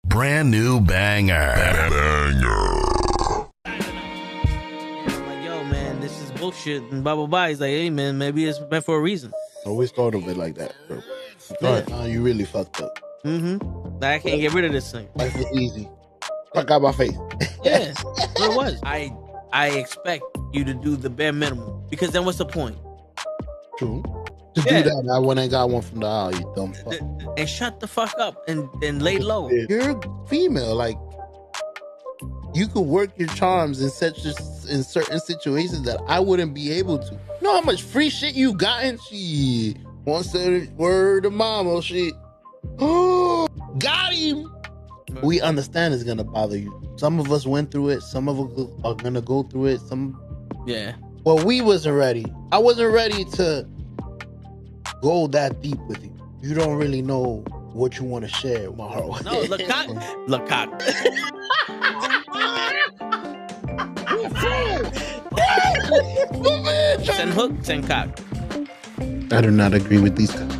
brand new banger. I'm like, yo, man, this is bullshit and blah blah blah. He's like, hey, man, maybe it's meant for a reason. Always thought of it like that, bro. You really fucked up. Like, I can't get rid of this thing. Life was easy. Fuck out my face. Yeah, what it was. I expect you to do the bare minimum, because then what's the point? True. To Yeah. do that, I went and got one from the aisle, you dumb fuck. And shut the fuck up and lay low. You're female, like you could work your charms in certain situations that I wouldn't be able to. You know how much free shit you gotten? Shit. One said word to mama, shit. Oh, got him. We understand it's gonna bother you. Some of us went through it. Some of us are gonna go through it. Yeah. Well, we wasn't ready. I wasn't ready to go that deep with you. You don't really know what you want to share with my heart. No, look cock. Send hook, send cock. I do not agree with these guys.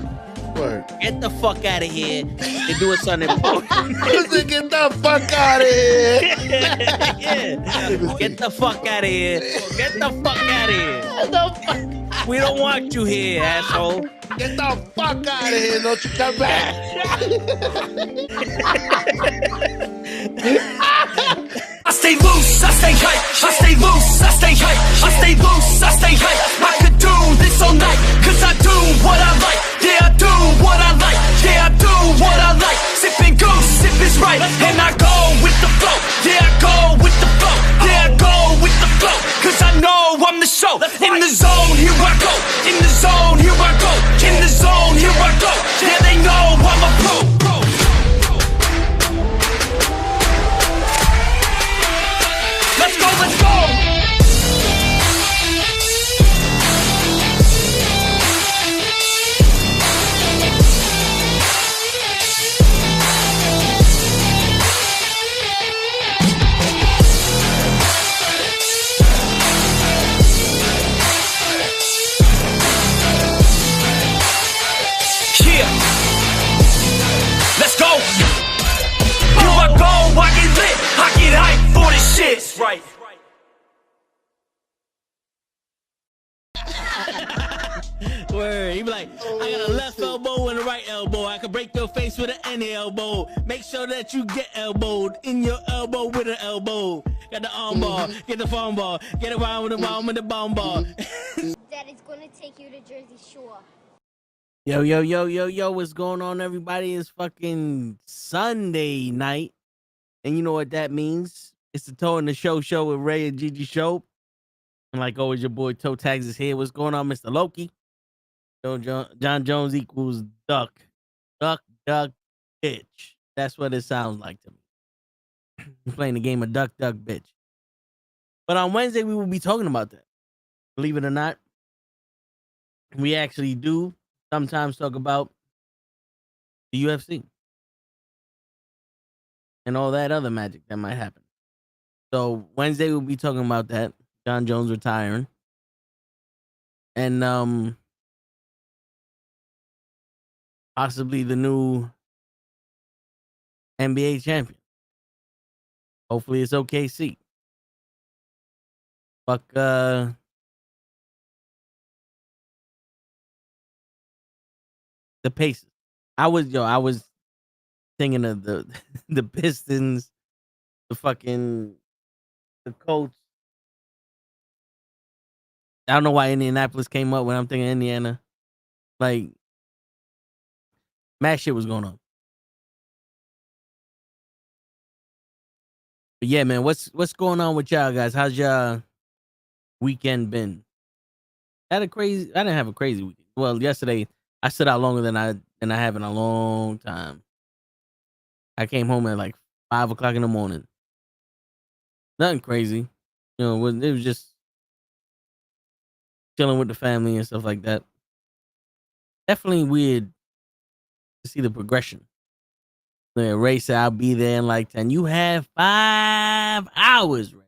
Word. Get the fuck out of here and do something important. Get the fuck out of here. Yeah. Get the fuck out of here. Get the fuck out of here. We don't want you here, asshole. Get the fuck out of here. Don't you come back. I stay loose, I stay hype. I stay loose, I stay hype. I stay loose, I stay hype. I could do this all night, cause I do what I like. Yeah, I do what I like. Yeah, I do what I like. Sipping goose, sip is right. And I go with the flow. Yeah, I go with the flow. Yeah, I go with the flow. Cause I know I'm the show. In the zone, here I go. In the zone, here I go. In the zone, here I go. Yeah, they know I'm a pro. Let's go, let's go! Yeah! Let's go! Here I go, I get lit, I get hype for this shit! Right. Word. He be like, I got a left elbow and a right elbow. I can break your face with any elbow. Make sure that you get elbowed in your elbow with an elbow. Got the arm bar, get the farm ball, get around with the bomb with the bomb ball. Daddy's gonna take you to Jersey Shore. Yo, what's going on, everybody? It's fucking Sunday night. And you know what that means? It's the Toe in the Show with Ray and Gigi show. And like always, your boy Toe Tags is here. What's going on, Mr. Loki? John Jones equals duck. Duck, bitch. That's what it sounds like to me. I'm playing the game of duck, bitch. But on Wednesday, we will be talking about that. Believe it or not, we actually do sometimes talk about the UFC and all that other magic that might happen. So Wednesday, we'll be talking about that. John Jones retiring. And possibly the new NBA champion. Hopefully it's OKC. Fuck the Pacers. I was thinking of the Pistons, the Colts. I don't know why Indianapolis came up when I'm thinking Indiana. Like, mad shit was going on. But yeah, man, what's going on with y'all guys? How's y'all weekend been? I didn't have a crazy weekend. Well, yesterday I stood out longer than I have in a long time. I came home at like 5 o'clock in the morning. Nothing crazy. You know, it was just chilling with the family and stuff like that. Definitely weird to see the progression. Ray said, I'll be there in like 10. You have 5 hours, Ray.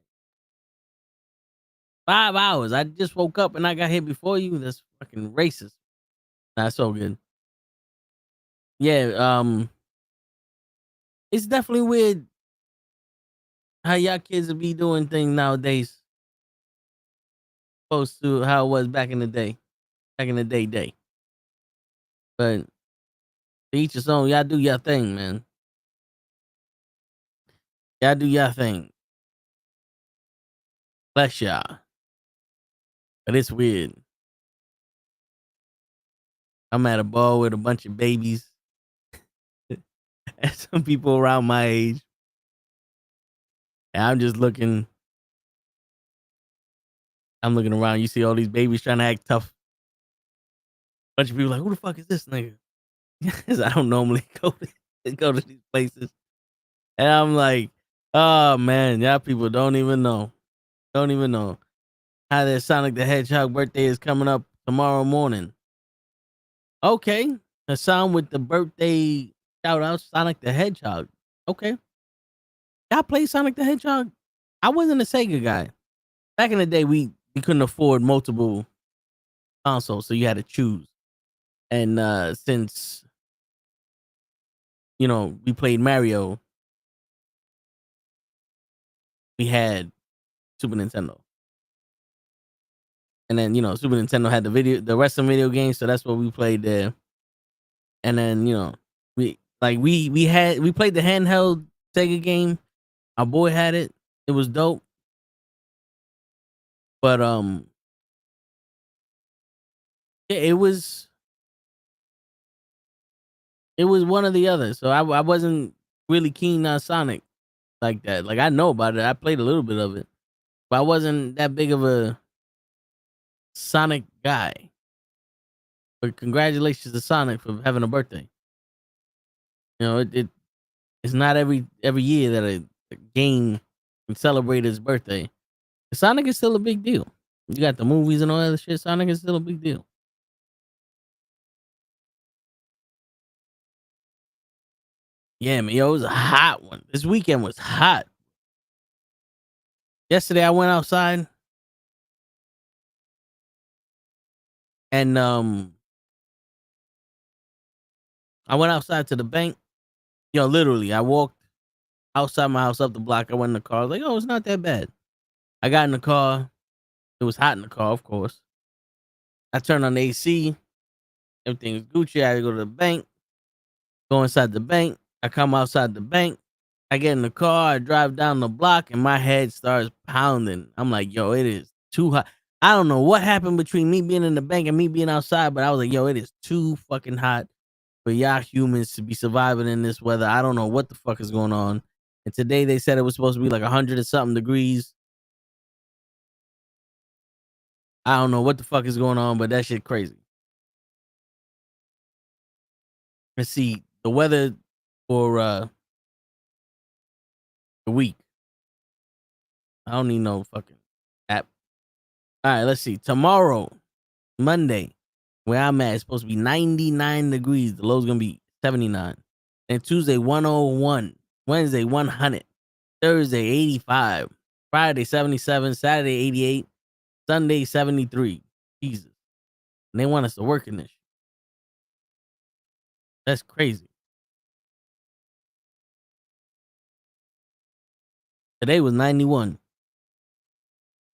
5 hours. I just woke up and I got here before you. That's fucking racist. That's so good. Yeah, it's definitely weird how y'all kids will be doing things nowadays, opposed to how it was back in the day. Back in the day. But to each his own. Y'all do your thing, man. Y'all do your thing. Bless y'all. But it's weird. I'm at a ball with a bunch of babies and some people around my age. And I'm just looking. I'm looking around. You see all these babies trying to act tough. Bunch of people like, who the fuck is this nigga? Because I don't normally go to these places. And I'm like, oh man, y'all people don't even know. Don't even know how their Sonic the Hedgehog birthday is coming up tomorrow morning. Okay. A song with the birthday shout out, Sonic the Hedgehog. Okay. Y'all play Sonic the Hedgehog? I wasn't a Sega guy. Back in the day, we couldn't afford multiple consoles, so you had to choose. And since we played Mario, we had Super Nintendo. And then, Super Nintendo had the rest of the video games, so that's what we played there. And then, we played the handheld Sega game. Our boy had it. It was dope. But yeah, it was one or the other. So I wasn't really keen on Sonic like that. Like, I know about it. I played a little bit of it. But I wasn't that big of a Sonic guy. But congratulations to Sonic for having a birthday. It's not every year that a game can celebrate his birthday. Sonic is still a big deal. You got the movies and all that other shit. Sonic is still a big deal. Yeah, man, it was a hot one. This weekend was hot. Yesterday I went outside and I went outside to the bank. Literally, I walked outside my house up the block. I went in the car. I was like, oh, it's not that bad. I got in the car. It was hot in the car, of course. I turned on the AC. Everything was Gucci. I had to go to the bank. Go inside the bank. I come outside the bank. I get in the car. I drive down the block, and my head starts pounding. I'm like, yo, it is too hot. I don't know what happened between me being in the bank and me being outside, but I was like, yo, it is too fucking hot for y'all humans to be surviving in this weather. I don't know what the fuck is going on. And today they said it was supposed to be like 100 and something degrees. I don't know what the fuck is going on, but that shit crazy. Let's see the weather for the week. I don't need no fucking app. All right, let's see. Tomorrow, Monday, where I'm at, it's supposed to be 99 degrees. The low's gonna be 79. And Tuesday, 101. Wednesday, 100. Thursday, 85. Friday, 77. Saturday, 88. Sunday, 73. Jesus. And they want us to work in this shit. That's crazy. Today was 91.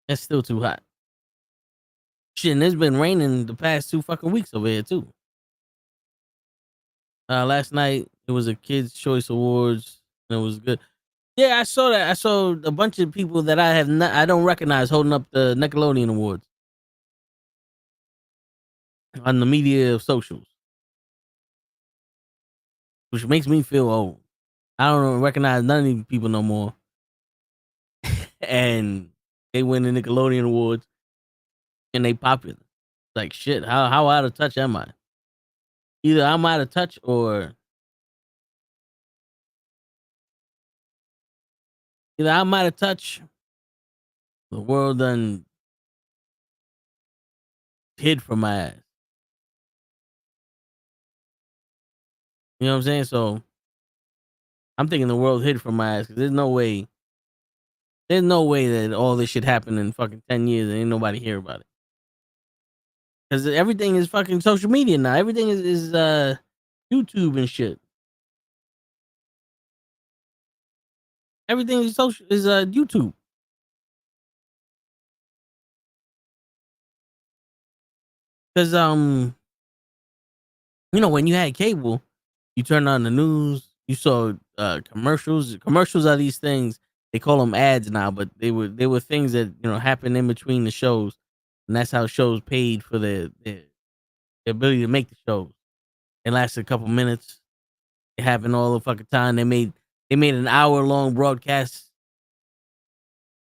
That's still too hot. Shit, and it's been raining the past 2 fucking weeks over here, too. Last night, it was a Kids' Choice Awards, and it was good. Yeah, I saw that. I saw a bunch of people that I don't recognize holding up the Nickelodeon Awards on the media socials, which makes me feel old. I don't recognize none of these people no more. And they win the Nickelodeon Awards, and they popular. Like, shit, how out of touch am I? Either I'm out of touch or the world done hid from my ass. You know what I'm saying? So I'm thinking the world hid from my ass because there's no way that all this shit happened in fucking 10 years and ain't nobody hear about it. Because everything is fucking social media now. Everything is YouTube and shit. Everything is social is YouTube. Because when you had cable, you turned on the news, you saw commercials. Commercials are these things, they call them ads now, but they were things that happened in between the shows, and that's how shows paid for the ability to make the shows. It lasted a couple minutes. It happened all the fucking time. They made an hour long broadcast.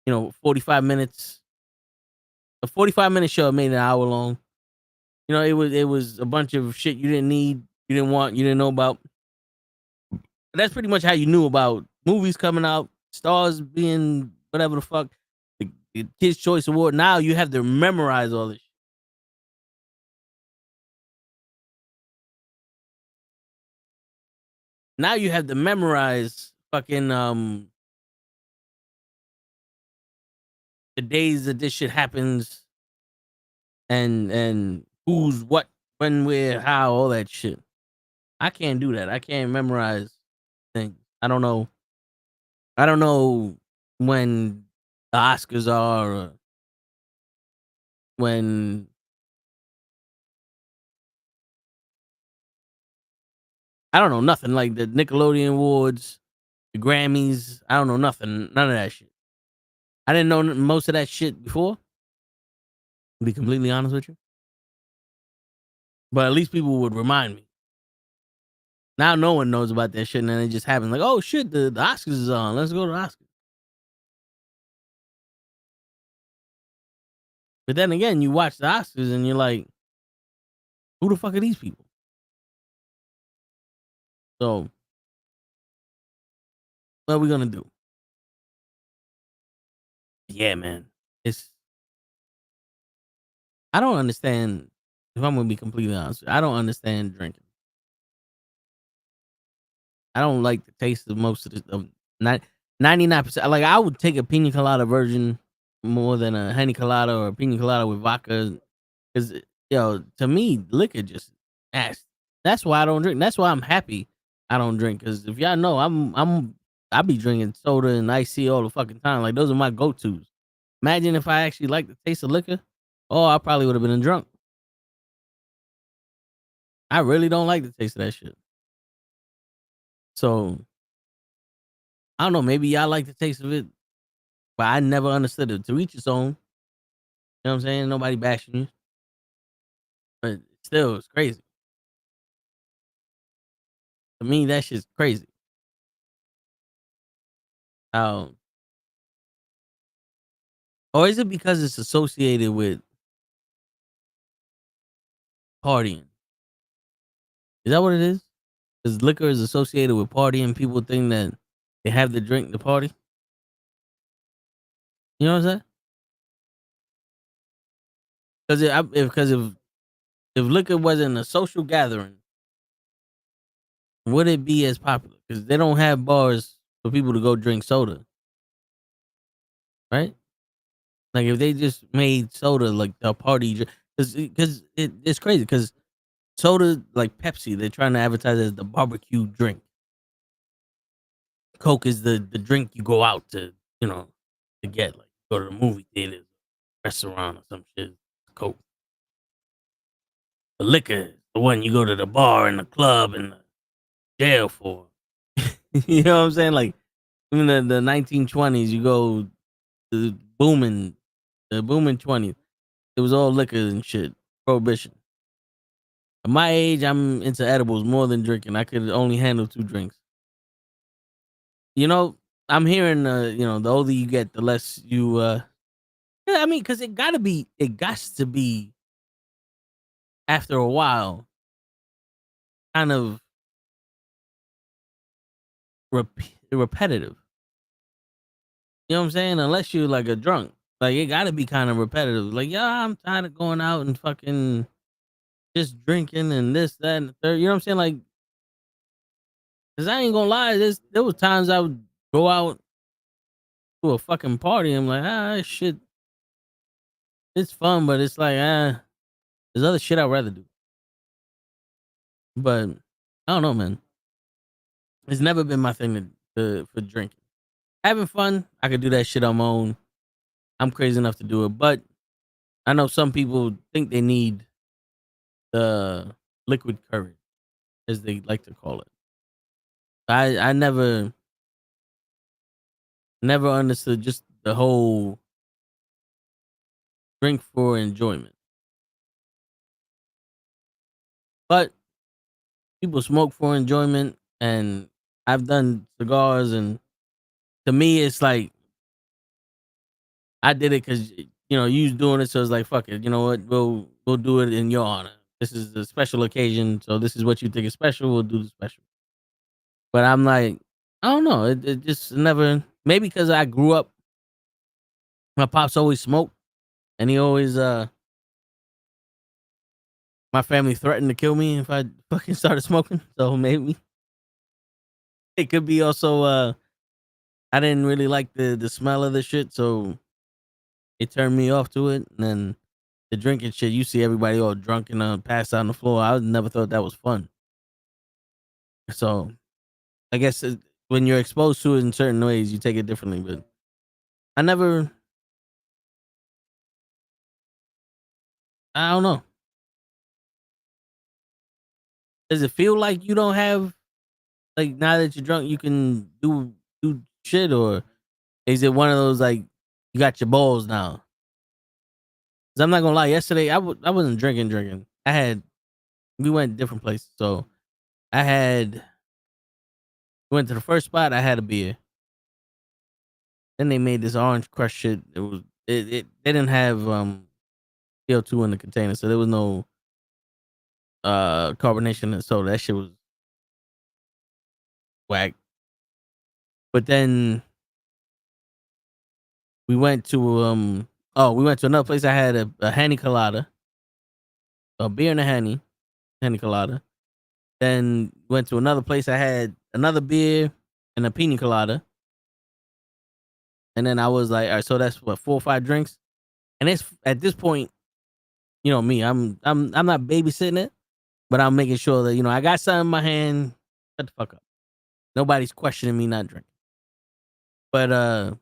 45 minutes. A 45-minute show made an hour long. It was a bunch of shit you didn't need, you didn't want, you didn't know about. That's pretty much how you knew about movies coming out, stars being whatever the fuck, the Kids Choice Award. Now you have to memorize all this shit. Now you have to memorize fucking the days that this shit happens, and who's what, when, where, how, all that shit. I can't do that. I can't memorize things. I don't know. I don't know when the Oscars are, or when I don't know nothing, like the Nickelodeon Awards, the Grammys. I don't know nothing, none of that shit. I didn't know most of that shit before. To be completely honest with you, but at least people would remind me. Now no one knows about that shit, and then it just happens. Like, oh shit, the Oscars is on. Let's go to the Oscars. But then again, you watch the Oscars and you're like, who the fuck are these people? So, what are we gonna do? Yeah, man. I don't understand. If I'm gonna be completely honest, I don't understand drinking. I don't like the taste of most of the 99%. Like, I would take a pina colada version more than a honey colada or a pina colada with vodka, because to me, liquor just nasty. That's why I don't drink. That's why I'm happy I don't drink. Because if y'all know, I be drinking soda and iced all the fucking time. Like, those are my go tos. Imagine if I actually like the taste of liquor. Oh, I probably would have been drunk. I really don't like the taste of that shit. So I don't know. Maybe y'all like the taste of it, but I never understood it. To each its own. You know what I'm saying? Nobody bashing you, but still, it's crazy. To me, that shit's crazy. How? Or is it because it's associated with partying? Is that what it is? Because liquor is associated with partying. People think that they have to drink to party. You know what I'm saying? Because if liquor wasn't a social gathering, would it be as popular? Because they don't have bars for people to go drink soda, right? Like, if they just made soda like a party, because it's crazy. Because soda, like Pepsi, they're trying to advertise it as the barbecue drink. Coke is the drink you go out to get, like, go to the movie theater, restaurant, or some shit. Coke. The liquor is the one you go to the bar and the club and the jail for. You know what I'm saying? Like, in the 1920s, you go to the booming 20s. It was all liquor and shit. Prohibition. At my age, I'm into edibles more than drinking. I could only handle 2 drinks. I'm hearing, the older you get, the less you, yeah, I mean, because it got to be, after a while, kind of repetitive. You know what I'm saying? Unless you're like a drunk. Like, it got to be kind of repetitive. Like, yeah, I'm tired of going out and fucking just drinking and this, that, and the third. You know what I'm saying? Like, because I ain't gonna lie, there was times I would go out to a fucking party. I'm like, shit, it's fun, but it's like, there's other shit I'd rather do. But I don't know, man. It's never been my thing for drinking. having fun. I could do that shit on my own. I'm crazy enough to do it, but I know some people think they need the liquid courage, as they like to call it. I never understood just the whole drink for enjoyment. But people smoke for enjoyment, and I've done cigars, and to me, it's like I did it because you was doing it, so it's like fuck it. You know what? We'll do it in your honor. This is a special occasion, so this is what you think is special. We'll do the special. But I'm like, I don't know. It just never. Maybe because I grew up, my pops always smoked, and he always my family threatened to kill me if I fucking started smoking. So maybe it could be also I didn't really like the smell of the shit, so it turned me off to it. And then the drinking shit, you see everybody all drunk and passed out on the floor. I never thought that was fun. So I guess when you're exposed to it in certain ways, you take it differently. But I never, I don't know. Does it feel like you don't have, like, now that you're drunk, you can do shit, or is it one of those like you got your balls now? 'Cause I'm not gonna lie. Yesterday, I wasn't drinking. We went different places, so I had went to the first spot. I had a beer. Then they made this orange crush shit. It they didn't have CO2 in the container, so there was no carbonation in the soda. That shit was whack. But then we went to we went to another place. I had a Henny Colada, a beer and a Henny Colada. Then went to another place. I had another beer and a pina colada. And then I was like, all right, so that's what, 4 or 5 drinks. And it's at this point, you know me, I'm not babysitting it, but I'm making sure that I got something in my hand. Shut the fuck up. Nobody's questioning me not drinking. But at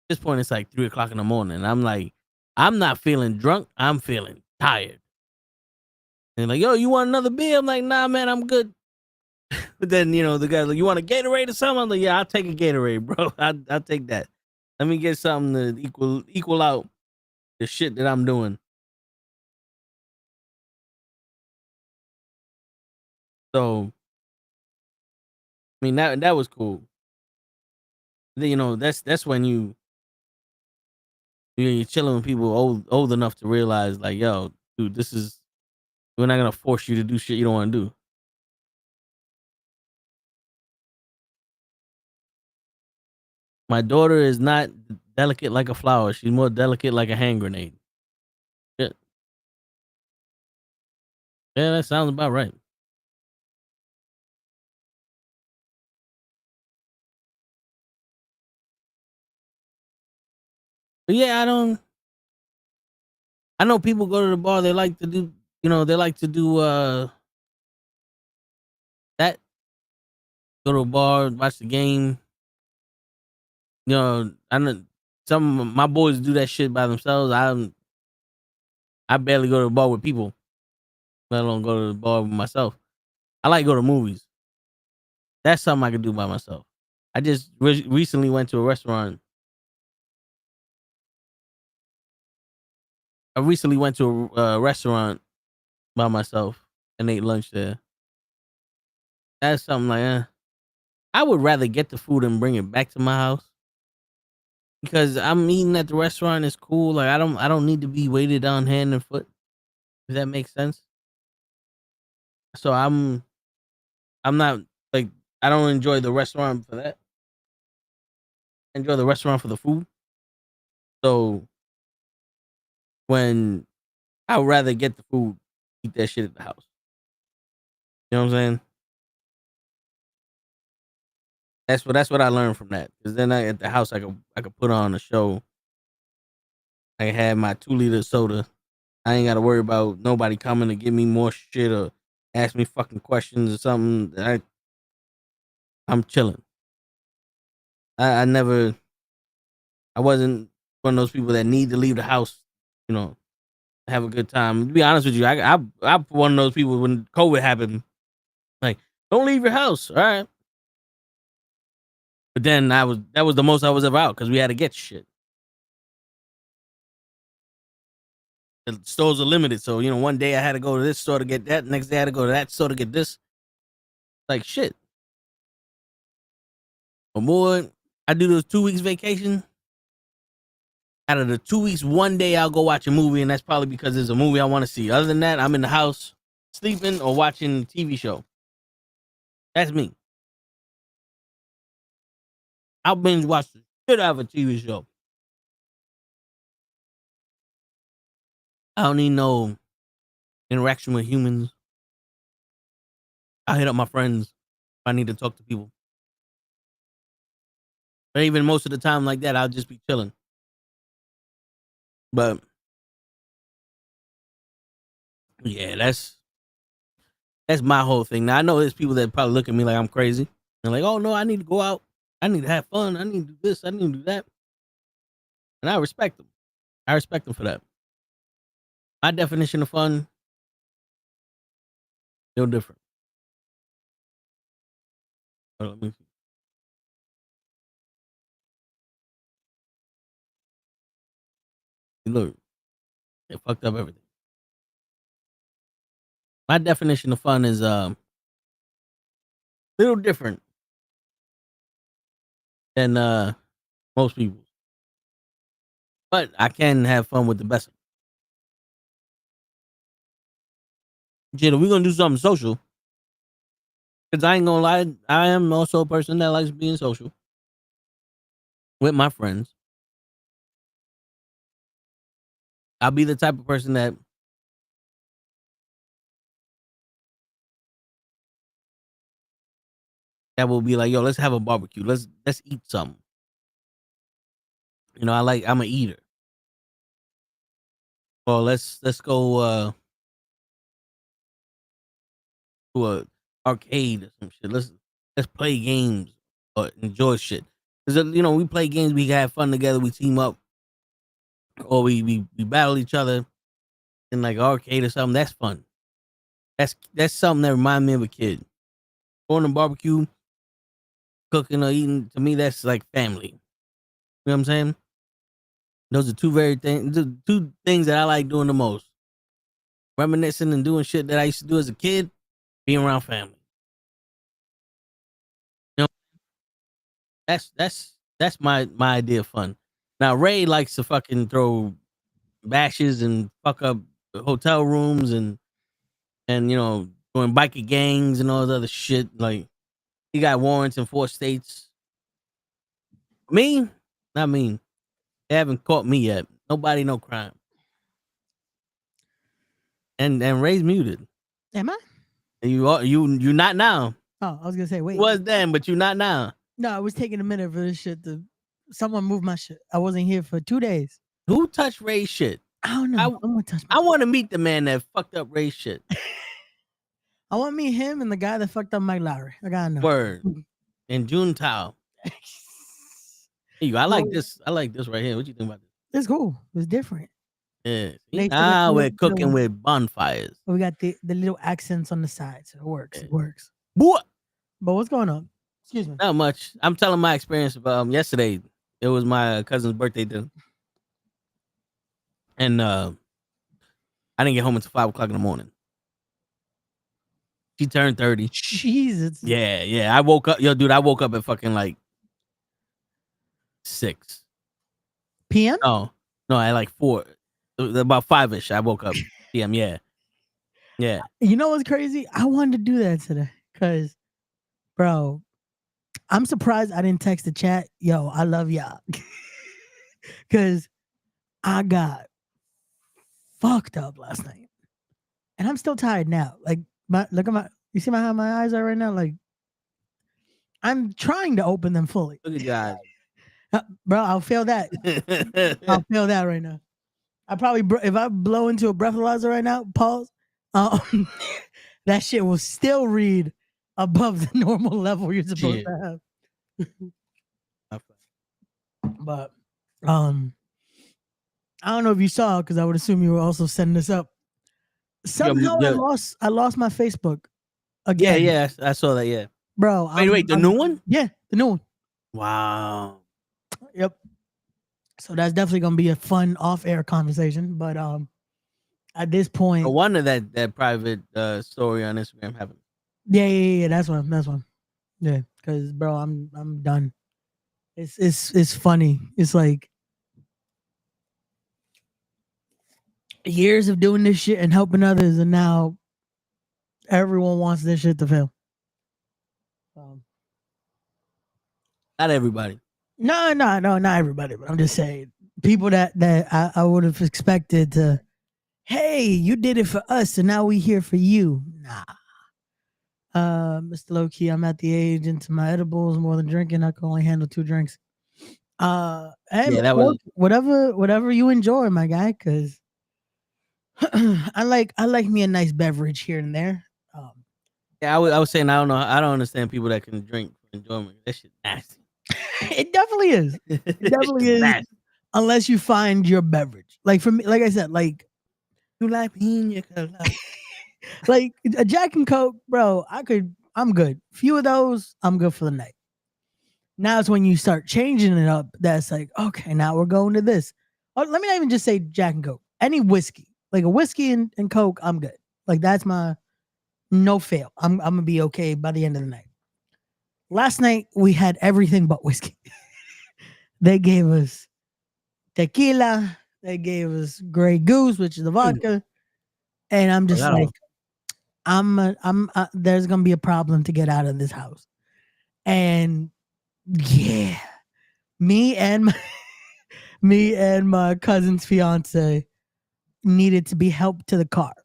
this point, it's like 3 o'clock in the morning. And I'm like, I'm not feeling drunk. I'm feeling tired. And like, yo, you want another beer? I'm like, nah, man, I'm good. But then the guy's like, you want a Gatorade or something? I'm like, yeah, I'll take a Gatorade, bro. I'll take that. Let me get something to equal out the shit that I'm doing. So, I mean, that was cool. Then, that's when you're chilling with people old enough to realize, like, yo, dude, we're not gonna force you to do shit you don't want to do. My daughter is not delicate like a flower. She's more delicate like a hand grenade. Yeah, yeah, that sounds about right. But yeah, I know people go to the bar. They like to do, that. Go to a bar, watch the game. I know some of my boys do that shit by themselves. I barely go to the bar with people, let alone go to the bar with myself. I like to go to movies. That's something I could do by myself. I just recently went to a restaurant. I recently went to a restaurant by myself and ate lunch there. That's something like, I would rather get the food and bring it back to my house, because I'm eating at the restaurant. It's cool. Like I don't need to be waited on hand and foot. If that makes sense. So I'm not like, I don't enjoy the restaurant for that. I enjoy the restaurant for the food. So when I would rather get the food, eat that shit at the house. You know what I'm saying? That's what I learned from that. Because then at the house, I could put on a show. I had my 2 liter soda. I ain't got to worry about nobody coming to give me more shit or ask me fucking questions or something. I'm chilling. I never. I wasn't one of those people that need to leave the house. You know, have a good time. To be honest with you, I'm one of those people when COVID happened. Like, don't leave your house. All right. But then that was the most I was ever out because we had to get shit. The stores are limited, so one day I had to go to this store to get that. Next day I had to go to that store to get this. Like shit. But more, I do those 2 weeks vacation. Out of the 2 weeks, one day I'll go watch a movie, and that's probably because there's a movie I want to see. Other than that, I'm in the house sleeping or watching a TV show. That's me. I'll binge watch the shit out of a TV show. I don't need no interaction with humans. I hit up my friends if I need to talk to people. But even most of the time like that, I'll just be chilling. But yeah, that's my whole thing. Now I know there's people that probably look at me like I'm crazy. They're like, "Oh no, I need to go out. I need to have fun. I need to do this. I need to do that." And I respect them. I respect them for that. My definition of fun, still different. Hold on, let me see. Look, it fucked up everything. My definition of fun is a little different than most people. But I can have fun with the best of them. Shit, we're gonna do something social. Cause I ain't gonna lie, I am also a person that likes being social with my friends. I'll be the type of person that will be like, yo, let's have a barbecue. Let's eat something. I'm a eater. Or let's go to a arcade or some shit. Let's play games or enjoy shit. Cause we play games, we have fun together, we team up, or we battle each other in like arcade or something. That's fun. That's something that reminds me of a kid. Going to barbecue, cooking or eating, to me that's like family. You know what I'm saying? Those are two things that I like doing the most. Reminiscing and doing shit that I used to do as a kid, being around family. You know, that's my idea of fun. Now Ray likes to fucking throw bashes and fuck up hotel rooms and doing biker gangs and all this other shit. Like he got warrants in 4 states. Me, not me. They haven't caught me yet. Nobody, no crime. And Ray's muted. Am I? You not now. Oh, I was gonna say wait. You was then, but you not now. No, it was taking a minute for this shit to. Someone moved my shit. I wasn't here for 2 days. Who touched Ray's shit? I don't know. I'm gonna touch. I want to meet the man that fucked up Ray's shit. I want to meet him and the guy that fucked up Mike Lowry. I gotta know. Word. And June Tao. I like this. I like this right here. What you think about this? It's cool. It's different. Yeah. Nature We're is cooking cool. with bonfires. We got the little accents on the side, so it works. Yeah. It works. Boy. But what's going on? Excuse me. Not much. I'm telling my experience about yesterday. It was my cousin's birthday dinner. And I didn't get home until 5 o'clock in the morning. She turned 30. Jesus. Yeah. I woke up. Yo, dude, I woke up at fucking like 6 PM? No, at like 4. About 5-ish. I woke up. PM. Yeah. You know what's crazy? I wanted to do that today because, bro, I'm surprised I didn't text the chat. Yo, I love y'all. Because I got fucked up last night. And I'm still tired now. Like, you see how my eyes are right now? Like, I'm trying to open them fully. Look at your eyes. Bro, I'll fail that. I'll fail that right now. I probably, if I blow into a breathalyzer right now, pause, that shit will still read above the normal level you're supposed to have. But I don't know if you saw, because I would assume you were also setting this up. Somehow yeah. I lost my Facebook Yeah, again. yeah, I saw that. Yeah. Bro. Wait, the new one? Yeah, the new one. Wow. Yep. So that's definitely gonna be a fun off-air conversation. But at this point, No wonder that private story on Instagram happened. yeah, that's one. Yeah, because bro, I'm done. It's funny. It's like years of doing this shit and helping others, and now everyone wants this shit to fail. Not everybody. No, not everybody, but I'm just saying people that I would have expected to. Hey, you did it for us, and now we here for you. Nah. Mr. Lowkey, I'm at the age into my edibles more than drinking. I can only handle 2 drinks. Hey, Yeah, that was. whatever you enjoy, my guy, because I like me a nice beverage here and there. Yeah, I was saying I don't understand people that can drink for enjoyment. That shit nasty. It definitely is. It definitely is. Nasty. Unless you find your beverage. Like for me, like I said, like You like pina colada. like a Jack and Coke, bro. I'm good. Few of those, I'm good for the night. Now it's when you start changing it up. That's like, okay, now we're going to this. Oh, let me not even just say Jack and Coke. Any whiskey, like a whiskey and Coke, I'm good. Like that's my no fail. I'm gonna be okay by the end of the night. Last night we had everything but whiskey. They gave us tequila. They gave us Grey Goose, which is the vodka, and I'm just like, there's gonna be a problem to get out of this house. And yeah, me and my cousin's fiance needed to be helped to the car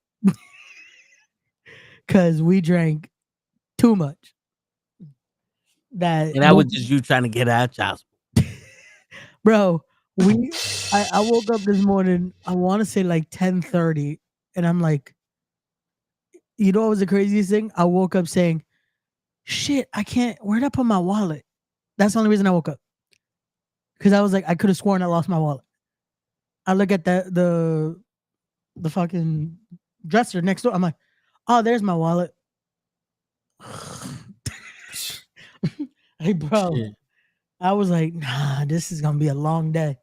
because we drank too much. And that was just you trying to get out, child. Bro, I woke up this morning, I want to say like 10:30, and I'm like, you know what was the craziest thing? I woke up saying, shit, where'd I put my wallet? That's the only reason I woke up. Because I was like, I could have sworn I lost my wallet. I look at the fucking dresser next door. I'm like, oh, there's my wallet. Hey, bro. Shit. I was like, nah, this is gonna be a long day.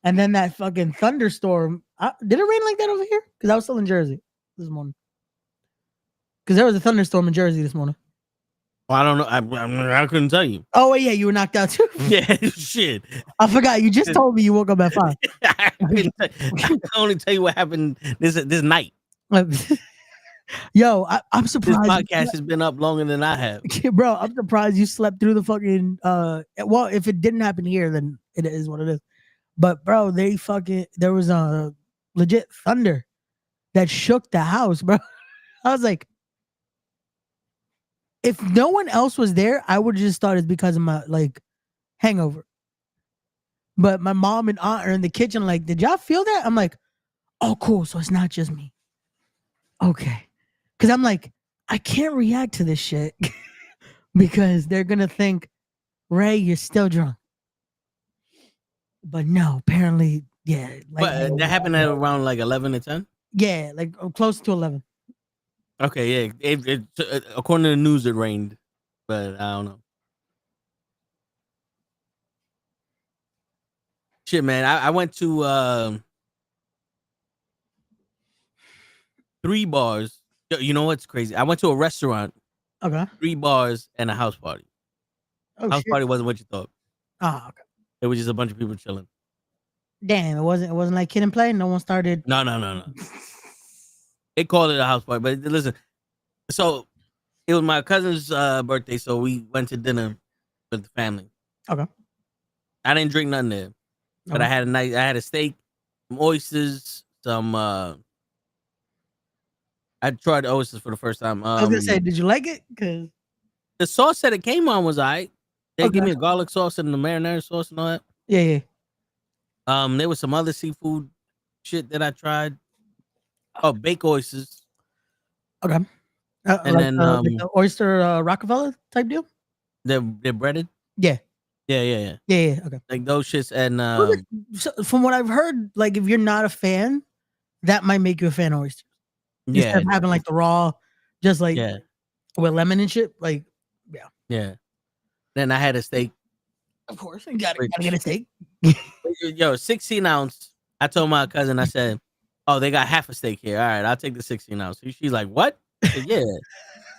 And then that fucking thunderstorm. Did it rain like that over here? Because I was still in Jersey this morning. Because there was a thunderstorm in Jersey this morning. Well, I don't know. I couldn't tell you. Oh wait, yeah, you were knocked out too. Yeah, shit. I forgot. You just told me you woke up at 5. I can only tell you what happened this night. Yo, I'm surprised. This podcast has been up longer than I have. Bro, I'm surprised you slept through the fucking well, if it didn't happen here, then it is what it is. But bro, there was a legit thunder that shook the house, bro. I was like, if no one else was there, I would have just thought it's because of my like hangover. But my mom and aunt are in the kitchen like, did y'all feel that? I'm like, oh, cool. So it's not just me. Okay. Because I'm like, I can't react to this shit because they're going to think, Ray, you're still drunk. But no, apparently, yeah. Like, but that happened at around like 11 to 10? Yeah, like close to 11. Okay, yeah. It according to the news, it rained, but I don't know. Shit, man. I went to 3 bars. You know what's crazy? I went to a restaurant. Okay. 3 bars and a house party. Oh, house party wasn't what you thought. Oh, okay. It was just a bunch of people chilling. Damn, it wasn't like Kid and Play. No one started. No. They called it a house party, but listen. So it was my cousin's birthday, so we went to dinner with the family. Okay. I didn't drink nothing there, but I had a steak, some oysters, some. I tried oysters for the first time. I was gonna say, did you like it? Because the sauce that it came on was alright. They gave me a garlic sauce and the marinara sauce and all that. Yeah. There was some other seafood shit that I tried. Oh, baked oysters. Okay. And then like the oyster Rockefeller type deal. They're breaded. Yeah. Yeah. Okay. Like those shits, and So from what I've heard, like if you're not a fan, that might make you a fan of oysters. Instead of having like the raw, just like with lemon and shit. Like, yeah. Then I had a steak. Of course, you gotta get a steak. Yo, 16 ounce. I told my cousin, I said, "Oh, they got half a steak here. All right, I'll take the 16 ounce." She's like, "What?" I said, "Yeah."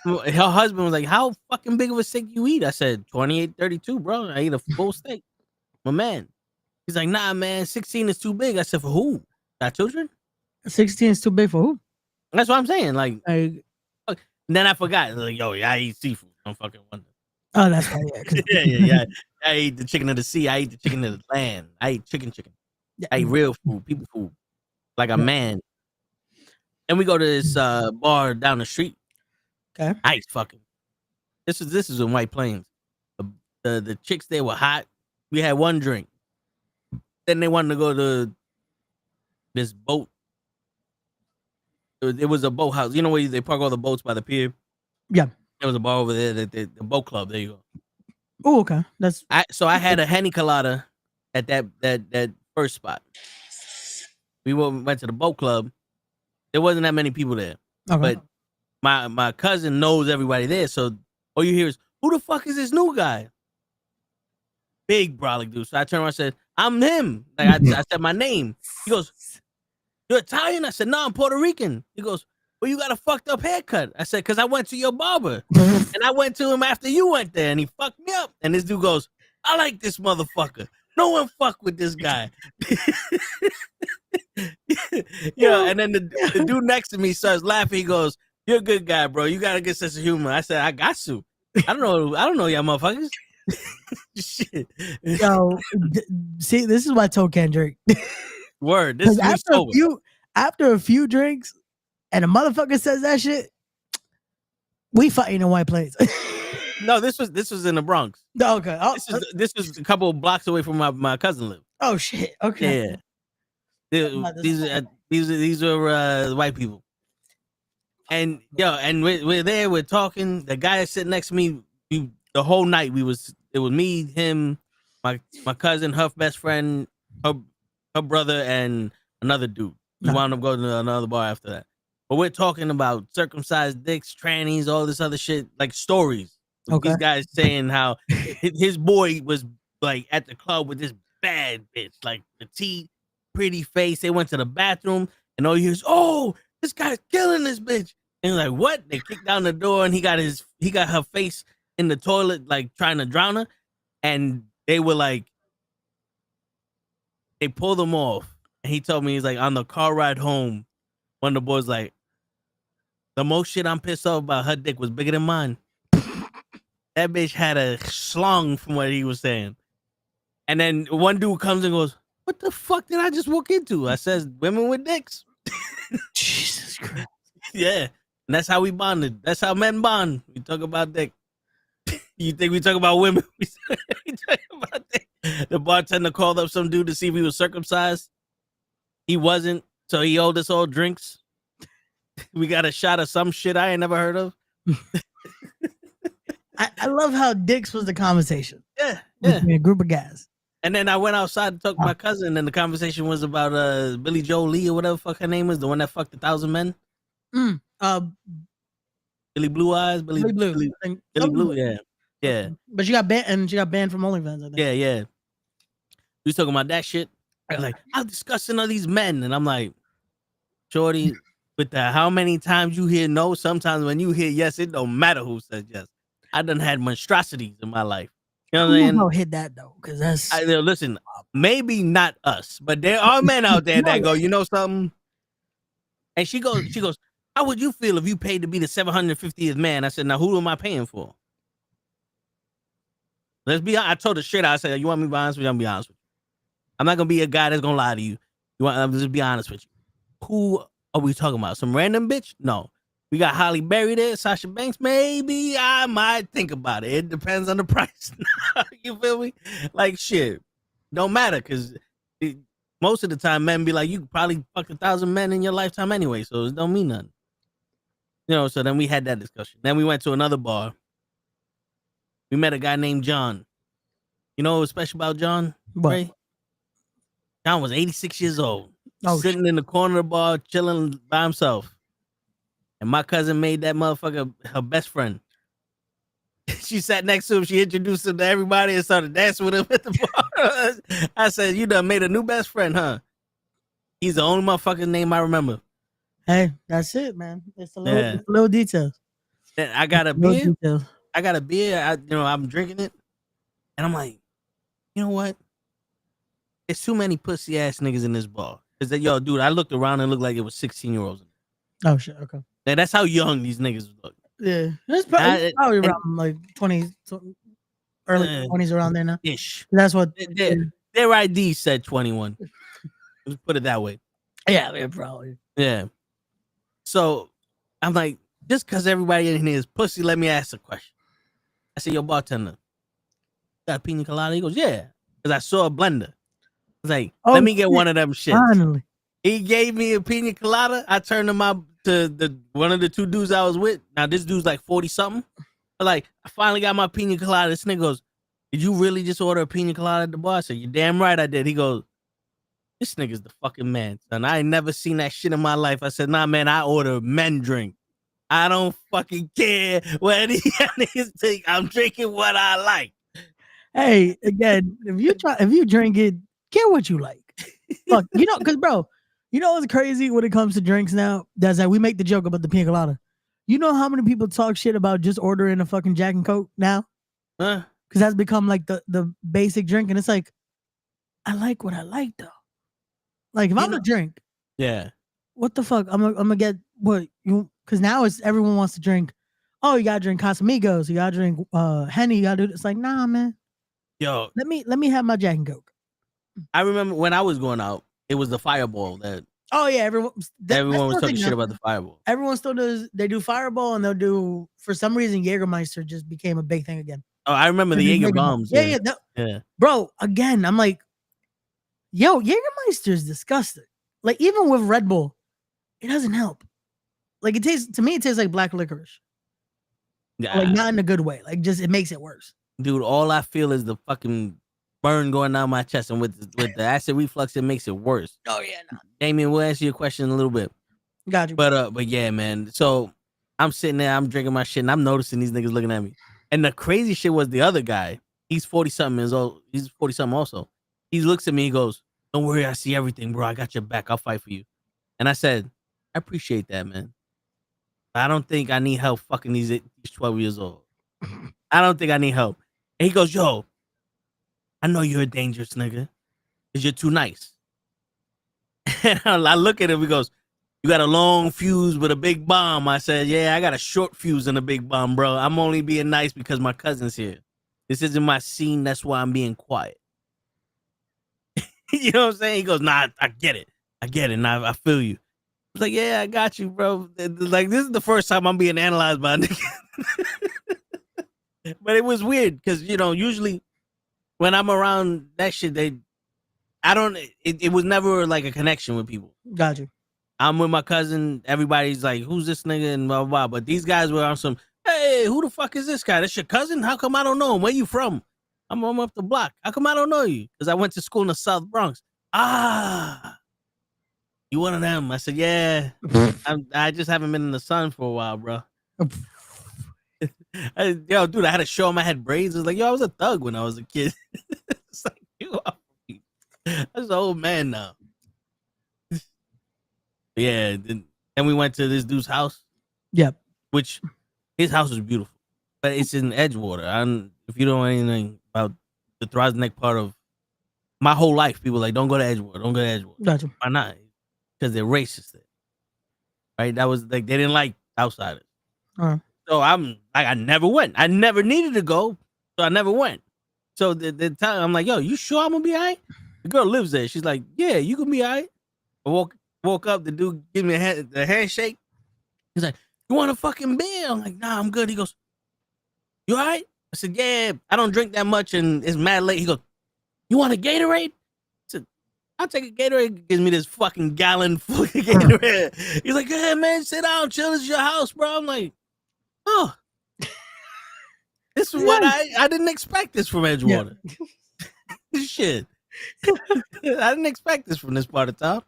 Her husband was like, "How fucking big of a steak you eat?" I said, 28.32, bro. I eat a full steak. My man. He's like, "Nah, man, 16 is too big." I said, "For who? Got children?" 16 is too big for who? That's what I'm saying. Like, and then I forgot. Like, yo, yeah, I eat seafood. I'm fucking wondering. Oh, that's right. Yeah, yeah. I eat the chicken of the sea. I eat the chicken of the land. I eat chicken. Yeah. I eat real food, people food, like a man. And we go to this bar down the street. Okay. Nice fucking. This is in White Plains. The chicks there were hot. We had one drink. Then they wanted to go to this boat. It was a boat house. You know where they park all the boats by the pier? Yeah. There was a bar over there, the boat club. There you go. Oh, okay. So I had a Henny Colada at that first spot. We went to the boat club. There wasn't that many people there. Okay. But my cousin knows everybody there. So all you hear is, "Who the fuck is this new guy?" Big brolic dude. So I turned around and said, "I'm him." Like I said my name. He goes, "You're Italian?" I said, "No, I'm Puerto Rican." He goes, "Well, you got a fucked up haircut." I said, "Because I went to your barber." And I went to him after you went there, and he fucked me up. And this dude goes, "I like this motherfucker. No one fuck with this guy." Yeah, and then the dude next to me starts laughing. He goes, "You're a good guy, bro. You got a good sense of humor." I said, "I got to. I don't know y'all motherfuckers." Shit. Yo, see, this is why I told Kendrick. Word. This is after a few drinks, and a motherfucker says that shit, we fighting in White Plains. No, this was in the Bronx. Okay. Oh, this was a couple of blocks away from my cousin lived. Oh shit. Okay. Yeah. These are white people. And and we're there, we're talking. The guy sitting next to me, the whole night it was me, him, my cousin, her best friend, her brother, and another dude. We wound up going to another bar after that. But we're talking about circumcised dicks, trannies, all this other shit, like stories. Okay. These guys saying how his boy was like at the club with this bad bitch, like petite, pretty face. They went to the bathroom, and all you hear is, "Oh, this guy's killing this bitch." And like, what? They kicked down the door, and he got her face in the toilet, like trying to drown her. And they were like, they pulled him off. And he told me, he's like, on the car ride home, one of the boys like, "The most shit I'm pissed off about, her dick was bigger than mine." That bitch had a schlong, from what he was saying. And then one dude comes and goes, "What the fuck did I just walk into?" I says, "Women with dicks." Jesus Christ. Yeah. And that's how we bonded. That's how men bond. We talk about dick. You think we talk about women? We talk about dick. The bartender called up some dude to see if he was circumcised. He wasn't. So he owed us all drinks. We got a shot of some shit I ain't never heard of. I love how dicks was the conversation. Yeah. A group of guys. And then I went outside to talk to my cousin, and the conversation was about Billy Joe Lee or whatever the fuck her name is, the one that fucked 1,000 men. Billy Blue Eyes, Billy Blue, yeah. But she got banned from OnlyFans, I think. Yeah. We was talking about that shit. Like, how disgusting are these men? And I'm like, shorty, with the how many times you hear no, sometimes when you hear yes, it don't matter who says yes. I done had monstrosities in my life. You know what I'm saying? Don't hit that though, because that's listen. Maybe not us, but there are men out there that go, "You know something?" And she goes, "How would you feel if you paid to be the 750th man?" I said, "Now who am I paying for?" Let's be honest. I told her straight out. I said, "You want me to be honest with you? I'm gonna be honest with you. I'm not gonna be a guy that's gonna lie to you. I'm just be honest with you. Who are we talking about? Some random bitch? No. We got Holly Berry there, Sasha Banks. Maybe I might think about it. It depends on the price. You feel me? Like shit, don't matter, because most of the time men be like, you probably fucked 1,000 men in your lifetime anyway, so it don't mean nothing. You know. So then we had that discussion. Then we went to another bar. We met a guy named John. You know what was special about John? What? Ray? John was 86 years old, Oh, sitting in the corner of the bar, chilling by himself. And my cousin made that motherfucker her best friend. She sat next to him. She introduced him to everybody and started dancing with him at the bar. I said, "You done made a new best friend, huh?" He's the only motherfucking name I remember. hey, that's it, man. It's a little details. And I got a Little beer. details. I got a beer. I'm drinking it, and I'm like, you know what? There's too many pussy ass niggas in this bar. Cause yo, dude, I looked around and it looked like it was 16-year-olds. Oh shit. Okay. And that's how young these niggas look. Yeah, it's probably around like 20s, early 20s around there now. Ish. That's what their ID said 21. Let's put it that way. Yeah, probably. Yeah. So I'm like, just because everybody in here is pussy, let me ask a question. I said, yo, bartender, got a pina colada? He goes, yeah. Because I saw a blender. I was like, let me get one of them shits. Finally. He gave me a pina colada. I turned him out to one of the two dudes I was with. Now, this dude's like 40-something. But like, I finally got my pina colada. This nigga goes, did you really just order a pina colada at the bar? I said, you're damn right I did. He goes, this nigga's the fucking man, son. I ain't never seen that shit in my life. I said, nah, man, I order men drink. I don't fucking care what any niggas think. I'm drinking what I like. Hey, again, if you drink it, get what you like. Fuck, because bro, you know what's crazy when it comes to drinks now? That's like we make the joke about the pina colada. You know how many people talk shit about just ordering a fucking Jack and Coke now? Huh? Because that's become like the basic drink, and it's like, I like what I like though. Like if I'm gonna drink, yeah, what the fuck? I'm gonna get what you because now it's everyone wants to drink. Oh, you gotta drink Casamigos, you gotta drink Henny, you gotta do. It's like, nah, man. Yo, let me have my Jack and Coke. I remember when I was going out, it was the Fireball that. Oh yeah, everyone was talking shit about the Fireball. Everyone still does. They do Fireball, and they'll do for some reason Jägermeister just became a big thing again. Oh, I remember the Jaeger bombs. Yeah. Bro, again, I'm like, yo, Jägermeister is disgusting. Like even with Red Bull, it doesn't help. Like it tastes like black licorice. Yeah, like not in a good way. Like just it makes it worse. Dude, all I feel is the fucking burn going down my chest, and with the acid reflux, it makes it worse. Oh yeah, no. Damien, we'll answer your question in a little bit. Got you. But yeah, man. So I'm sitting there, I'm drinking my shit, and I'm noticing these niggas looking at me. And the crazy shit was the other guy. He's 40-something years old. He's 40-something also. He looks at me, he goes, "Don't worry, I see everything, bro. I got your back. I'll fight for you." And I said, I appreciate that, man. I don't think I need help fucking these 12 years old. I don't think I need help. And he goes, yo, I know you're a dangerous nigga because you're too nice. And I look at him, he goes, you got a long fuse with a big bomb. I said, yeah, I got a short fuse and a big bomb, bro. I'm only being nice because my cousin's here. This isn't my scene. That's why I'm being quiet. You know what I'm saying? He goes, nah, I get it. And I feel you. I was like, yeah, I got you, bro. Like, this is the first time I'm being analyzed by a nigga. But it was weird because, usually when I'm around that shit, it was never like a connection with people. Got you. I'm with my cousin. Everybody's like, who's this nigga? And blah, blah, blah. But these guys were on some, hey, who the fuck is this guy? That's your cousin? How come I don't know him? Where you from? I'm up the block. How come I don't know you? Because I went to school in the South Bronx. You one of them? I said, yeah. I just haven't been in the sun for a while, bro. Yo, dude, I had a show on my head braids. It was like, yo, I was a thug when I was a kid. It's like, I was an old man now. Yeah, and we went to this dude's house. Yep. Which his house is beautiful, but it's in Edgewater. If you don't know anything about the Throsneck part of my whole life, people are like, don't go to Edgewater. Don't go to Edgewater. Gotcha. Why not? Because they're racist there. Right? That was like, they didn't like outsiders. So I'm like, I never went. I never needed to go, so I never went. So the time I'm like, yo, you sure I'm gonna be all right? The girl lives there. She's like, yeah, you can be all right. I woke up, the dude give me a handshake. He's like, you want a fucking beer? I'm like, nah, I'm good. He goes, you all right? I said, yeah, I don't drink that much and it's mad late. He goes, you want a Gatorade? I said, I'll take a Gatorade. He gives me this fucking gallon full of Gatorade. He's like, yeah, man, sit down, chill. This is your house, bro. I'm like, oh, this is what I didn't expect this from Edgewater. Yeah. Shit. I didn't expect this from this part of town.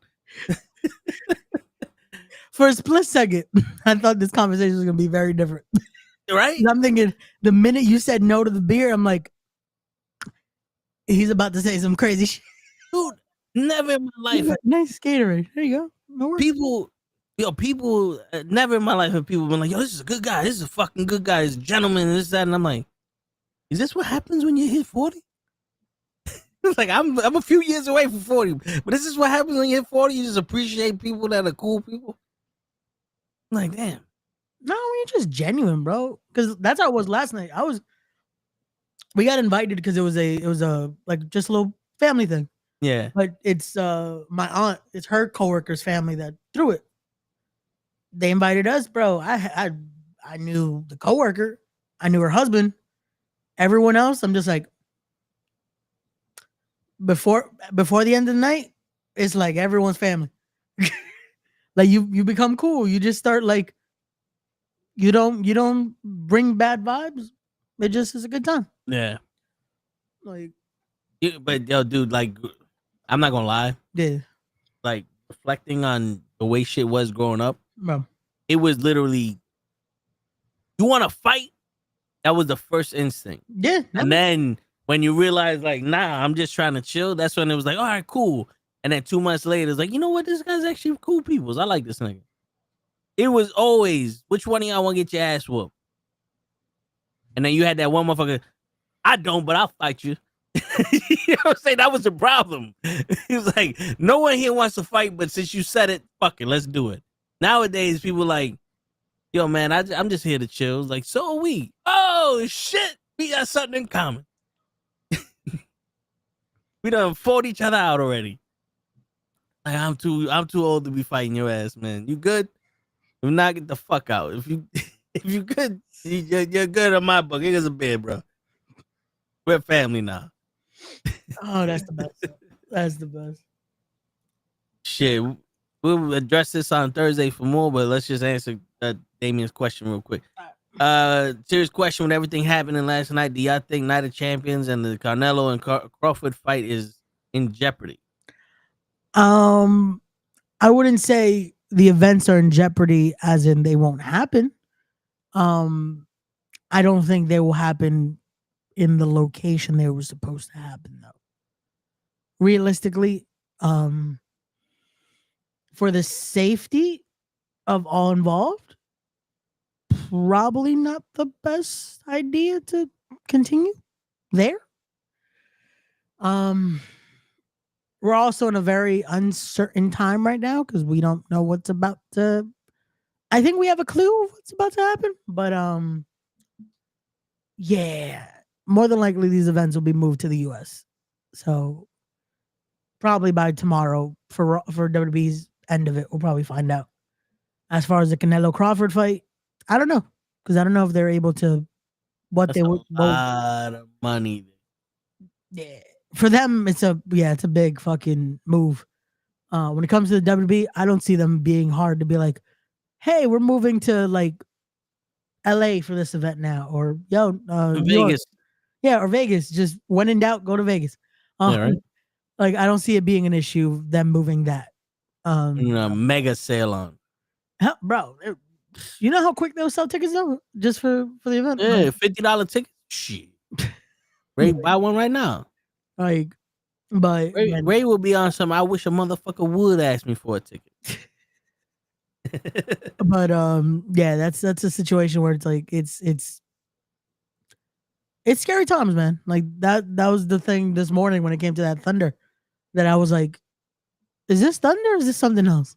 For a split second, I thought this conversation was gonna be very different. Right? I'm thinking the minute you said no to the beer, I'm like, he's about to say some crazy shit. Dude, never in my life. Nice Gatorade. There you go. No worries. People, never in my life have people been like, yo, this is a good guy. This is a fucking good guy. He's a gentleman, and this, that. And I'm like, is this what happens when you hit 40? It's like, I'm a few years away from 40, but this is what happens when you hit 40. You just appreciate people that are cool people. I'm like, damn. No, you're just genuine, bro. Because that's how it was last night. We got invited because it was a like just a little family thing. Yeah. But it's my aunt, it's her coworker's family that threw it. They invited us, bro. I knew the coworker, I knew her husband. Everyone else, I'm just like, before the end of the night, it's like everyone's family. Like you become cool. You just start like, you don't bring bad vibes. It just is a good time. Yeah. Like, Yeah, but yo, dude, like, I'm not gonna lie. yeah, Like, reflecting on the way shit was growing up, bro. it was literally, you want to fight? That was the first instinct. Yeah. And then when you realize, like, nah, I'm just trying to chill, that's when it was like, all right, cool. And then 2 months later, it's like, you know what? This guy's actually cool people. I like this nigga. It was always, which one of y'all want to get your ass whooped? And then you had that one motherfucker, I don't, but I'll fight you. You know what I'm saying? That was the problem. He was like, no one here wants to fight, but since you said it, fuck it, let's do it. Nowadays, people like, yo, man, I'm just here to chill. It's like, so are we. Oh, shit. We got something in common. We done fought each other out already. Like, I'm too old to be fighting your ass, man. You good? If not, get the fuck out. If you good, you're good on my book. Here's a bed, bro. We're family now. Oh, that's the best. That's the best. Shit, we'll address this on Thursday for more, but let's just answer Damien's question real quick. Serious question: with everything happening last night, do y'all think Night of Champions and the Canelo and Crawford fight is in jeopardy? I wouldn't say the events are in jeopardy, as in they won't happen. I don't think they will happen in the location they were supposed to happen, though. Realistically, for the safety of all involved, probably not the best idea to continue there. We're also in a very uncertain time right now because we don't know what's about to. I think we have a clue of what's about to happen, but yeah, more than likely these events will be moved to the U.S. So probably by tomorrow for WWE's end of it, we'll probably find out. As far as the Canelo Crawford fight, I don't know, because I don't know if they're able to. That's a lot of money. Yeah, for them, it's a big fucking move. When it comes to the WWE, I don't see them being hard to be like, hey, we're moving to like LA for this event now, or Vegas. Yeah, or Vegas. Just when in doubt, go to Vegas. Yeah, right. Like, I don't see it being an issue, them moving that. Mega sale on. Bro, you know how quick they'll sell tickets though, just for the event. Yeah, $50 ticket. Shit, Ray, buy one right now. Like, but Ray will be on some. I wish a motherfucker would ask me for a ticket. But yeah, that's a situation where it's like it's scary times, man. Like that was the thing this morning when it came to that Thunder, that I was like, is this Thunder or is this something else?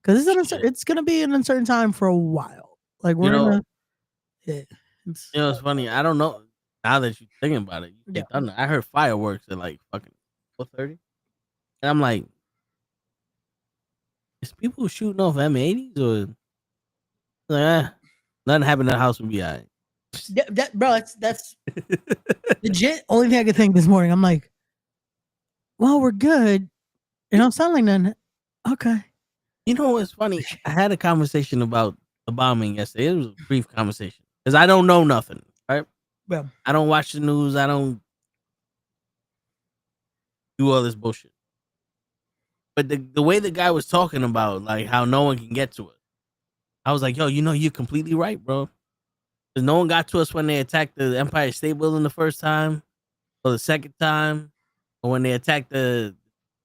Because it's gonna be an uncertain time for a while. Like it's funny. I don't know. Now that you're thinking about it, Thunder. I heard fireworks at like fucking 4:30, and I'm like, is people shooting off M80s or like, nothing happened in the house would be alright. Bro, that's legit. Only thing I could think this morning. I'm like, well, we're good. It don't sound like nothing. Okay. You know what's funny? I had a conversation about the bombing yesterday. It was a brief conversation because I don't know nothing, right? Well, I don't watch the news. I don't do all this bullshit. But the way the guy was talking about like how no one can get to us, I was like, yo, you're completely right, bro. Because no one got to us when they attacked the Empire State Building the first time, or the second time, or when they attacked the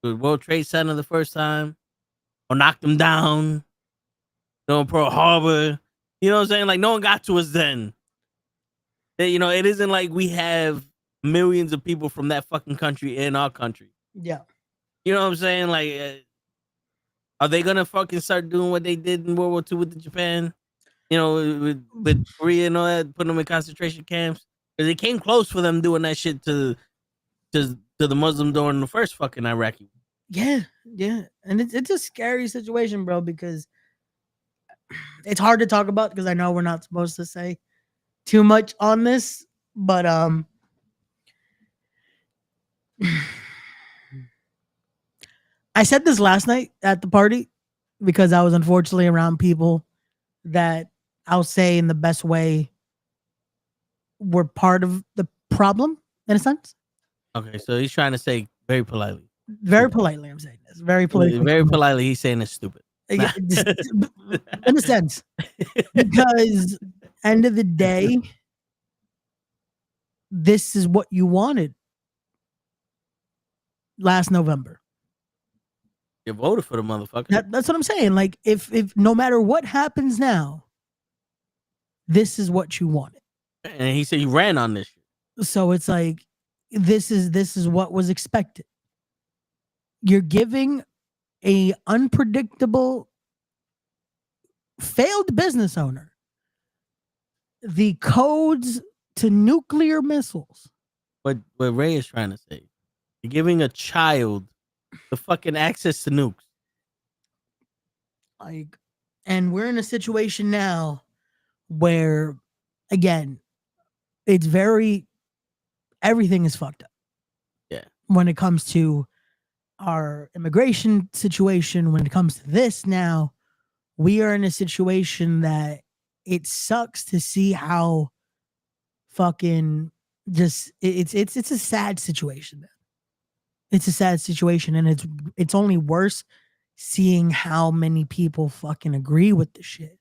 World Trade Center the first time, or knocked them down, Pearl Harbor. You know what I'm saying? Like, no one got to us then. It isn't like we have millions of people from that fucking country in our country. Yeah. You know what I'm saying? Like, are they gonna fucking start doing what they did in World War II with Japan? With Korea and all that, putting them in concentration camps? Because it came close for them doing that shit to the Muslims during the first fucking Iraqi. Yeah, and it's a scary situation, bro, because it's hard to talk about because I know we're not supposed to say too much on this, but I said this last night at the party because I was unfortunately around people that I'll say in the best way were part of the problem in a sense. Okay, so he's trying to say very politely. Very politely, I'm saying this. Very politely. Very politely, he's saying it's stupid. Yeah, in a sense, because end of the day, this is what you wanted last November. You voted for the motherfucker. That's what I'm saying. Like, if no matter what happens now, this is what you wanted. And he said he ran on this shit. So it's like this is what was expected. You're giving a unpredictable failed business owner the codes to nuclear missiles. What Ray is trying to say, you're giving a child the fucking access to nukes. Like, and we're in a situation now where, again, it's everything is fucked up. Yeah. When it comes to our immigration situation, when it comes to this now, we are in a situation that it sucks to see how fucking just it's a sad situation, man. It's a sad situation, and it's only worse seeing how many people fucking agree with this shit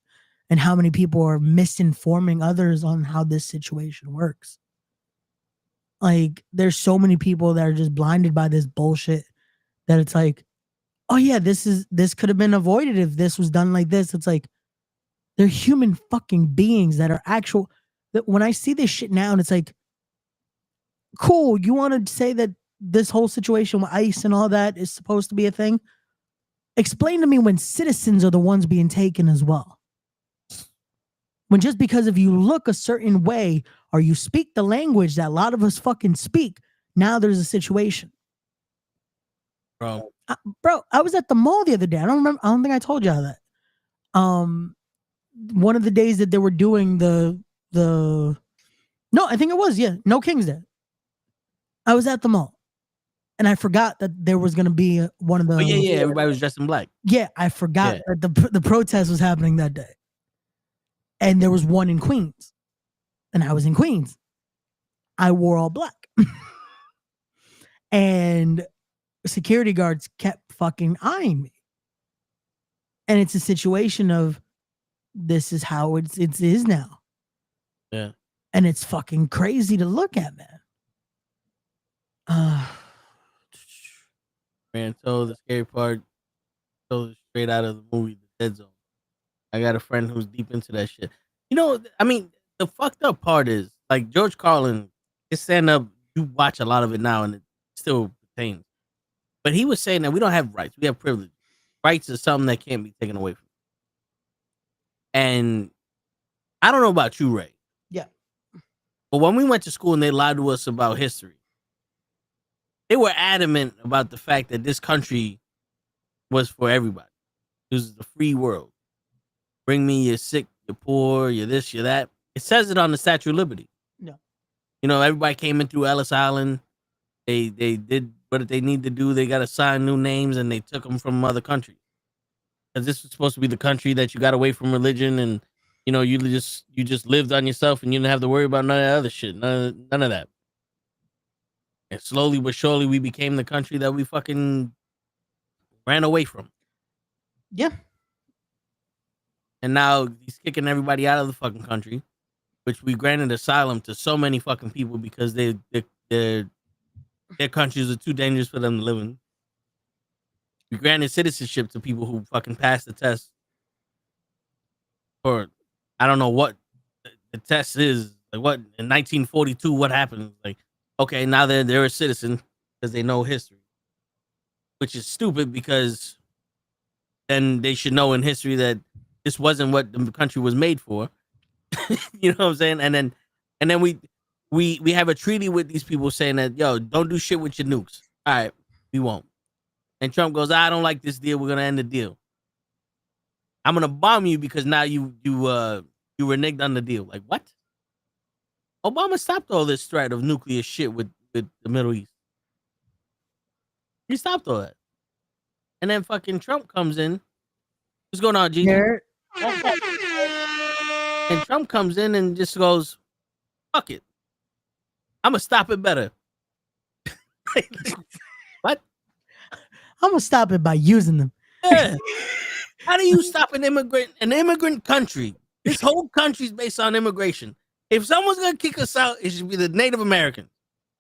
and how many people are misinforming others on how this situation works. Like, there's so many people that are just blinded by this bullshit that it's like, oh yeah, this could have been avoided if this was done like this. It's like, they're human fucking beings that are actual. That when I see this shit now, and it's like, cool, you want to say that this whole situation with ICE and all that is supposed to be a thing? Explain to me when citizens are the ones being taken as well. When just because if you look a certain way or you speak the language that a lot of us fucking speak, now there's a situation. Bro, I was at the mall the other day. I don't think I told y'all that. One of the days that they were doing no, I think it was, yeah, No King's Day. I was at the mall and I forgot that there was going to be one of the. Oh, yeah, everybody was dressed in black. Yeah, I forgot that the protest was happening that day. And there was one in Queens. And I was in Queens. I wore all black. And security guards kept fucking eyeing me. And it's a situation of this is how it is now. Yeah. And it's fucking crazy to look at, man. Man, so the scary part, so straight out of the movie, The Dead Zone. I got a friend who's deep into that shit. I mean, the fucked up part is, like, George Carlin, his stand-up, you watch a lot of it now, and it still pertains. But he was saying that we don't have rights. We have privilege. Rights is something that can't be taken away from you. And I don't know about you, Ray. Yeah. But when we went to school and they lied to us about history, they were adamant about the fact that this country was for everybody. This is the free world. Bring me your sick, your poor, your this, your that. It says it on the Statue of Liberty. Yeah. Everybody came in through Ellis Island. They did what they need to do. They got to sign new names, and they took them from other countries. Because this was supposed to be the country that you got away from religion, and you just lived on yourself, and you didn't have to worry about none of that other shit. None of that. And slowly but surely, we became the country that we fucking ran away from. Yeah. And now he's kicking everybody out of the fucking country, which we granted asylum to so many fucking people because their countries are too dangerous for them to live in. We granted citizenship to people who fucking passed the test. Or I don't know what the test is. Like what in 1942, what happened? Like, okay, now they're a citizen because they know history. Which is stupid because then they should know in history that this wasn't what the country was made for. You know what I'm saying? And then we have a treaty with these people saying that, yo, don't do shit with your nukes. All right, we won't. And Trump goes, I don't like this deal. We're gonna end the deal. I'm gonna bomb you because now you reneged on the deal. Like what? Obama stopped all this threat of nuclear shit with the Middle East. He stopped all that. And then fucking Trump comes in. What's going on, Gigi? And Trump comes in and just goes, fuck it. I'm gonna stop it better. What? I'm gonna stop it by using them. Yeah. How do you stop an immigrant country? This whole country's based on immigration. If someone's gonna kick us out, it should be the Native Americans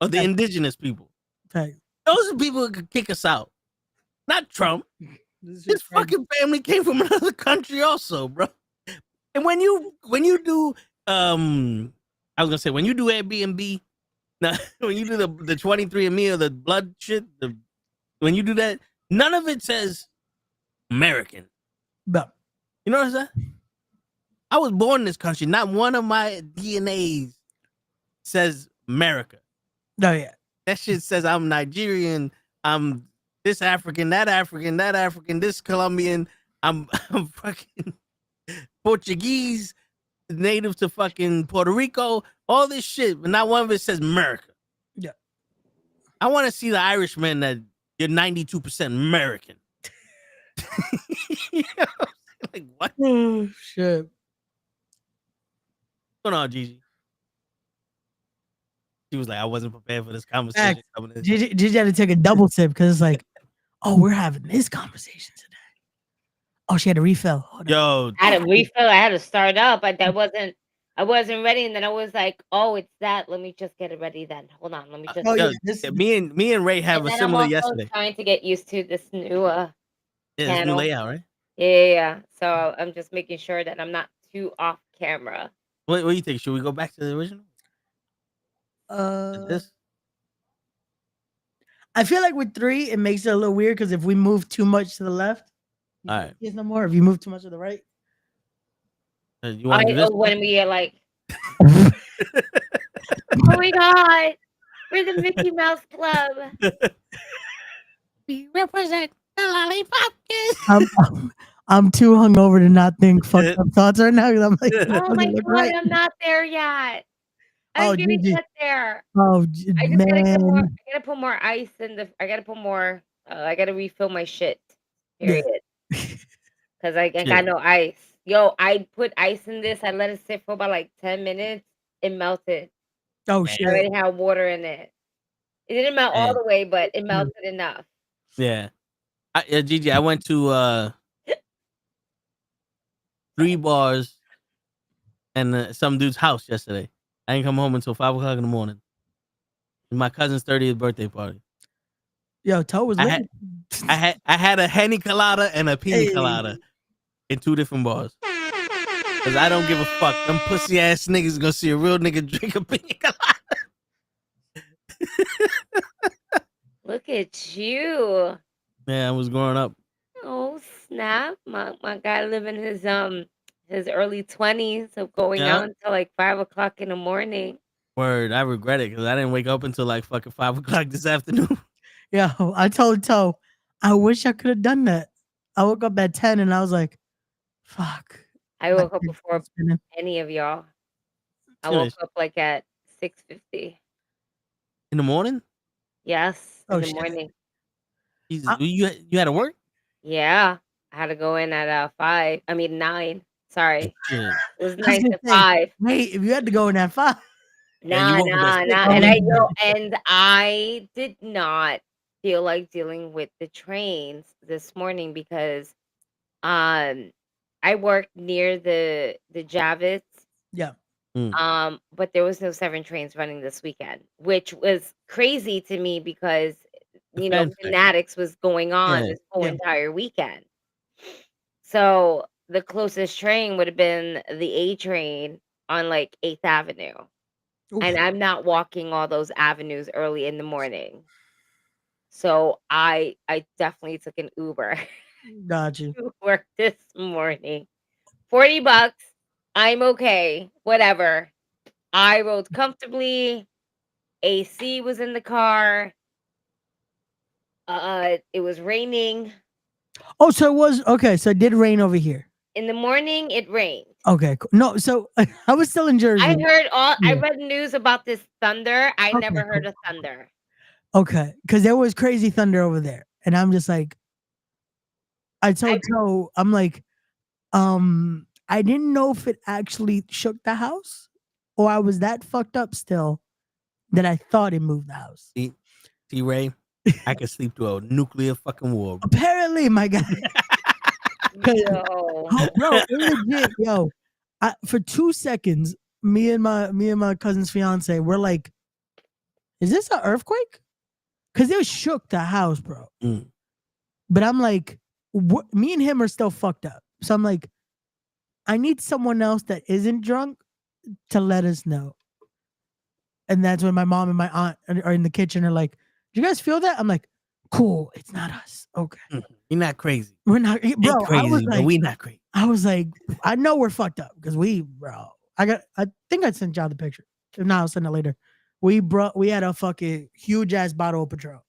or the indigenous people. Right. Those are people who could kick us out, not Trump. His fucking family came from another country, also, bro. And when you do, I was gonna say when you do Airbnb, now when you do the 23andMe or the blood shit, when you do that, none of it says American. No. You know what I'm saying? I was born in this country. Not one of my DNAs says America. No, yeah. That shit says I'm Nigerian. I'm this African, that African, that African, this Colombian. I'm fucking Portuguese, native to fucking Puerto Rico. All this shit, but not one of it says America. Yeah. I want to see the Irishman that you're 92% American. You know? Like what? Oh shit. What's going on, Gigi? She was like, I wasn't prepared for this conversation. Gigi had to take a double sip because it's like, oh, we're having this conversation today. Oh, she had a refill. Yo, I had a refill. I had to start up, but I wasn't ready. And then I was like, oh, it's that. Let me just get it ready then. Hold on. Let me just. me and Ray have a similar yesterday. Trying to get used to this new this new layout, right? Yeah. So I'm just making sure that I'm not too off camera. What do you think? Should we go back to the original? This? I feel like with 3, it makes it a little weird because if we move too much to the left, all right, there's no more. If you move too much to the right, you want to do this? When we are like, oh my god, we're the Mickey Mouse Club. We represent the Lollipop Kids. I'm too hungover to not think fucked up thoughts right now. I'm like, oh my god, right. I'm not there yet. I'm gonna get there. Oh man, I gotta put more ice in the. I gotta put more. I gotta refill my shit. Period. Because I got no ice. Yo, I put ice in this. I let it sit for about like 10 minutes. It melted. Oh shit! I already had water in it. It didn't melt all the way, but it melted enough. Yeah. Gigi, I went to 3 bars and some dude's house yesterday. I didn't come home until 5 o'clock in the morning. My cousin's 30th birthday party. Yo, Toe was lit. I had a Henny Colada and a Pina Colada in 2 different bars. Cause I don't give a fuck. Them pussy ass niggas gonna see a real nigga drink a Pina Colada. Look at you. Yeah, I was growing up. Oh snap! My guy living his early 20s of going out until like 5 o'clock in the morning. Word, I regret it because I didn't wake up until like fucking 5 o'clock this afternoon. Yo, I told Toe, I wish I could have done that. I woke up at 10 and I was like, fuck. I woke up before any of y'all. I woke up like at 6:50. In the morning? Yes, in the morning. Jesus, you had to work? Yeah, I had to go in at 9. Sorry, it was 9 to 5. Wait, if you had to go in at 5, And you Nah, woke up at nah, 6, nah. huh? And I did not feel like dealing with the trains this morning because um I worked near the Javits. Yeah. But there was no 7 trains running this weekend, which was crazy to me because The fam site. Fanatics was going on Yeah. this whole Yeah. entire weekend. So the closest train would have been the A train on like 8th Avenue. Oof. And I'm not walking all those avenues early in the morning. So I definitely took an Uber Got you. to work this morning. $40. I'm okay. Whatever. I rode comfortably. AC was in the car. It was raining. Oh, so it was okay. So it did rain over here. In the morning, it rained. Okay, cool. No, so I was still in Jersey. I Yeah. read news about this thunder. I Okay, never heard cool. of thunder. Okay, because there was crazy thunder over there, and I'm just like, I told Joe, I'm like, I didn't know if it actually shook the house, or I was that fucked up still that I thought it moved the house. See, Ray, I could sleep through a nuclear fucking war. Apparently, my guy. Yo. Oh, bro, it legit, yo. For 2 seconds, me and my cousin's fiance, we're like, is this an earthquake? Because it shook the house, bro. Mm. But I'm like, me and him are still fucked up. So I'm like, I need someone else that isn't drunk to let us know. And that's when my mom and my aunt are in the kitchen are like, do you guys feel that? I'm like, cool, it's not us. Okay. You're not crazy. We're not, bro. They crazy, I was but like, we not crazy. I was like, I know we're fucked up because bro. I think I sent y'all the picture. If not, I'll send it later. We had a fucking huge ass bottle of Patron,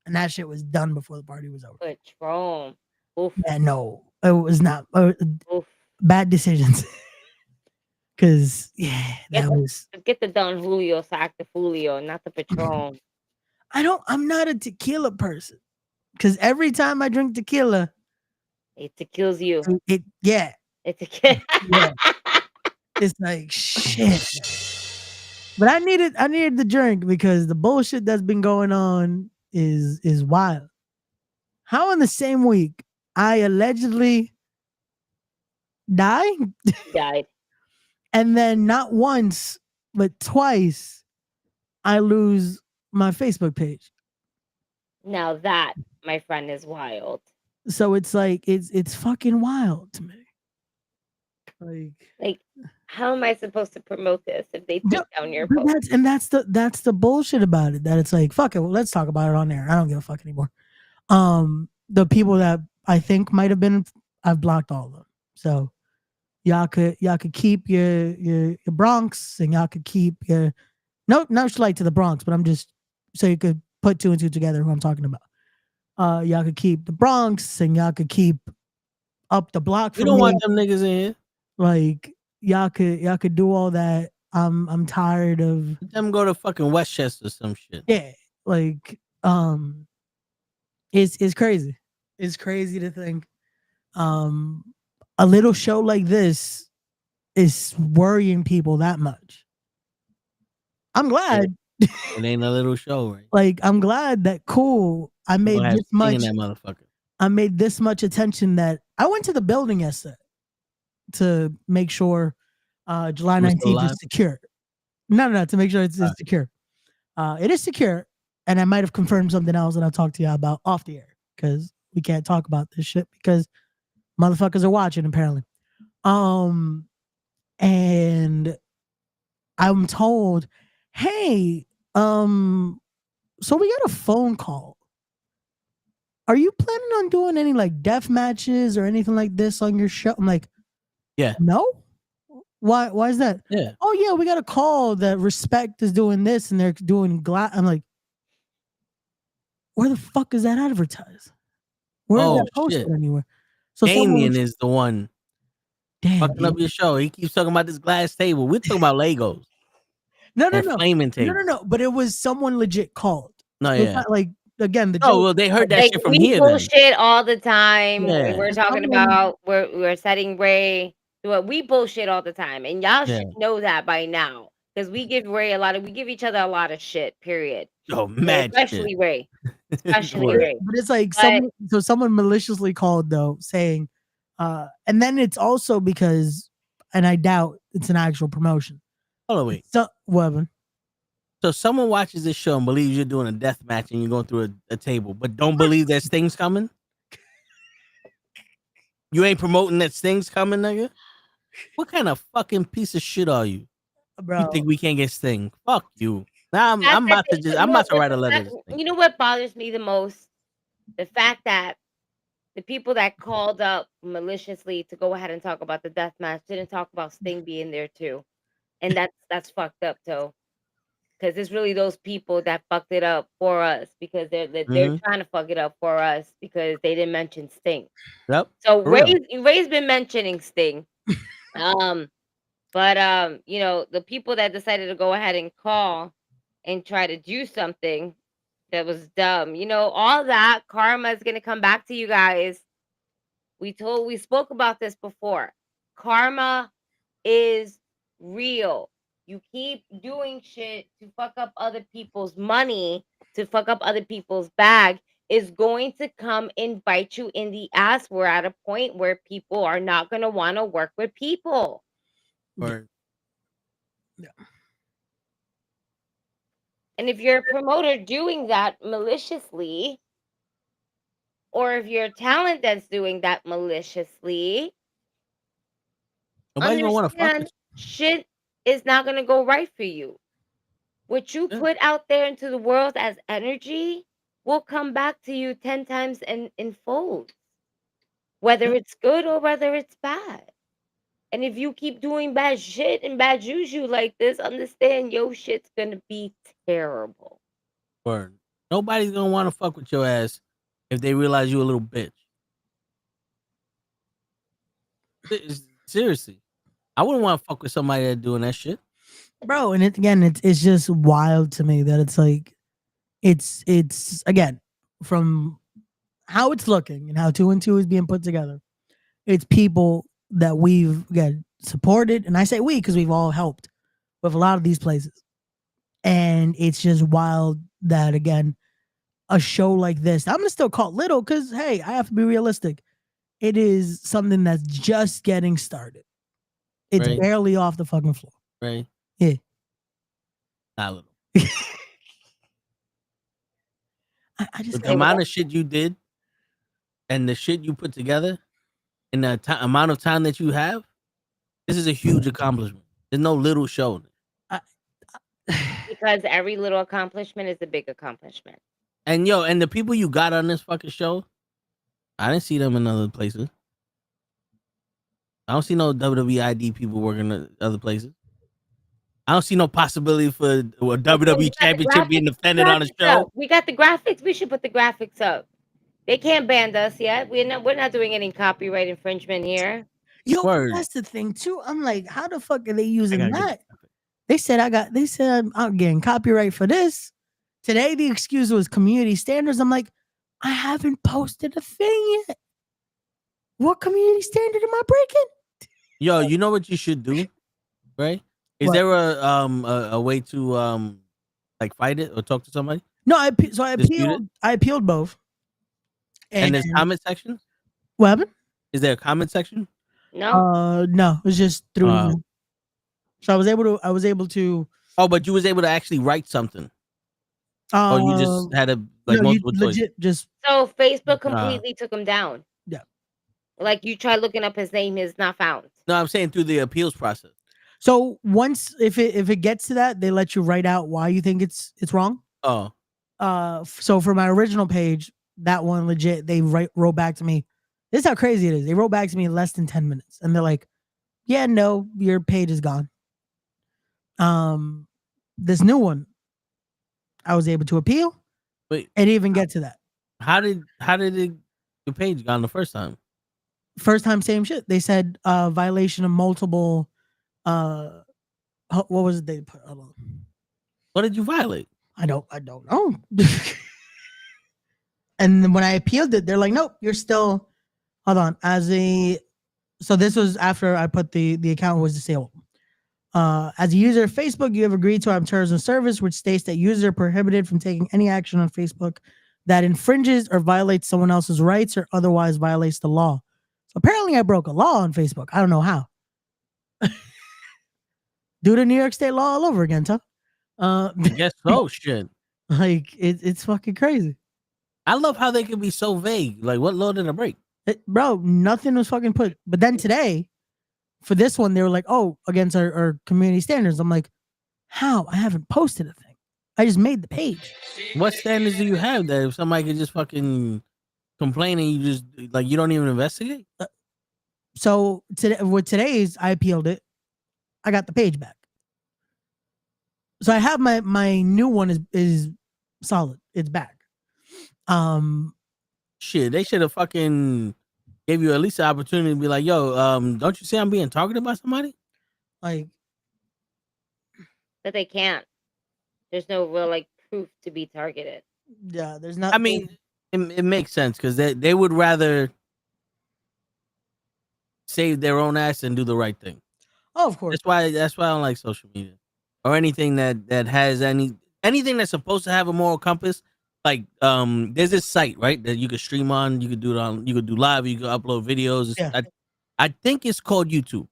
and that shit was done before the party was over. Patron. Oof. Yeah, no, it was not. Oof. Bad decisions. Cause yeah, get the Don Julio Sactifulio, not the Patron. I'm not a tequila person. Cause every time I drink tequila, it kills you. Yeah. Yeah. It's like shit. But I needed the drink because the bullshit that's been going on is wild. How in the same week I allegedly died? And then not once, but twice, I lose my Facebook page. Now that, my friend, is wild. So it's like it's fucking wild to me. Like how am I supposed to promote this if they take down your post? That's the bullshit about it. That it's like, fuck it, well, let's talk about it on there. I don't give a fuck anymore. The people that I think might have been, I've blocked all of them. So y'all could keep your Bronx, and y'all could keep your no slight to the Bronx, but I'm just so you could put 2 and 2 together who I'm talking about. Y'all could keep the Bronx, and y'all could keep up the block. We don't want them niggas in here. Like y'all could do all that. I'm tired of them go to fucking Westchester or some shit. Yeah, like it's crazy. It's crazy to think a little show like this is worrying people that much. I'm glad. It ain't a little show, right? Like I'm glad that I made this much. That motherfucker. I made this much attention that I went to the building yesterday to make sure July 19th is secure. No, to make sure it's secure. It is secure, and I might have confirmed something else that I'll talk to you about off the air because we can't talk about this shit because motherfuckers are watching apparently. And I'm told, hey, so we got a phone call. Are you planning on doing any like death matches or anything like this on your show? I'm like, yeah. No? Why is that? Yeah. Oh yeah, we got a call that Respect is doing this and they're doing I'm like, where the fuck is that advertised? Where is that posted anywhere? So Damien is the one fucking up dude. your show. He keeps talking about this glass table. We're talking about Legos. No. Flaming table. No. But it was someone legit called. No, so yeah. It's not like again, well, they heard that like, shit from we here. Bullshit all the time. Yeah. We're talking about we're setting Ray. We bullshit all the time, and y'all should know that by now. because we give each other a lot of shit. Period. Yo, Okay, mad especially shit. Ray. Especially Word. Ray. But it's like But someone maliciously called though, saying, and then it's also because, and I doubt it's an actual promotion. Hold on, wait. So what happened? So someone watches this show and believes you're doing a death match and you're going through a table, but don't believe that Sting's coming? You ain't promoting that Sting's coming, nigga? What kind of fucking piece of shit are you? Bro, You think we can't get Sting? Fuck you. Now fact I'm that about to they just put- I'm no, about to but write a the letter fact- to Sting. You know what bothers me the most? The fact that the people that called up maliciously to go ahead and talk about the death match didn't talk about Sting being there too, and that's fucked up, though. Because it's really those people that fucked it up for us because they're Mhm. trying to fuck it up for us because they didn't mention Sting. Yep. So For real. Ray's been mentioning Sting. But you know, the people that decided to go ahead and call and try to do something that was dumb, you know, all that karma is gonna come back to you guys. We spoke about this before. Karma is real. You keep doing shit to fuck up other people's money, to fuck up other people's bag, is going to come and bite you in the ass. We're at a point where people are not going to want to work with people. Word. And if you're a promoter doing that maliciously, or if you're a talent that's doing that maliciously, Nobody's gonna want to fuck with understand shit is not going to go right for you. What you Yeah. put out there into the world as energy will come back to you 10 times in folds, whether Yeah. it's good or whether it's bad. And if you keep doing bad shit and bad juju like this, understand your shit's gonna be terrible. Word. Nobody's gonna want to fuck with your ass if they realize you a little bitch. Seriously, I wouldn't want to fuck with somebody that's doing that shit. bro, and it's just wild to me that it's like it's again from how it's looking and how 2 and 2 is being put together. It's people that we've again supported, and I say we because we've all helped with a lot of these places. And it's just wild that again, a show like this, I'm gonna still call it little because hey, I have to be realistic. It is something that's just getting started. It's Right. barely off the fucking floor. Right. Yeah. Not little. I just The amount of shit you did and the shit you put together and the amount of time that you have, this is a huge accomplishment. There's no little show. Because every little accomplishment is a big accomplishment. And yo, and the people you got on this fucking show, I didn't see them in other places. I don't see no WWEID people working at other places. I don't see no possibility for a WWE championship being defended on the show. We got the graphics. We should put the graphics up. They can't ban us yet. We're not doing any copyright infringement here. Yo, Word. that's the thing too. I'm like, how the fuck are they I using gotta that? get They said I'm getting copyright for this. Today the excuse was community standards. I'm like, I haven't posted a thing yet. What community standard am I breaking? Yo, you know what you should do, right? Is What? there a way to like fight it or talk to somebody? No, I Dispute it? appealed both. And there's comment section? What happened? Is there a comment section? No. No, it was just through Oh. email. So I was able to Oh, but you was able to actually write something. Or you just had multiple choices. legit just So Facebook completely took him down. Yeah. Like you try looking up his name, is not found. No, I'm saying through the appeals process. so once if it gets to that, they let you write out why you think it's wrong. Oh, So for my original page, that one legit, they wrote back to me. This is how crazy it is. They wrote back to me in less than 10 minutes, and they're like, "Yeah, no, your page is gone." This new one, I was able to appeal. wait. And even get to that. How did your page gone the first time? First time, same shit. They said violation of multiple. What was it they put? Hold on. What did you violate? I don't know. And then when I appealed it, they're like, nope, you're still. Hold on. So this was after I put the account was disabled. As a user of Facebook, you have agreed to our terms of service, which states that users are prohibited from taking any action on Facebook that infringes or violates someone else's rights or otherwise violates the law. So apparently, I broke a law on Facebook. I don't know how. Do the New York State law all over again, huh? I guess so. Shit. Like it's fucking crazy. I love how they can be so vague. Like, what law did I break? Bro, nothing was fucking put. But then today, for this one, they were like, "Oh, against our community standards." I'm like, "How? I haven't posted a thing. I just made the page." What standards do you have that if somebody could just fucking complain and you just like you don't even investigate? So today, with today's, I appealed it. I got the page back. So I have my new one is solid. It's back. Shit, they should have fucking gave you at least the opportunity to be like, yo, don't you see I'm being targeted by somebody? Like, But they can't. There's no real like proof to be targeted. yeah, there's not. I mean, it makes sense because they would rather save their own ass than do the right thing. Oh, of course. That's why I don't like social media or anything that has anything that's supposed to have a moral compass. Like, there's this site, right, that you could stream on. You could do it on. You could do live. You could upload videos. Yeah. I think it's called YouTube.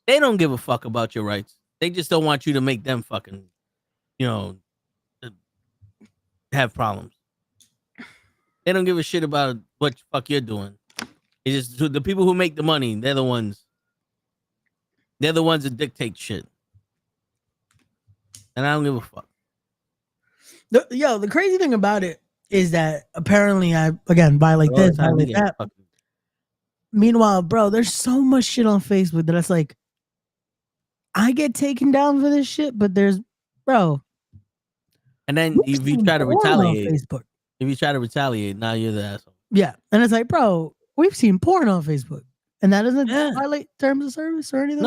They don't give a fuck about your rights. They just don't want you to make them fucking, have problems. They don't give a shit about what the fuck you're doing. It's just the people who make the money. They're the ones. They're the ones that dictate shit. And I don't give a fuck. The crazy thing about it is that apparently I again violate this, violate that. Meanwhile, bro, there's so much shit on Facebook that it's like I get taken down for this shit, but there's bro. And then if you try to retaliate, Facebook. If you try to retaliate, now you're the asshole. Yeah, and it's like, bro, we've seen porn on Facebook, and that doesn't violate terms of service or anything.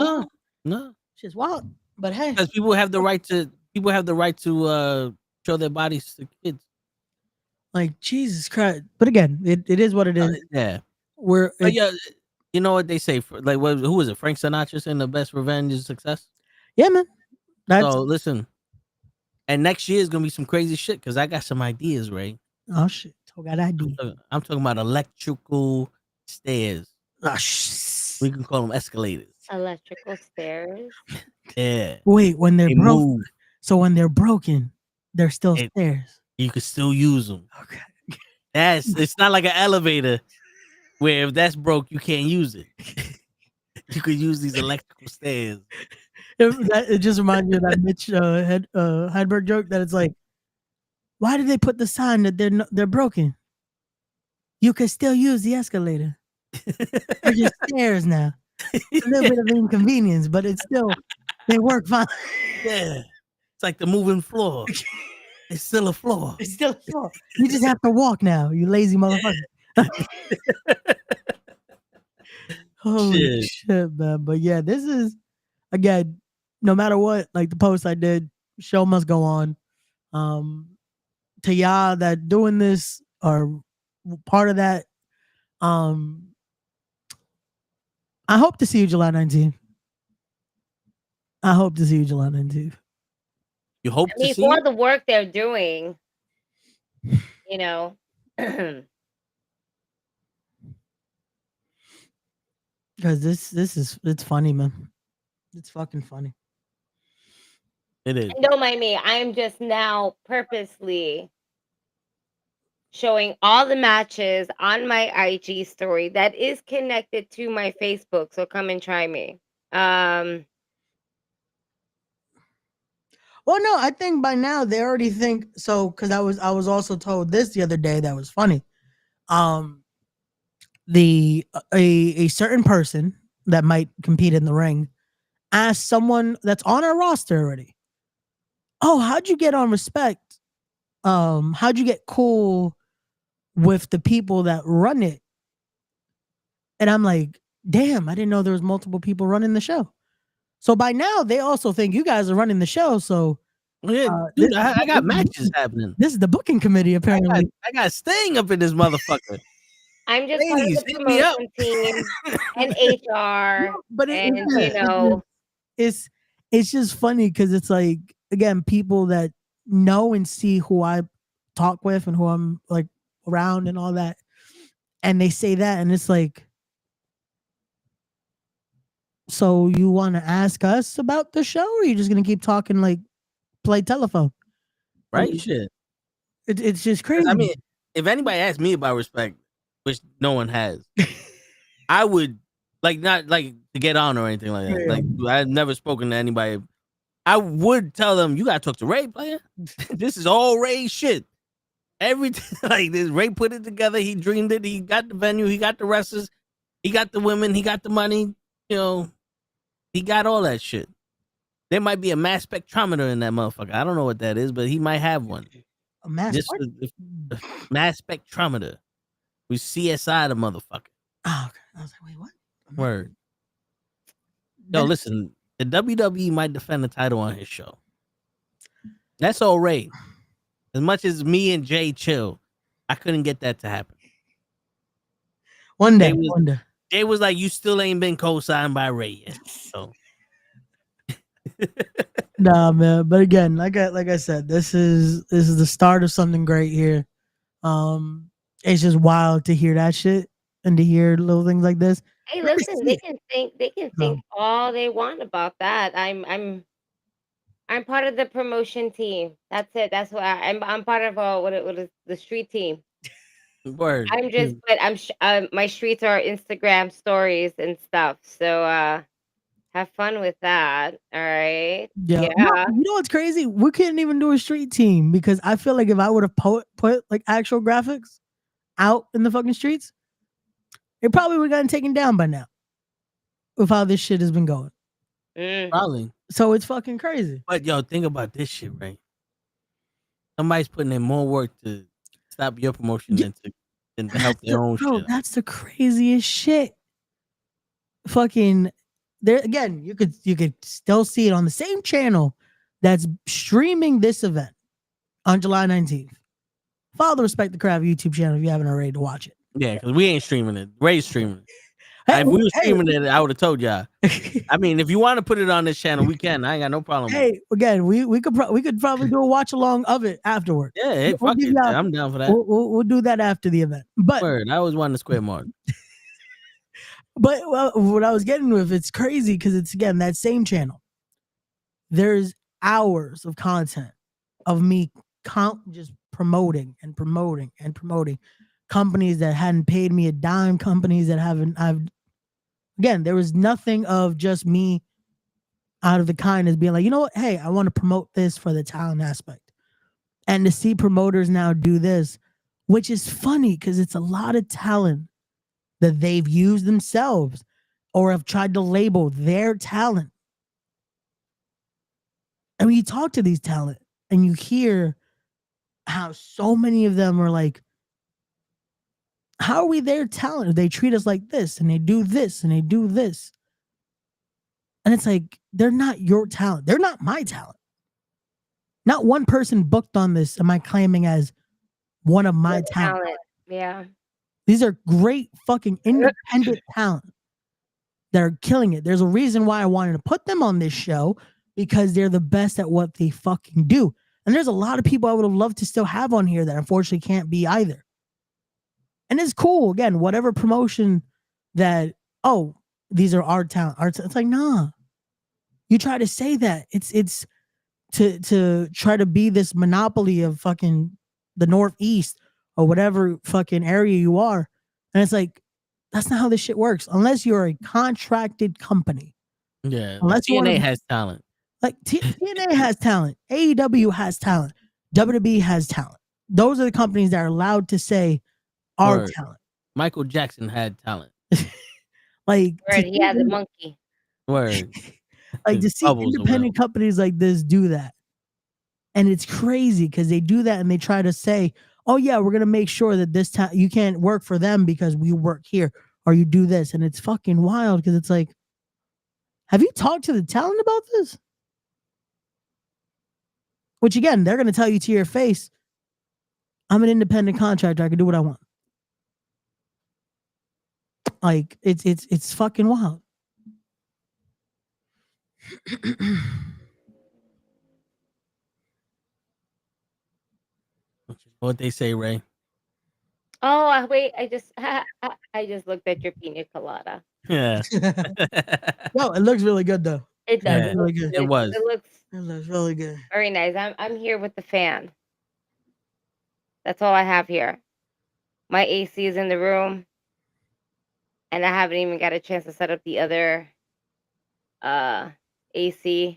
No, shit's wild. But hey, because people have the right to show their bodies to kids. Like Jesus Christ! But again, it is what it is. Yeah, yeah, you know what they say? Like, who was it? Frank Sinatra saying the best revenge is success. Yeah, man. So listen, and next year is gonna be some crazy shit because I got some ideas, Ray. Oh shit! I got ideas. I'm talking about electrical stairs. Oh, we can call them escalators. Electrical stairs. Yeah. Wait, when they're broken. So when they're broken, they're still stairs. You can still use them. Okay. It's not like an elevator where if that's broke, you can't use it. You could use these electrical stairs. It just reminds me of that Mitch Hedberg joke that it's like, why did they put the sign that they're broken? You can still use the escalator. They're just stairs now. It's a little bit of inconvenience, but it's still they work fine. Yeah. It's like the moving floor. It's still a floor. It's still a floor. You just have to walk now, you lazy motherfucker. Holy shit, man. But yeah, this is again, no matter what, like the post I did, show must go on. To y'all that doing this or part of that, I hope to see you July 19th. I hope to see you July 19th. You hope to see for the work they're doing, you know. Because it's funny, man. It's fucking funny. It is. And don't mind me. I'm just now purposely showing all the matches on my IG story that is connected to my Facebook. So come and try me. Well, no, I think by now they already think so. Because I was also told this the other day that was funny. A certain person that might compete in the ring asked someone that's on our roster already, "Oh, how'd you get on Respect? How'd you get cool with the people that run it?" And I'm like, damn, I didn't know there was multiple people running the show. So by now they also think you guys are running the show. So dude, I got matches happening. This is the booking committee, apparently. I got staying up in this motherfucker. I'm just part of the promotion team and HR, but you know, it's it's just funny because it's like, again, people that know and see who I talk with and who I'm like around and all that, and they say that, and it's like, so you want to ask us about the show, or are you just gonna keep talking like play telephone? Right? Like, Shit. it's just 'Cause, crazy. I mean, if anybody asks me about respect, which no one has, I would like not like to get on or anything like that. Yeah. Like I've never spoken to anybody. I would tell them you gotta talk to Ray, player. This is all Ray shit. Everything like this, Ray put it together. He dreamed it. He got the venue. He got the wrestlers. He got the women. He got the money. You know, he got all that shit. There might be a mass spectrometer in that motherfucker. I don't know what that is, but he might have one. A mass Just what? the mass spectrometer. We CSI the motherfucker. Oh, okay. I was like, wait, what? Word. Yo, listen, the WWE might defend the title on his show. That's all right. As much as me and Jay chill, I couldn't get that to happen. One day, Jay was, one day. Jay was like, you still ain't been co-signed by Ray yet. So Nah, man. But again, like I said, this is the start of something great here. It's just wild to hear that shit and to hear little things like this. Hey, Let me listen, see they can think all they want about that. I'm part of the promotion team. That's it. That's what I'm part of. What is the street team? word. I'm just, but my streets are Instagram stories and stuff. So have fun with that. All right. Yeah. Yeah. You know what's crazy? We couldn't even do a street team because I feel like if I would have put like actual graphics out in the fucking streets, it probably would have gotten taken down by now with how this shit has been going. Probably. So it's fucking crazy. But yo, think about this shit, right? Somebody's putting in more work to stop your promotion than to help their own shit. That's the craziest shit. Fucking there again, you could still see it on the same channel that's streaming this event on July 19th. Follow the Respect the Craft YouTube channel if you haven't already to watch it. Yeah, because we ain't streaming it. Ray's streaming it. Hey, If we were streaming it, I would have told y'all. I mean, if you want to put it on this channel, we can. I ain't got no problem. Hey, again, we could probably do a watch along of it afterward. Yeah, hey, We'll fuck give it. y'all- I'm down for that. We'll do that after the event. But Word. I always wanted the square mark. But what I was getting with, it's crazy because it's again that same channel. There's hours of content of me just promoting and promoting and promoting companies that hadn't paid me a dime, companies that haven't. Again, there was nothing of just me out of the kindness being like, you know what? Hey, I want to promote this for the talent aspect, and to see promoters now do this, which is funny because it's a lot of talent that they've used themselves or have tried to label their talent. And when you talk to these talent and you hear how so many of them are like, how are we their talent? They treat us like this and they do this and they do this. And it's like, they're not your talent. They're not my talent. Not one person booked on this am I claiming as one of my talent. Yeah. These are great fucking independent talent that are killing it. There's a reason why I wanted to put them on this show because they're the best at what they fucking do. And there's a lot of people I would have loved to still have on here that unfortunately can't be either. And it's cool. Again, whatever promotion that, oh, these are our talent. It's like, nah. You try to say that. It's to try to be this monopoly of fucking the Northeast or whatever fucking area you are. And it's like, that's not how this shit works. Unless you're a contracted company. Yeah. Unless TNA has talent. Like TNA has talent. AEW has talent. WWE has talent. Those are the companies that are allowed to say our Word. talent. Michael Jackson had talent. Like He had the monkey. Word. Like to see independent companies like this do that. And it's crazy because they do that and they try to say, oh yeah, we're gonna make sure that this time you can't work for them because we work here or you do this. And it's fucking wild because it's like, have you talked to the talent about this? Which again, they're gonna tell you to your face, I'm an independent contractor, I can do what I want. Like it's fucking wild. What they say, Ray? Oh, wait, I just looked at your pina colada. Yeah. Yo, it looks really good though. It does. Yeah, It looks it good. was. It looks It looks really good. very nice. I'm here with the fan. That's all I have here. My AC is in the room, and I haven't even got a chance to set up the other ACs,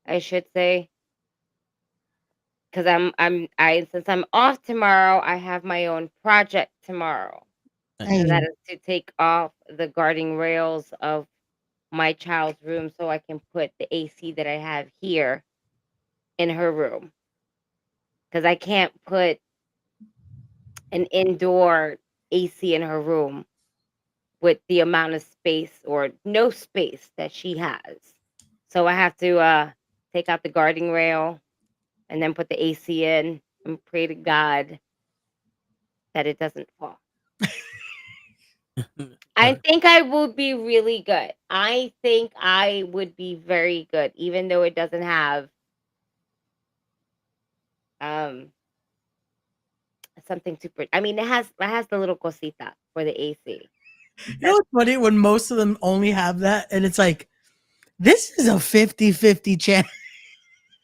I should say. Because since I'm off tomorrow, I have my own project tomorrow. Hey, And that is to take off the guarding rails of my child's room so I can put the AC that I have here in her room. Because I can't put an indoor AC in her room with the amount of space or no space that she has. So I have to take out the guarding rail and then put the AC in and pray to God that it doesn't fall. I think I would be really good. I think I would be very good, even though it doesn't have something super. I mean, it has the little cosita for the AC. you know what's funny when most of them only have that, and it's like, this is a 50-50 chance.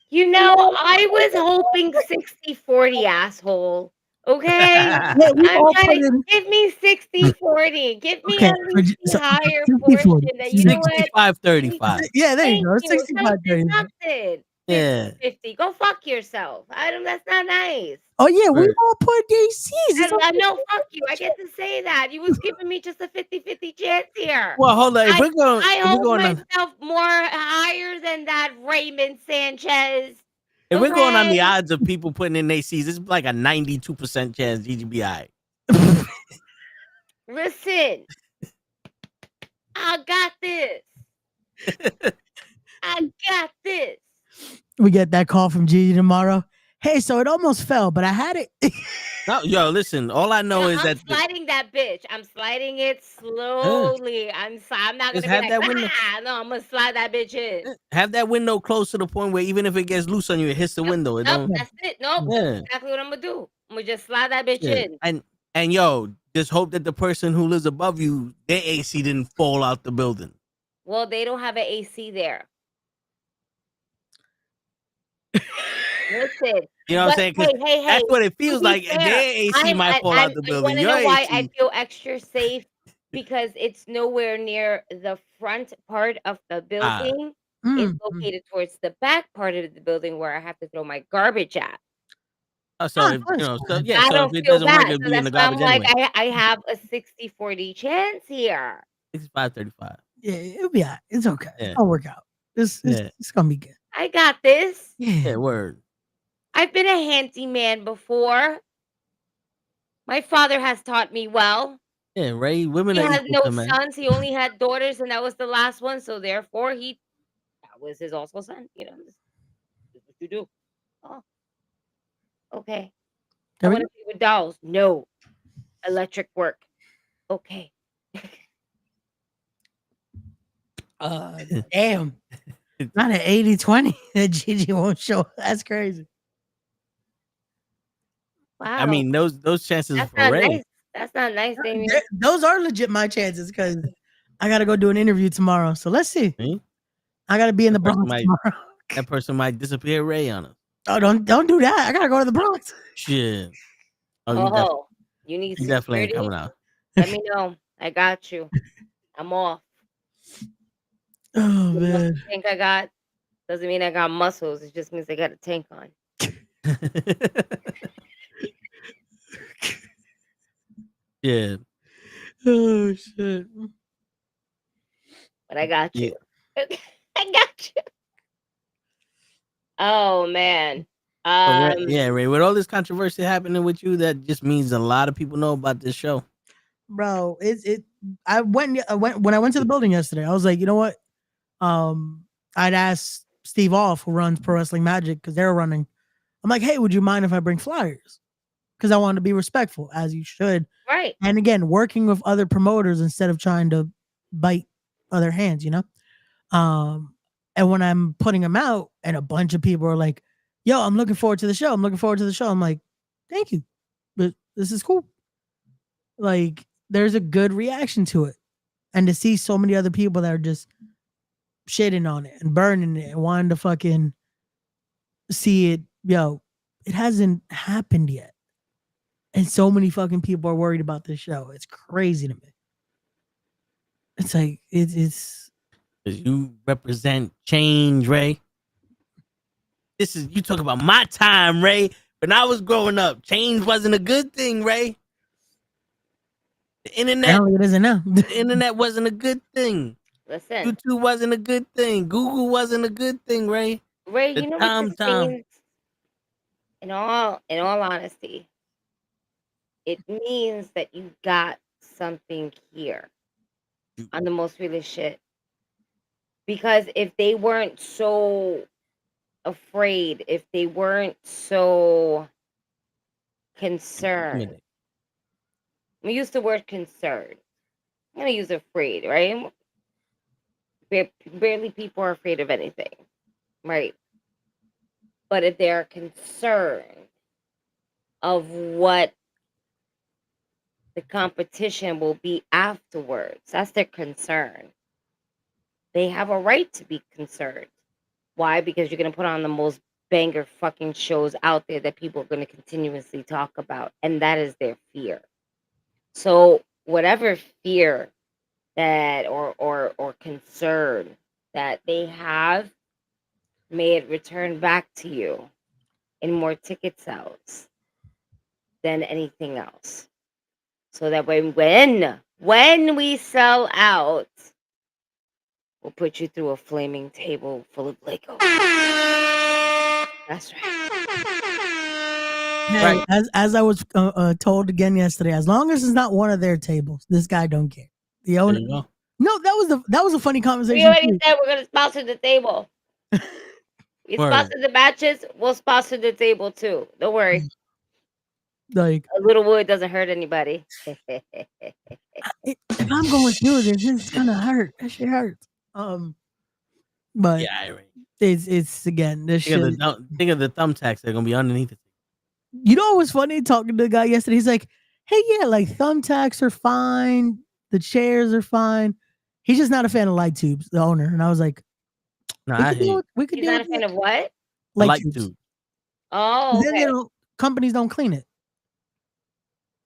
You know, I was hoping 60-40, asshole. Okay? Yeah, we I'm all trying put to in. give me 60-40. Give me Okay, at least the so, higher 60-40. portion that you know what? 65-35. Yeah, there you Thank go. you. 65 Something, 30. something. Yeah. 50. Go fuck yourself. That's not nice. Oh yeah, we Right. all put ACs. It's I know, fuck you. I get to say that. You was giving me just a 50-50 chance here. Well, hold on. If we're going, I if we're hold going on, myself more higher than that Raymond Sanchez. if we're going on the Okay? odds of people putting in ACs, it's like a 92% chance GGBI. Listen, I got this. I got this. We get that call from Gigi tomorrow. Hey, so it almost fell, but I had it. No, yo, listen. All I know is I'm that sliding that bitch. I'm sliding it slowly. I'm not Just gonna have be that like, window. no, I'm gonna slide that bitch in. have that window close to the point where even if it gets loose on you, it hits the window. It Nope, don't. that's it. Nope, Yeah. that's exactly what I'm gonna do. I'm gonna just slide that bitch Yeah. in. And yo, just hope that the person who lives above you, their AC didn't fall out the building. Well, they don't have an AC there. Listen, You know what I'm saying? 'Cause hey, that's what it to feels be like. fair, Their AC might fall out the you building. wanna Your know why I AC. feel extra safe? Because it's nowhere near the front part of the building. It's located towards the back part of the building where I have to throw my garbage at. So if you know, so yeah, I so don't if it feel doesn't work, bad. it'll So be in that's the why I'm garbage like, anyway. I have a 60-40 chance here. 65-35. Yeah, it'll be all right. It's okay. Yeah. It's gonna work out. It's gonna be good. I got this. Yeah, word. I've been a handyman before. My father has taught me well. Yeah, Ray. Women He are had equal no to men. sons. He only had daughters, and that was the last one. So therefore, that was his also son. You know, this is what you do. Oh, okay. I There we want to play with dolls. No, electric work. Okay. Damn. Not an 80-20 that Gigi won't show. That's crazy. Wow. I mean, those chances that's for not Ray. nice. That's not nice, Damien. Those are legit my chances because I gotta go do an interview tomorrow. So let's see. See? I gotta be in the That person Bronx might- tomorrow. That person might disappear Ray on us. Oh, don't do that. I gotta go to the Bronx. Shit. Oh, you need you definitely ain't security? coming out. Let me know. I got you. I'm off. Oh The man. muscle tank I got doesn't mean I got muscles. It just means I got a tank on. Yeah. Oh shit. But I got you. I got you. Oh man. Ray. With all this controversy happening with you, that just means a lot of people know about this show. Bro, I went when I went to the building yesterday. I was like, you know what? I'd asked Steve Off, who runs Pro Wrestling Magic, because they're running. I'm like, hey, would you mind if I bring flyers? Because I wanted to be respectful, as you should. Right. And again, working with other promoters instead of trying to bite other hands, you know? And when I'm putting them out, and a bunch of people are like, "Yo, I'm looking forward to the show. I'm looking forward to the show." I'm like, "Thank you, but this is cool." Like, there's a good reaction to it, and to see so many other people that are just shitting on it and burning it and wanting to fucking see it, it hasn't happened yet, and so many fucking people are worried about this show. It's crazy to me. It's like it's. Because you represent change, Ray. This is you talk about my time, Ray. When I was growing up, change wasn't a good thing, Ray. The internet, Apparently it isn't now. the internet wasn't a good thing. Listen, YouTube wasn't a good thing. Google wasn't a good thing, Ray. Ray, The you know what this means? In all honesty, it means that you got something here on the most realest shit. Because if they weren't so afraid, if they weren't so concerned, we use the word concerned. I'm gonna use afraid, right? Barely people are afraid of anything, right? But if they're concerned of what the competition will be afterwards, that's their concern. They have a right to be concerned. Why? Because you're going to put on the most banger fucking shows out there that people are going to continuously talk about. And that is their fear. So whatever fear that or concern that they have, may it return back to you in more ticket sales than anything else. So that way when we sell out, we'll put you through a flaming table full of Lego. That's right. Hey, as I was told again yesterday, as long as it's not one of their tables, this guy don't care. The owner. No, that was a funny conversation. We already said we're gonna sponsor the table. We sponsor the matches. We'll sponsor the table too. Don't worry. Like a little wood doesn't hurt anybody. If I'm going through this, it's gonna hurt. That shit hurts. But yeah, it's again this shit. Think of the thumbtacks that are gonna be underneath it. You know what was funny? Talking to the guy yesterday, he's like, "Hey, yeah, like thumbtacks are fine, the chairs are fine. He's just not a fan of light tubes." The owner, and I was like, "No, we could He's do not a fan of what? Light tubes. Oh, okay. Then companies don't clean it.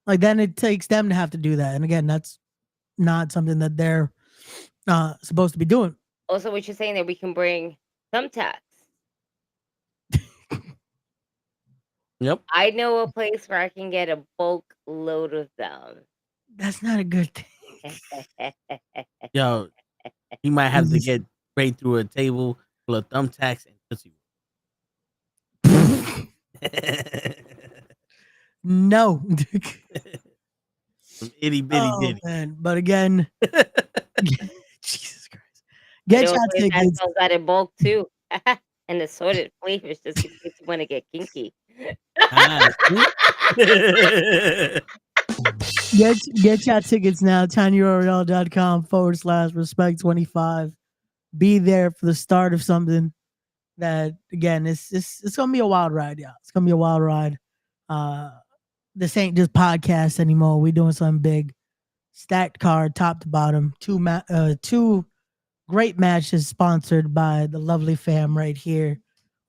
Like then it takes them to have to do that, and again, that's not something that they're supposed to be doing. Also, what you're saying that we can bring thumbtacks. Yep. I know a place where I can get a bulk load of them. That's not a good thing. Yo, he might have to get right through a table full of thumbtacks and pussy. No. Some itty bitty ditty. Man. But again, Jesus Christ. Get your tickets. That sells that in bulk too. And assorted flavors just in case you want to get kinky. Get your tickets now. tinyurl.com/respect25. Be there for the start of something that again it's gonna be a wild ride, yeah. It's gonna be a wild ride. This ain't just podcast anymore. We're doing something big. Stacked card, top to bottom. Two great matches sponsored by the lovely fam right here.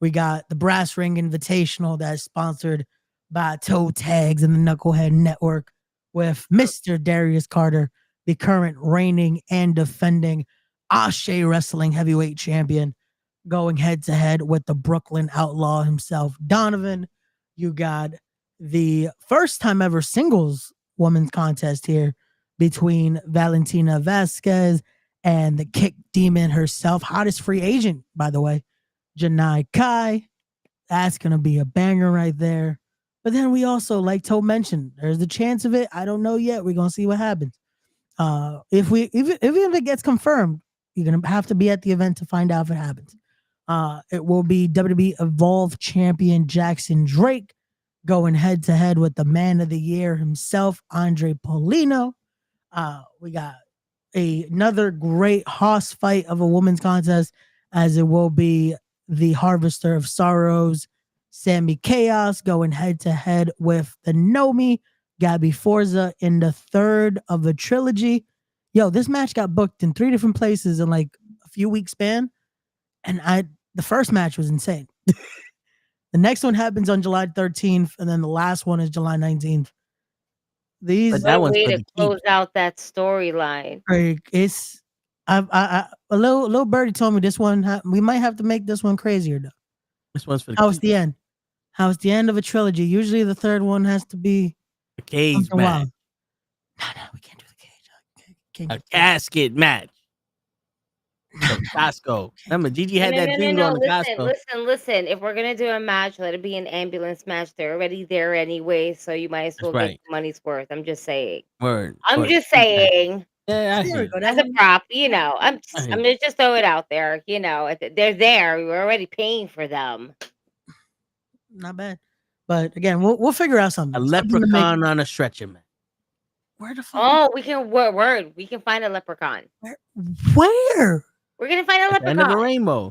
We got the Brass Ring Invitational that's sponsored by Toe Tags and the Knucklehead Network with Mr. Darius Carter, the current reigning and defending Ashe Wrestling Heavyweight Champion, going head to head with the Brooklyn Outlaw himself, Donovan. You got the first time ever singles women's contest here between Valentina Vasquez and the kick demon herself, hottest free agent, by the way, Janai Kai. That's going to be a banger right there. But then we also, like Toe mentioned, there's the chance of it. I don't know yet. We're going to see what happens. If it gets confirmed, you're going to have to be at the event to find out if it happens. It will be WWE Evolve champion Jackson Drake going head to head with the man of the year himself, Andre Polino. We got another great hoss fight of a women's contest, as it will be the Harvester of Sorrows, Sammy Chaos going head to head with the Nomi, Gabby Forza in the third of a trilogy. Yo, this match got booked in 3 different places in like a few weeks span, and the first match was insane. The next one happens on July 13th, and then the last one is July 19th. These That What one's a way for to the keep. close out that storyline. it's a little birdie told me this one we might have to make this one crazier though. This one's for the How it's keep. the end? How it's the end of a trilogy? Usually the third one has to be The cage something match. wild. No, we can't do the cage. Can't A do the cage. casket match. From Costco. Remember, Gigi had that dude on the Costco. Listen. If we're gonna do a match, let it be an ambulance match. They're already there anyway, so you might as well That's get right. your money's worth. I'm just saying. Word. I'm word. just saying. Yeah, I There we hear go. That As a one, prop, you know, I'm hear gonna just throw it out there. You know, they're there. We're already paying for them. not bad. But again, we'll figure out something. A Something to make- leprechaun on a stretcher, man. Where the fuck? Oh, we can word. We can find a leprechaun. Where? We're gonna find a At the end of a leprechaun. rainbow.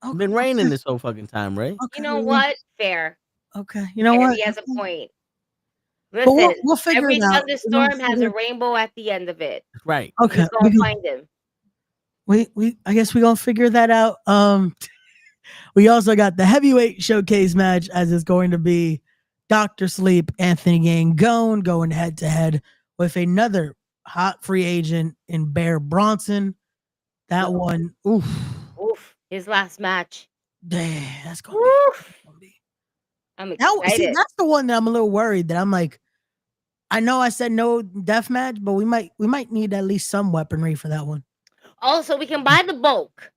It's Okay, been raining this whole fucking time, right? okay, You know what? Fair. Okay, you know Fair. what? He has a point. But Listen, we'll figure every it out. thunderstorm has a rainbow at the end of it. Right. We Okay, just gonna find him. we I guess we're gonna figure that out. We also got the heavyweight showcase match, as it's going to be Dr. Sleep, Anthony Gangone going head to head with another hot free agent in Bear Bronson. That one, oof, His last match. damn, that's gonna Oof. be. I'm Now, excited. see, that's the one that I'm a little worried that I'm like, I know I said no death match, but we might need at least some weaponry for that one. Also, we can buy the bulk.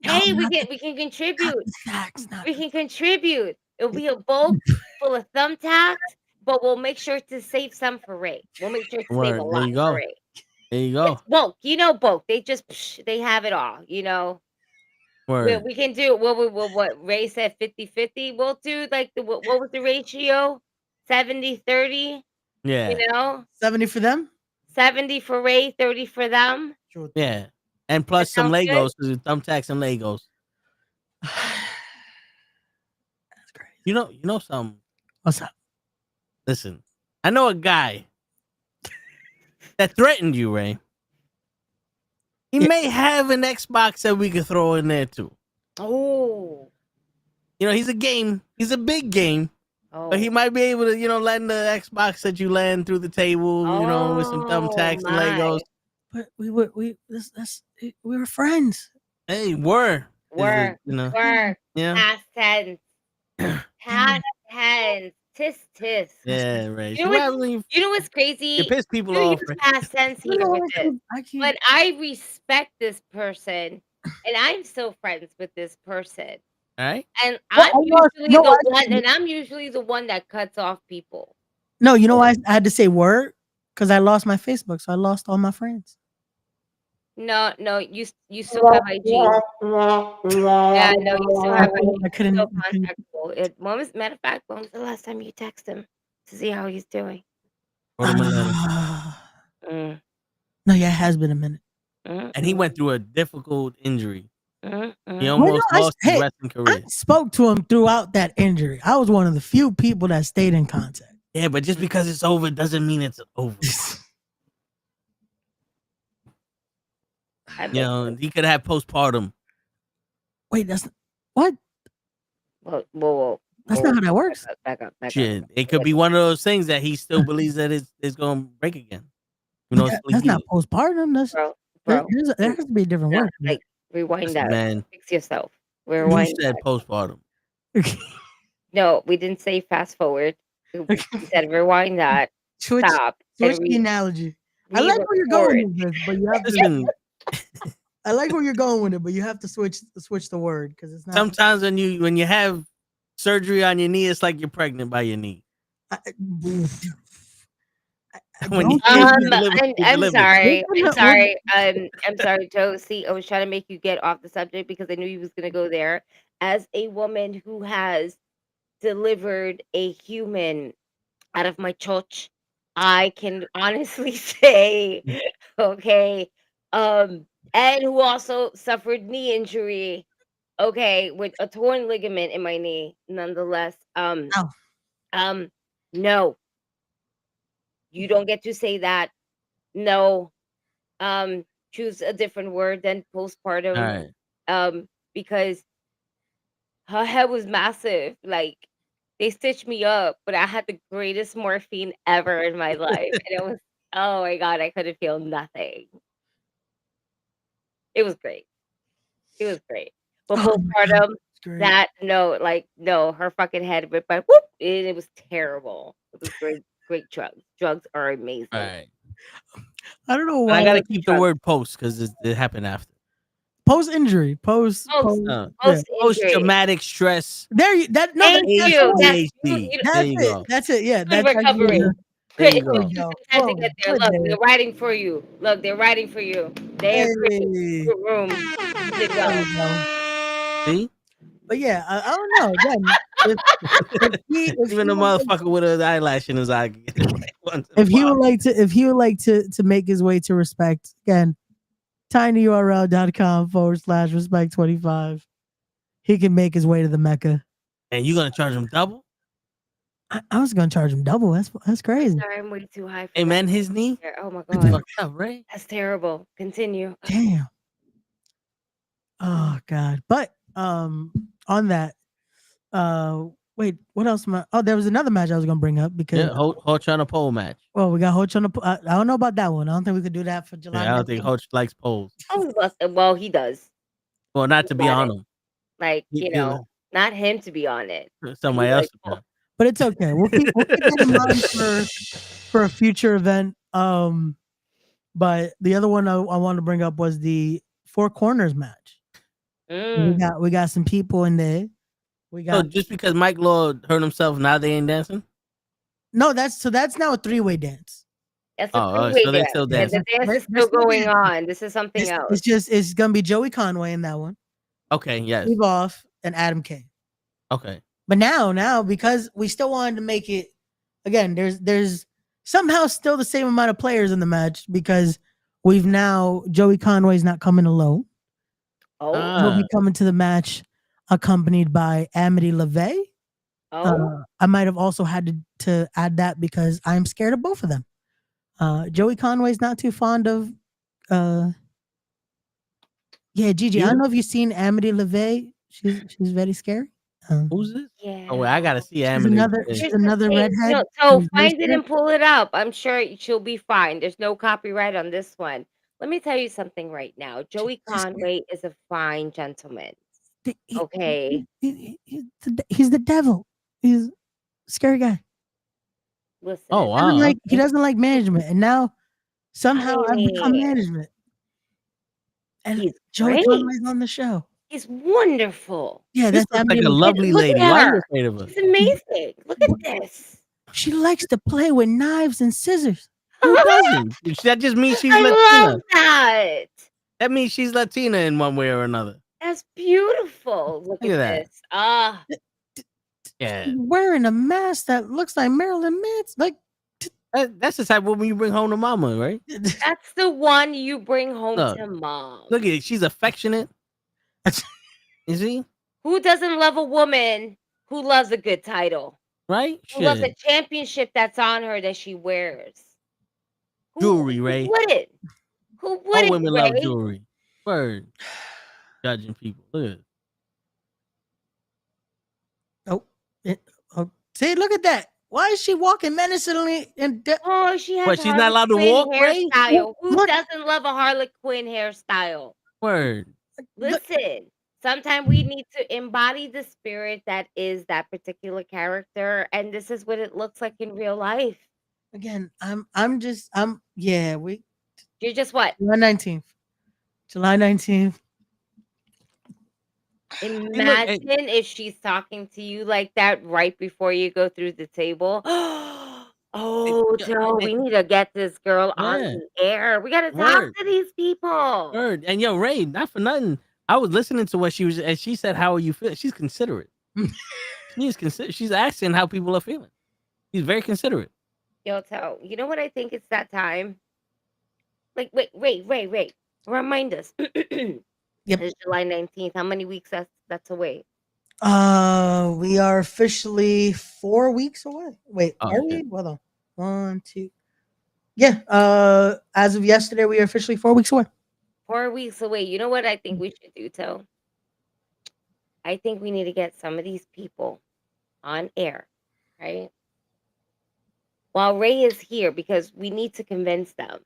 No, Hey, we not can contribute. the facts, not We the- can contribute. It'll be a bulk full of thumbtacks, but we'll make sure to save some for Ray. We'll make sure to save Word. a There lot you for go. Ray. There you go. It's bulk. You know bulk. They just they have it all, you know. Word. We can do what Ray said 50-50. We'll do like what was the ratio? 70-30, Yeah. you know? 70 for them. 70 for Ray, 30 for them. Sure. Yeah. And plus That some sounds good. Legos, because thumbtacks and Legos. That's crazy. You know something. What's up? Listen, I know a guy that threatened you, Ray. He Yeah. may have an Xbox that we could throw in there too. Oh. You know, he's a big game, Oh. but he might be able to, lend the Xbox that you land through the table, with some thumbtacks and Legos. But we were friends. Hey, were. Were. Yeah. Past tense. Past tense. Tis. Yeah, right. You know what's crazy? You piss people You off. use Right? past tense here with this. I But I respect this person, and I'm still friends with this person. All right. And Well, I'm usually the one that cuts off people. No, you know why I had to say word? Because I lost my Facebook, so I lost all my friends. No, you still have IG. Yeah, no, you still have IG. I couldn't. Still contactable. Matter of fact, when was the last time you text him to see how he's doing? Wrote him a letter. Mm. No, yeah, it has been a minute. And he went through a difficult injury. He Mm. almost lost his wrestling I career. spoke to him throughout that injury. I was one of the few people that stayed in contact. Yeah, but just because it's over doesn't mean it's over. He could have postpartum. Wait, that's what? Whoa. That's not how that works. Back up. Shit, it could be one of those things that he still believes that it's going to break again. That's not postpartum. That's Bro. there has to be a different word. Like rewind that. Man, Fix yourself. you Rewind. said postpartum. No, we didn't say fast forward. We said rewind that. Switch Stop. and the analogy. I like where you're going with this, but you have to. Listen, I like where you're going with it, but you have to switch the word because it's not. sometimes when you have surgery on your knee, it's like you're pregnant by your knee. When you I'm sorry. I'm sorry, Joe. See, I was trying to make you get off the subject because I knew you was gonna go there. As a woman who has delivered a human out of my church, I can honestly say, okay, And who also suffered knee injury. Okay, with a torn ligament in my knee. Nonetheless, Ow. no, you don't get to say that. No, choose a different word than All postpartum. right. Because her head was massive. Like they stitched me up, but I had the greatest morphine ever in my life, and it was oh my god, I couldn't feel nothing. It was great. It was great. But Oh my God, postpartum, it's great. that no, like no, her fucking head ripped by whoop, and it was terrible. It was great drugs. Drugs are amazing. All right. I don't know And I why. gotta keep the drugs. word post because it happened after. Post injury, post. Post Yeah. post Post injury. traumatic stress. There you that no, Thank that's you. the That's word. you. ADHD. You There That's you it. go. That's it. Yeah, good that's recovery. There Good. you It go. took There we you go. some time to Boom. get there. Good Look, day. they're writing for you. Look, they're writing for you. They agree. Hey, Good room. You did there well. we go. See? But yeah, I don't know. Again, if he Even a would like, motherfucker with an eyelash in his eye can get it right once in a if he while. would like to if he would like to make his way to respect, again, tinyurl.com/respect25. He can make his way to the Mecca. And you gonna charge him double? I was gonna charge him double. That's crazy. Sorry, I'm way too high for Hey that. man, his knee? Oh my It's god, fucked up, right? that's terrible. Continue. Damn. Oh God. But on that, wait, what else am I? Oh, there was another match I was gonna bring up because Yeah, Hoch on a pole match. well, we got Hoch on the I don't know about that one. I don't think we could do that for July. Yeah, I don't think 19th. Hoch likes poles. Oh, well, he does. Well, not He to be got on it. him. Like He'll not him to be on it. somebody else to be on. But it's okay. We'll keep that in mind for a future event. But the other one I wanted to bring up was the Four Corners match. Mm. We got some people in there. We So got just because Mike Law hurt himself, now they ain't dancing? no. That's now a 3-way dance. That's a Oh, three-way so they dance. still And dancing. the dance is They're still still going dancing. on. This is something else. It's gonna be Joey Conway in that one, Okay, yes. Steve Off, and Adam Kane. Okay. But now because we still wanted to make it again, there's somehow still the same amount of players in the match because we've now Joey Conway's not coming alone. Oh, He'll be coming to the match accompanied by Amity LeVay. I might have also had to add that because I'm scared of both of them. Joey Conway's not too fond of Gigi. I don't know if you've seen Amity LeVay. She's very scary. Who's this? yeah. Oh wait, I gotta see She's Amity. another Here's she's the another thing. redhead. No, so She's very find it scary. and pull it up. I'm sure she'll be fine. There's no copyright on this one. Let me tell you something right now. Joey She's scary. Conway is a fine gentleman. He- Okay. he's the devil. He's a scary guy. Listen. Oh wow. He doesn't like management, and now somehow I've become Honey, management. And he's Joey great. Conway's on the show. He's wonderful. Yeah, This that's looks like Amity a LeVay. lovely Look lady. at Why are you her. afraid of her? She's amazing. Look at this. She likes to play with knives and scissors. Who doesn't? That just means she's I Latina. love that. That means she's Latina in one way or another. That's beautiful. Look Look at at that. this. Ah, Yeah. She's wearing a mask that looks like Marilyn Manson. Like That's the type of woman you bring home to mama, right? that's the one you bring home Look. to mom. Look at it. She's affectionate. Is he? Who doesn't love a woman who loves a good title? Right? Who loves a Shit. championship that's on her that she wears? Jewelry, Ray. Who wouldn't? Who All wouldn't, women Ray? love jewelry. Word. Judging people. Look at it. see, look at that. Why is she walking menacingly? Oh, she has What, she's not allowed to Harley walk, Quinn Ray? hairstyle. Who Look. doesn't love a Harley Quinn hairstyle? Word. Listen, sometimes we need to embody the spirit that is that particular character, and this is what it looks like in real life. Again, we You're just what? July 19th. July 19th. Imagine if she's talking to you like that right before you go through the table. Oh, Joe, we need to get this girl on Yeah. the air. We got to talk Word. to these people. Word. And yo, Ray, not for nothing. I was listening to what she was, and she said, "How are you feeling?" She's considerate. She's asking how people are feeling. She's very considerate. Yo, Toe, you know what I think it's that time? Like, wait. Remind us. Yep. It's July 19th. How many weeks that's away? We are officially 4 weeks away. Wait, Oh, are we? shit. Hold on. 1, 2. Yeah. As of yesterday, we are officially 4 weeks away. 4 weeks away. You know what I think we should do, Toe? I think we need to get some of these people on air, right? While Ray is here, because we need to convince them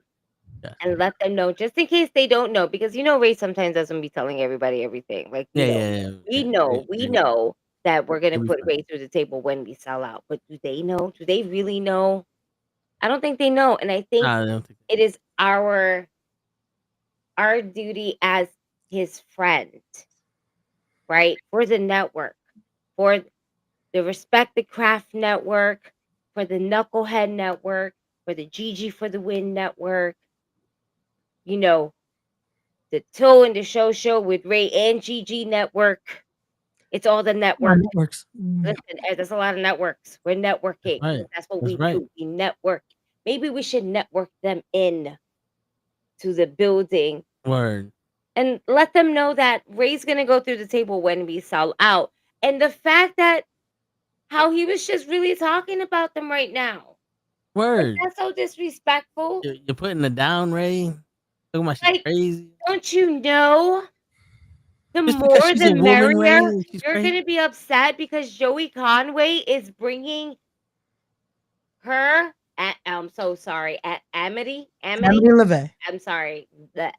Yes. and let them know, just in case they don't know, because Ray sometimes doesn't be telling everybody everything. Like, Yeah, yeah. we They- know that we're gonna they be put fine. Ray through the table when we sell out. But do they know? Do they really know? I don't think they know. And I think Nah, I don't think. it is our duty as his friend, right? For the network, for the Respect the Craft Network, for the Knucklehead Network, for the GG for the Win Network, the Toe and the Show with Ray and GG Network. It's all the network. Networks. Listen, there's a lot of networks. We're networking. Right. That's what That's we right. do. We network. Maybe we should network them in to the building Word. and let them know that Ray's gonna go through the table when we sell out. And the fact that how he was just really talking about them right now. Word. That's so disrespectful. You're putting it down, Ray. Talking about she's Like, crazy. don't you know? The Just because more she's the a woman, merrier. Ray, she's You're crazy. gonna be upset because Joey Conway is bringing her at. I'm so sorry. At Amity. Amity LeVay. I'm sorry. That.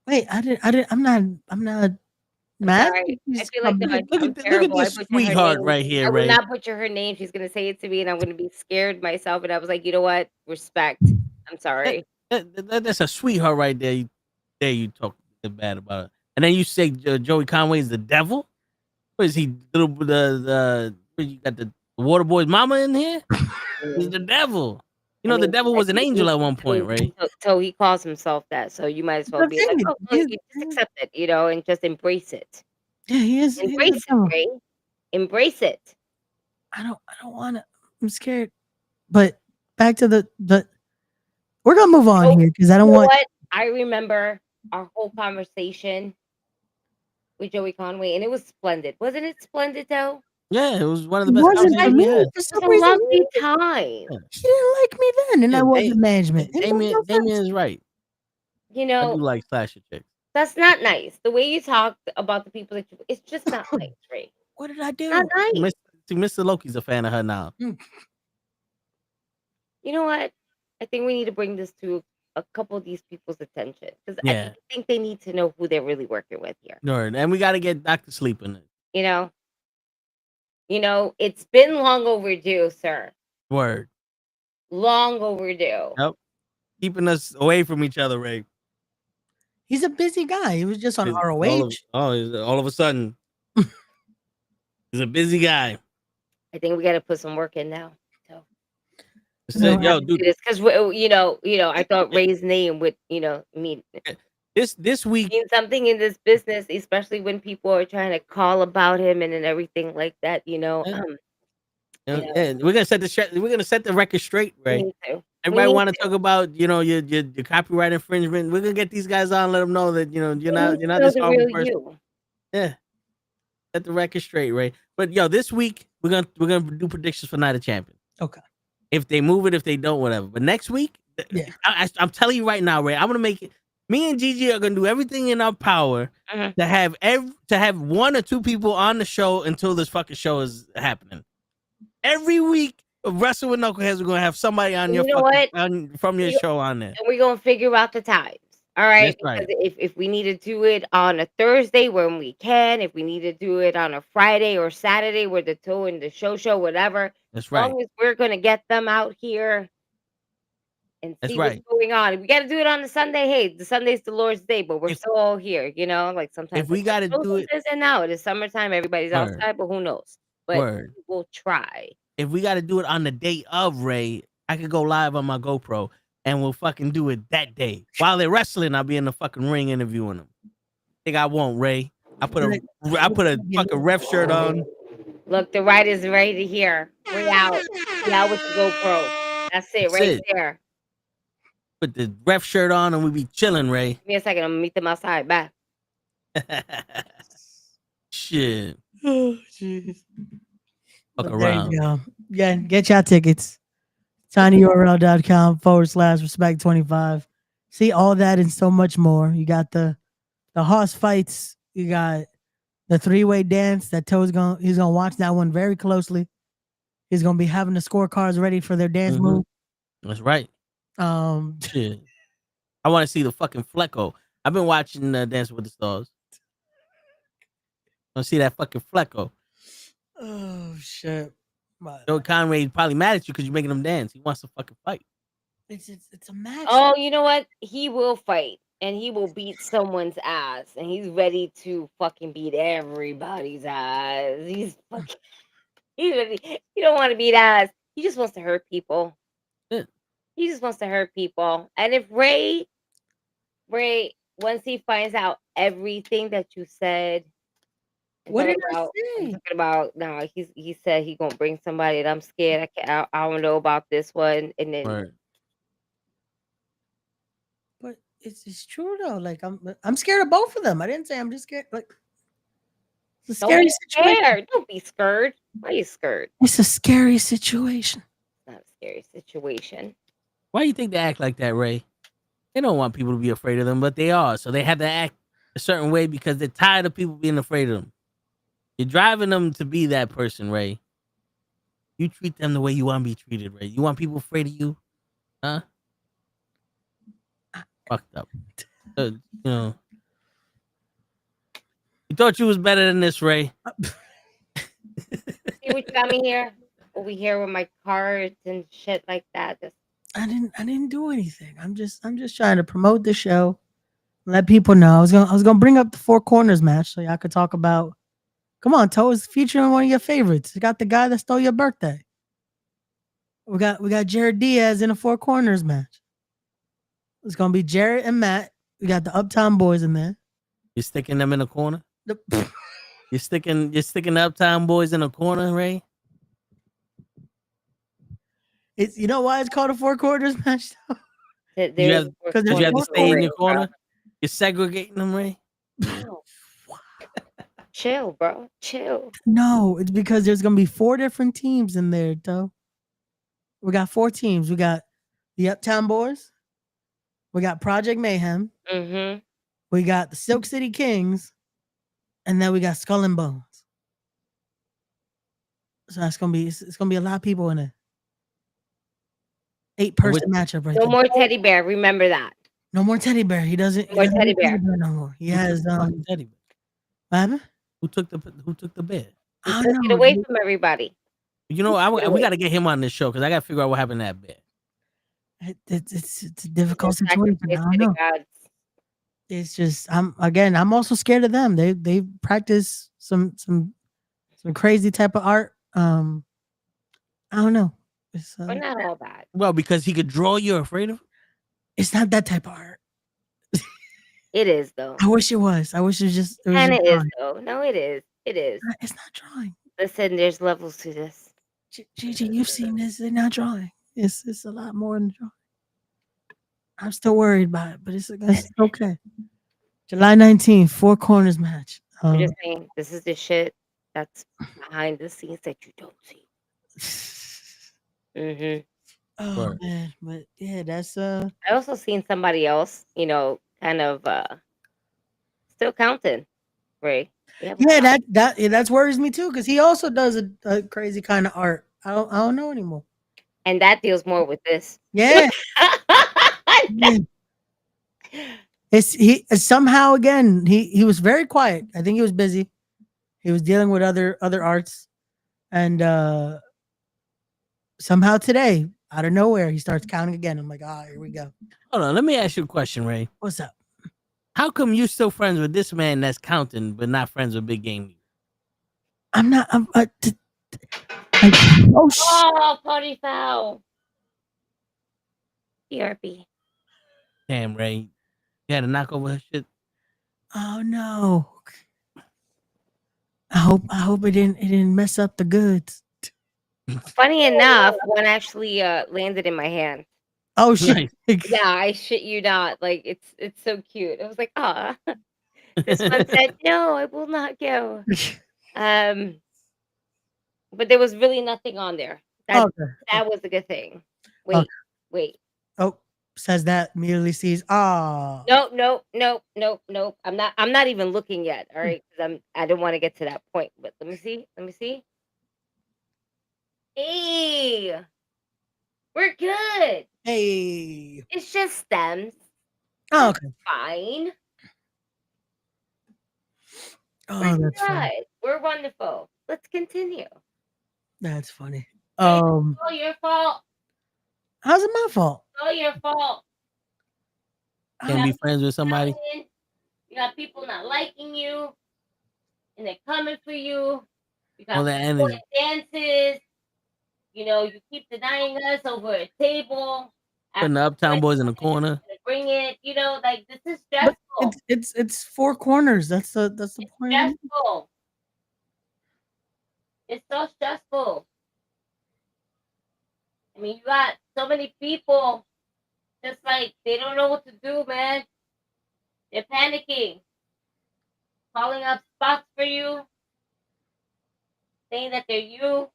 Wait, I'm not mad. Sorry. I She's feel like no, coming. I'm Look at terrible. I this butchered her sweetheart name. right here, I will Ray. not butcher her name. She's gonna say it to me, and I'm gonna be scared myself. And I was like, you know what? Respect. I'm sorry. That's a sweetheart right there. You talk bad about it, and then you say Joey Conway is the devil. What is he? Little what, you got the water boy's mama in here. He's the devil. The devil was an angel at one point, right? So he calls himself that. So you might as well be like, oh, well, you just accept it, and just embrace it. Yeah, he is. Embrace it, Ray. Embrace it. I don't want to. I'm scared. But back to the. We're gonna move on here because I don't want. What I remember our whole conversation with Joey Conway, and it was splendid. Wasn't it splendid though? Yeah, it was one of the best Wasn't for conversations we me. had. For It some was a reason, lovely time. he didn't like me then, and Yeah, I wasn't management. It made no Damien sense. is right. I do like slasher chicks. That's not nice. The way you talk about the people it's just not nice, Ray. What did I do? Not nice. Mr. Loki's a fan of her now. You know what? I think we need to bring this to a couple of these people's attention because I think they need to know who they're really working with here. Word. And we got to get Dr. Sleep in it. It's been long overdue, sir. Word. Long overdue. Yep. Keeping us away from each other, Ray. He's a busy guy. He was just on ROH. All of a sudden, he's a busy guy. I think we got to put some work in now. Yo, dude, because I thought Ray's name would mean this week mean something in this business, especially when people are trying to call about him and everything like that. we're gonna set the record straight, Ray. Everybody want to talk about your copyright infringement. We're gonna get these guys on, let them know that you're not this horrible person. Yeah, set the record straight, Ray. But this week we're gonna do predictions for Night of Champions. Okay. If they move it, if they don't, whatever. But next week, I'm telling you right now, Ray, I'm gonna make it. Me and Gigi are gonna do everything in our power to have one or two people on the show until this fucking show is happening. Every week of Wrestle with Knuckleheads, we're gonna have somebody on from your show on there. And we're gonna figure out the times. All right. That's right. Because if we need to do it on a Thursday when we can, if we need to do it on a Friday or Saturday with the Toe and the show, whatever. That's right. As long as we're gonna get them out here and see what's going on. If we gotta do it on the Sunday, hey, the Sunday's the Lord's Day, but we're still all here, like sometimes if we gotta do it. And now it is summertime, everybody's outside, but who knows? But we'll try. If we gotta do it on the day of, Ray, I could go live on my GoPro and we'll fucking do it that day. While they're wrestling, I'll be in the fucking ring interviewing them. Think I won't, Ray. I put a fucking ref shirt on. Look, the ride is ready here. We're out. We out with the GoPro. That's it, there. Put the ref shirt on and we be chilling, Ray. Give me a second. I'm gonna meet them outside. Bye. Shit. Oh, jeez. Fuck But there around. you go. Yeah, get y'all tickets. tinyurl.com/respect25. See all that and so much more. You got the horse fights. You got the 3-way dance that he's gonna watch that one very closely. He's gonna be having the scorecards ready for their dance move. That's right. Shit. Shit. I want to see the fucking Flecko. I've been watching Dance with the Stars. I want to see that fucking Flecko. Oh shit. But Joe Conway probably mad at you because you're making him dance. He wants to fucking fight. it's a match. Oh, you know what? He will fight and he will beat someone's ass, and he's ready to fucking beat everybody's ass. He's ready. He don't want to beat ass. He just wants to hurt people. Yeah. He just wants to hurt people. And if Ray, once he finds out everything that you said, What did I I'm say? talking about now. He said he gonna bring somebody, and I'm scared. I don't know about this one, and then Right. But it's true though. Like I'm scared of both of them. I didn't say I'm just scared. Like it's a don't scary be situation. scared. Don't be scared. Why are you scared? It's a scary situation. It's not a scary situation. Why do you think they act like that, Ray? They don't want people to be afraid of them, but they are. So they have to act a certain way because they're tired of people being afraid of them. You're driving them to be that person, Ray. You treat them the way you want to be treated, Ray. You want people afraid of you? Huh? Fucked up. You know. You thought you was better than this, Ray. See what you got me here? Over here with my cards and shit like that. I didn't do anything. I'm just trying to promote the show. Let people know. I was gonna bring up the Four Corners match so y'all could talk about. Come on, Toe is featuring one of your favorites. You got the guy that stole your birthday. We got Jared Diaz in a Four Corners match. It's gonna be Jared and Matt. We got the Uptown Boys in there. You're sticking them in a corner? The- You're sticking the Uptown Boys in a corner, Ray? It's you know why it's called a Four Corners match though? Did There's you have four because to corners stay in already, your bro. corner? You're segregating them, Ray? No. Chill, bro. Chill. No, it's because there's gonna be 4 different teams in there, though. We got 4 teams. We got the Uptown Boys. We got Project Mayhem. Mm-hmm. We got the Silk City Kings, and then we got Skull and Bones. So it's gonna be a lot of people in it. 8-person matchup right No there. more teddy bear. Remember that. No more teddy bear. He doesn't. No more doesn't teddy have bear. no more. He has Fucking teddy bear. what happened? Who took the bear? He I took don't it know. away from everybody. You know, we got to get him on this show because I got to figure out what happened to that bear. It's a difficult Just situation. I sacrifice don't to the know. gods. It's just I'm also scared of them. They practice some crazy type of art. I don't know. It's We're not all bad. Well, because he could draw, you're afraid of him? it's not that type of art. It is though. I wish it was. I wish it was just And it is drawing. though. No, it is. It is. It's not drawing. Listen, there's levels to this. Gigi, you've seen this. They're not drawing. It's a lot more than drawing. I'm still worried about it, but it's okay. July 19th, Four Corners match. I'm just saying, this is the shit that's behind the scenes that you don't see. Mm-hmm. Oh Right. man, but yeah, that's I also seen somebody else, kind of still counting, Ray. yeah, that worries me too because he also does a crazy kind of art. I don't know anymore. And that deals more with this. Yeah. Yeah. He somehow again he was very quiet. I think he was busy. He was dealing with other arts, and somehow today, out of nowhere, he starts counting again. I'm like, here we go. Hold on, let me ask you a question, Ray. What's up? How come you still friends with this man that's counting, but not friends with Big Game? I'm not. oh shit! Oh, party foul. ERP. Damn, Ray. You had to knock over her shit. Oh no! I hope it didn't mess up the goods. Funny enough, one actually landed in my hand. Oh shit! Yeah, I shit you not. Like it's so cute. I was like, ah. This one said, "No, I will not go." But there was really nothing on there. That Okay. was a good thing. Okay. Wait. Oh, says that immediately sees. Ah. Nope. I'm not even looking yet. All right, because I didn't want to get to that point. But let me see. Hey, we're good. Hey. It's just stems. Oh, okay. Fine. Oh, that's funny. Good. We're wonderful. Let's continue. That's funny. It's all your fault. How's it my fault? It's all your fault. Can't be friends with somebody. You got people not liking you, and they're coming for you. You got All that people energy. in dances. You know, you keep denying us over a table. Putting the Uptown Boys in the corner. Bring it. You know, like this is But stressful. it's four corners. That's the point. Stressful. It's so stressful. I mean, you got so many people just like they don't know what to do, man. They're panicking, calling up spots for you, saying that they're you.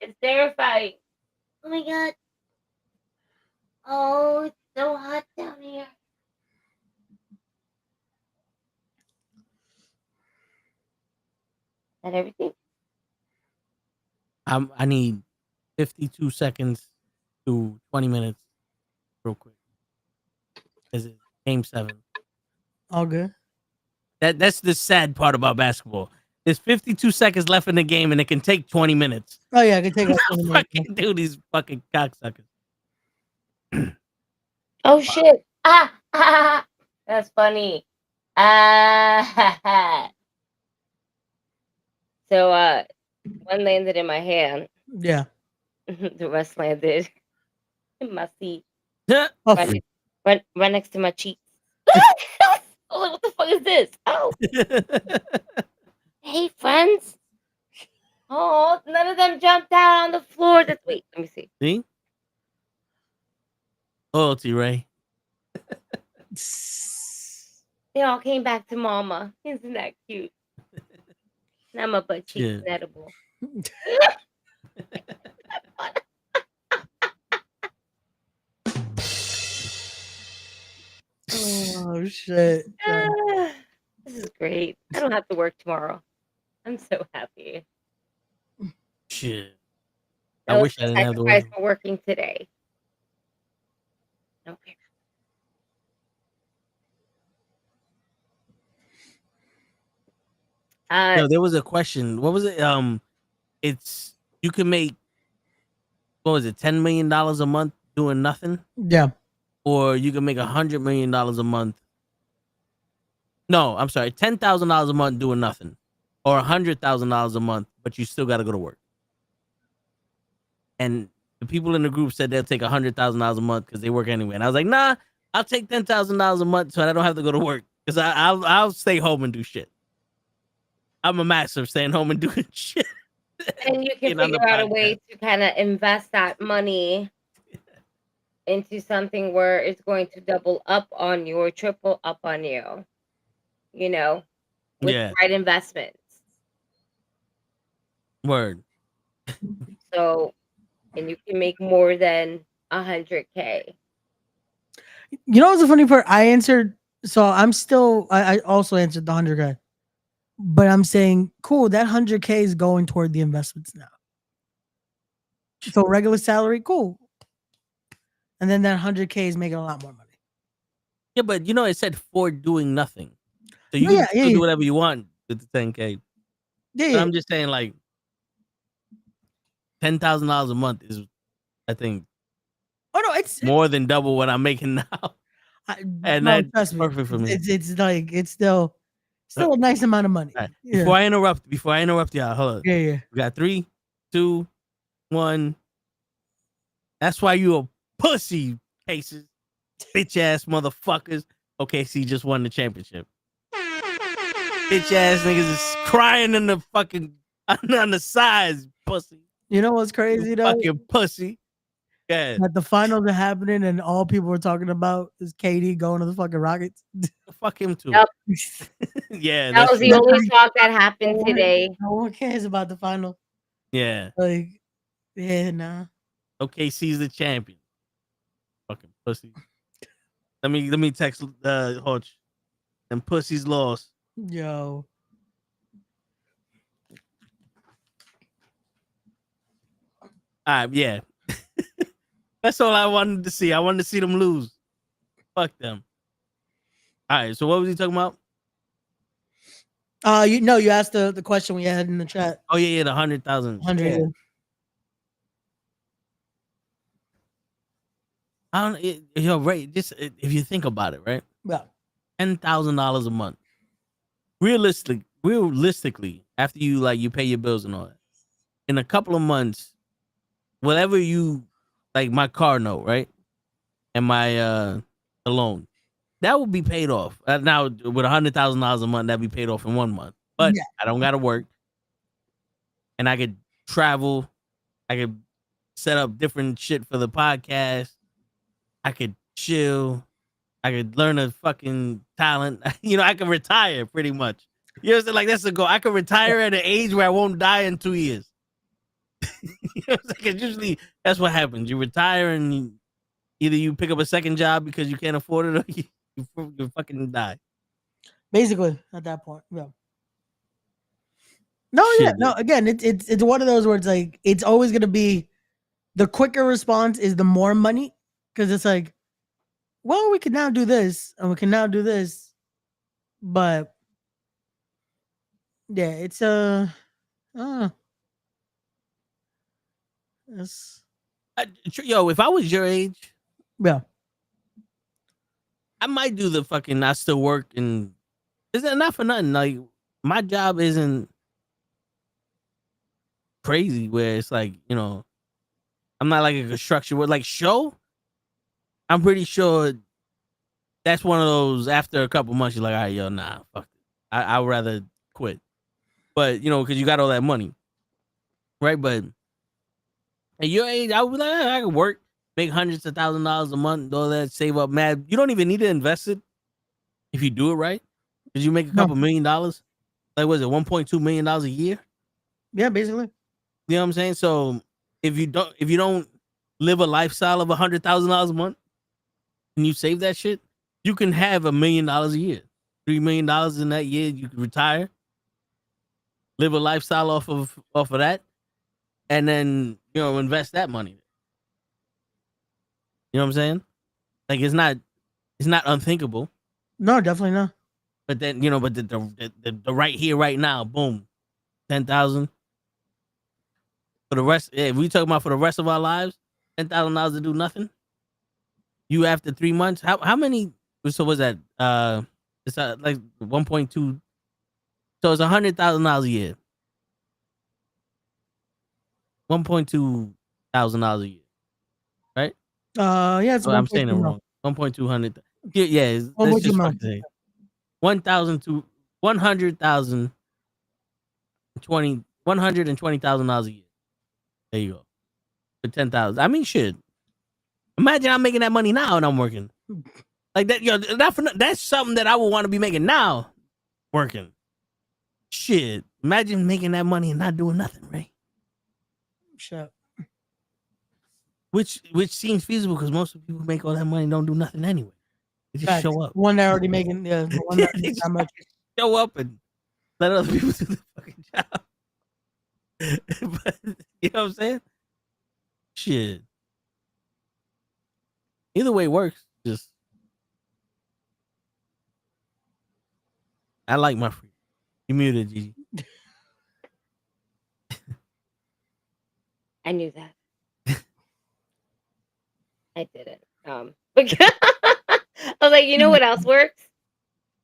It's terrifying. Oh my god. Oh, it's so hot down here. And everything. I need 52 seconds to 20 minutes, real quick. Is it game 7? All good. That's the sad part about basketball. There's 52 seconds left in the game, and it can take 20 minutes. Oh yeah, I can take fucking do these fucking cocksuckers. Oh shit! That's funny. So one landed in my hand. Yeah. The rest landed in my seat. Oh, right next to my cheeks. Oh, what the fuck is this? Oh. Hey, friends. Oh, none of them jumped out on the floor. Wait, let me see. See? Loyalty, Ray. They all came back to mama. Isn't that cute? Now my butt cheek is edible. Oh shit. This is great. I don't have to work tomorrow. I'm so happy. Shit. I wish I didn't have to work. For working today. Okay. No, there was a question. What was it? It's you can make what was it, $10 million a month doing nothing? Yeah. Or you can make $100 million a month. No, I'm sorry, $10,000 a month doing nothing, or $100,000 a month, but you still got to go to work. And the people in the group said they'll take $100,000 a month because they work anyway. And I was like, nah, I'll take $10,000 a month so I don't have to go to work because I'll stay home and do shit. I'm a master of staying home and doing shit. And you can figure out a way to kind of invest that money into something where it's going to double up on you or triple up on you, you know, with the right investments. Word. So, and you can make more than 100K. You know what's the funny part? I answered, so I also answered the 100K. But I'm saying, cool, that 100K is going toward the investments now. So regular salary, cool. And then that 100K is making a lot more money. Yeah, but you know, it said for doing nothing. So you can still do whatever you want with the 10K. Yeah, but I'm just saying, like, $10,000 a month is, I think, it's more than double what I'm making now. And that's perfect for me. It's still a nice amount of money. Right. Before I interrupt y'all, hold on. Yeah. We got 3, 2, 1. That's why you a pussy, Pacers. Bitch ass motherfuckers. OKC just won the championship. Bitch ass niggas is crying in the fucking on the sides, pussy. You know what's crazy though? Fucking pussy. Yeah. That the finals are happening and all people are talking about is KD going to the fucking Rockets. Fuck him too. Yep. Yeah, That that's was the true. only talk that happened today. No one cares about the final. Yeah. Like, yeah, nah. OKC's the champion. Fucking pussy. Let me text Hodge. And pussies lost. Yo. Yeah. That's all I wanted to see. I wanted to see them lose. Fuck them. All right. So what was he talking about? You asked the question we had in the chat. Oh yeah, the 100,000. 100. Yeah. I don't. Yo, right. Just if you think about it, right? Yeah. $10,000 a month. Realistically, after you pay your bills and all that, in a couple of months, whatever you like, my car note, right, and my the loan, that will be paid off. Now with $100,000 a month, that'd be paid off in 1 month. But Yeah. I don't gotta work, and I could travel. I could set up different shit for the podcast. I could chill. I could learn a fucking talent. I could retire pretty much. You know what I'm saying? Like that's the goal. I could retire at an age where I won't die in 2 years. You know what I'm saying? 'Cause usually that's what happens. You retire and either you pick up a second job because you can't afford it, or you fucking die. Basically, at that point, yeah. No, Shit, yeah, no. Again, it's one of those where it's like it's always gonna be the quicker response is the more money because it's like, well, we can now do this and we can now do this, but yeah, it's it's Yo, if I was your age, yeah. I might do the fucking I still work and is that not for nothing? Like my job isn't crazy where it's like, I'm not like a construction work like show. I'm pretty sure that's one of those after a couple months, you're like, all right, yo, nah, fuck it. I would rather quit. But because you got all that money. Right? But at your age, I would be like, I could work, make hundreds of $1,000s a month, all that, save up mad. You don't even need to invest it if you do it right. Because you make a couple $1 million. Like, was it $1.2 million a year? Yeah, basically. You know what I'm saying? So if you don't live a lifestyle of $100,000 a month and you save that shit, you can have $1 million a year. $3 million in that year, you can retire, live a lifestyle off of that, and then invest that money. You know what I'm saying? Like it's not unthinkable. No, definitely not. But then but the right here, right now, boom, 10,000 for the rest. Yeah, we talking about for the rest of our lives, $10,000 to do nothing. You after 3 months, how many? So was that? It's like 1.2. So it's $100,000 a year. $1.2 thousand a year, right? Yeah, it's I'm saying it wrong. 1.200. Yeah. Let's just fucking say 1,000 to 100,000. $120,000 a year. There you go. For 10,000. I mean, shit. Imagine I'm making that money now and I'm working like that. That's something that I would want to be making now. Working. Shit. Imagine making that money and not doing nothing, right? Shut. Which seems feasible because most of the people who make all that money don't do nothing anyway. They just show up. One that already making the one that makes that much. Show up and let other people do the fucking job. But, you know what I'm saying? Shit. Either way works. Just I like my free. You muted, Gigi. I knew that. I didn't. But I was like, you know what else works?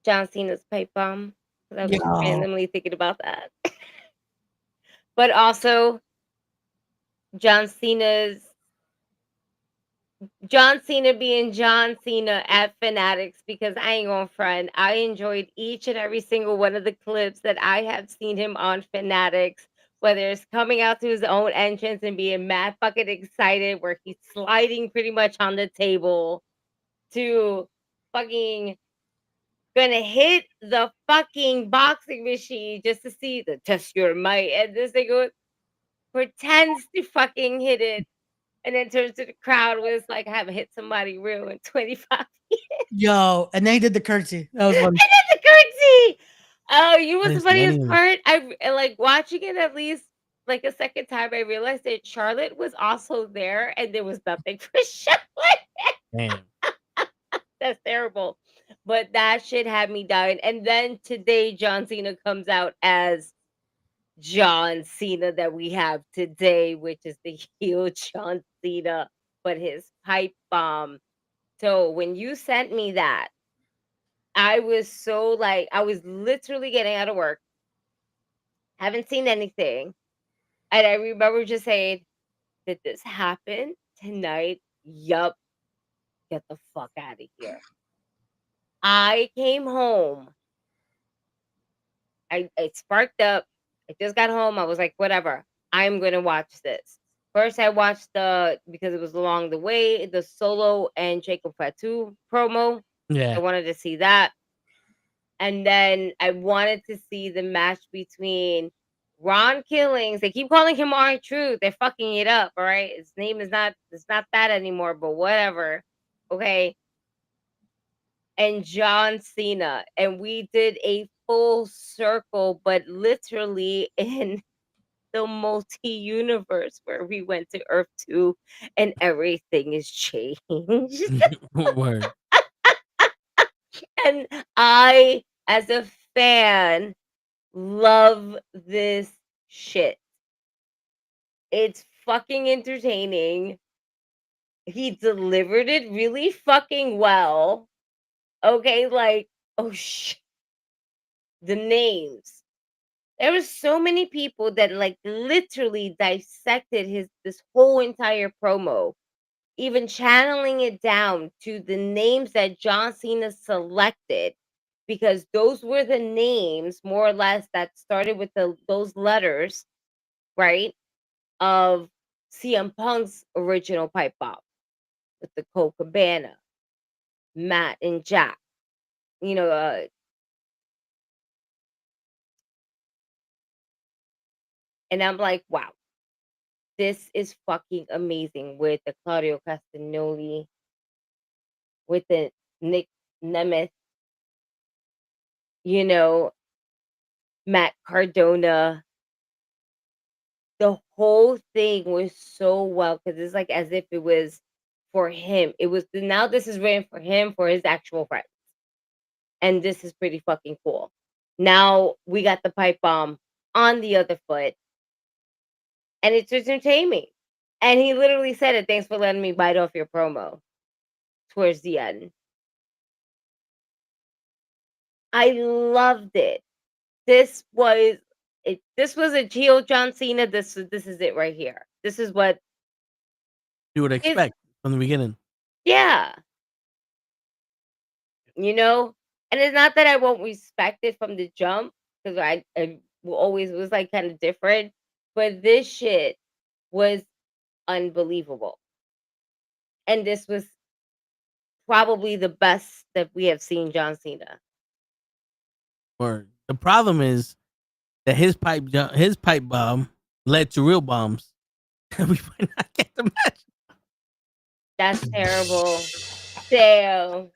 John Cena's pipe bomb. I was randomly thinking about that. But also John Cena being John Cena at Fanatics, because I ain't gonna front. I enjoyed each and every single one of the clips that I have seen him on Fanatics whether it's coming out to his own entrance and being mad fucking excited, where he's sliding pretty much on the table, to fucking gonna hit the fucking boxing machine just to see the test your might, and this thing pretends to fucking hit it, and then turns to the crowd was like, I haven't hit somebody real in 25 years. Yo, and they did the curtsy. That was funny. I did the curtsy. Oh, you I was the didn't see funniest any of it. part. Like watching it at least like a second time. I realized that Charlotte was also there, and there was nothing for Charlotte. Damn. That's terrible. But that shit had me dying. And then today, John Cena comes out as John Cena that we have today, which is the heel John Cena, but his pipe bomb. So when you sent me that, I was so like, I was literally getting out of work, haven't seen anything. And I remember just saying, did this happen tonight? Yup. Get the fuck out of here. I came home. I sparked up. I just got home. I was like, whatever. I'm going to watch this. First, I watched because it was along the way, the Solo and Jacob Fatu promo. I Yeah. wanted to see that. And then I wanted to see the match between Ron Killings. They keep calling him R-Truth. They're fucking it up, all right? His name is not, it's not that anymore, but whatever. Okay. And John Cena. And we did a full circle, but literally in the multi-universe where we went to Earth 2 and everything is changed. Word. And I, as a fan, love this shit. It's fucking entertaining. He delivered it really fucking well. Okay, like, oh shit. The names. There were so many people that like literally dissected this whole entire promo, even channeling it down to the names that John Cena selected, because those were the names more or less that started with those letters, right? Of CM Punk's original pipe bomb with the Cole Cabana, Matt and Jack. You know, and I'm like, wow, this is fucking amazing with the Claudio Castagnoli, with the Nick Nemeth, you know, Matt Cardona. The whole thing was so well because it's like as if it was for him. It was now this is written for him, for his actual friends. And this is pretty fucking cool. Now we got the pipe bomb on the other foot, and it's entertaining. And he literally said it, thanks for letting me bite off your promo towards the end. I loved it. This was this was a Geo John Cena. This is it right here. This is what You would expect from the beginning. yeah. You know? And it's not that I won't respect it from the jump, because I will always was like kind of different. But this shit was unbelievable. And this was probably the best that we have seen John Cena. Word. The problem is that his pipe bomb led to real bombs. We might not get the match. That's terrible. Damn.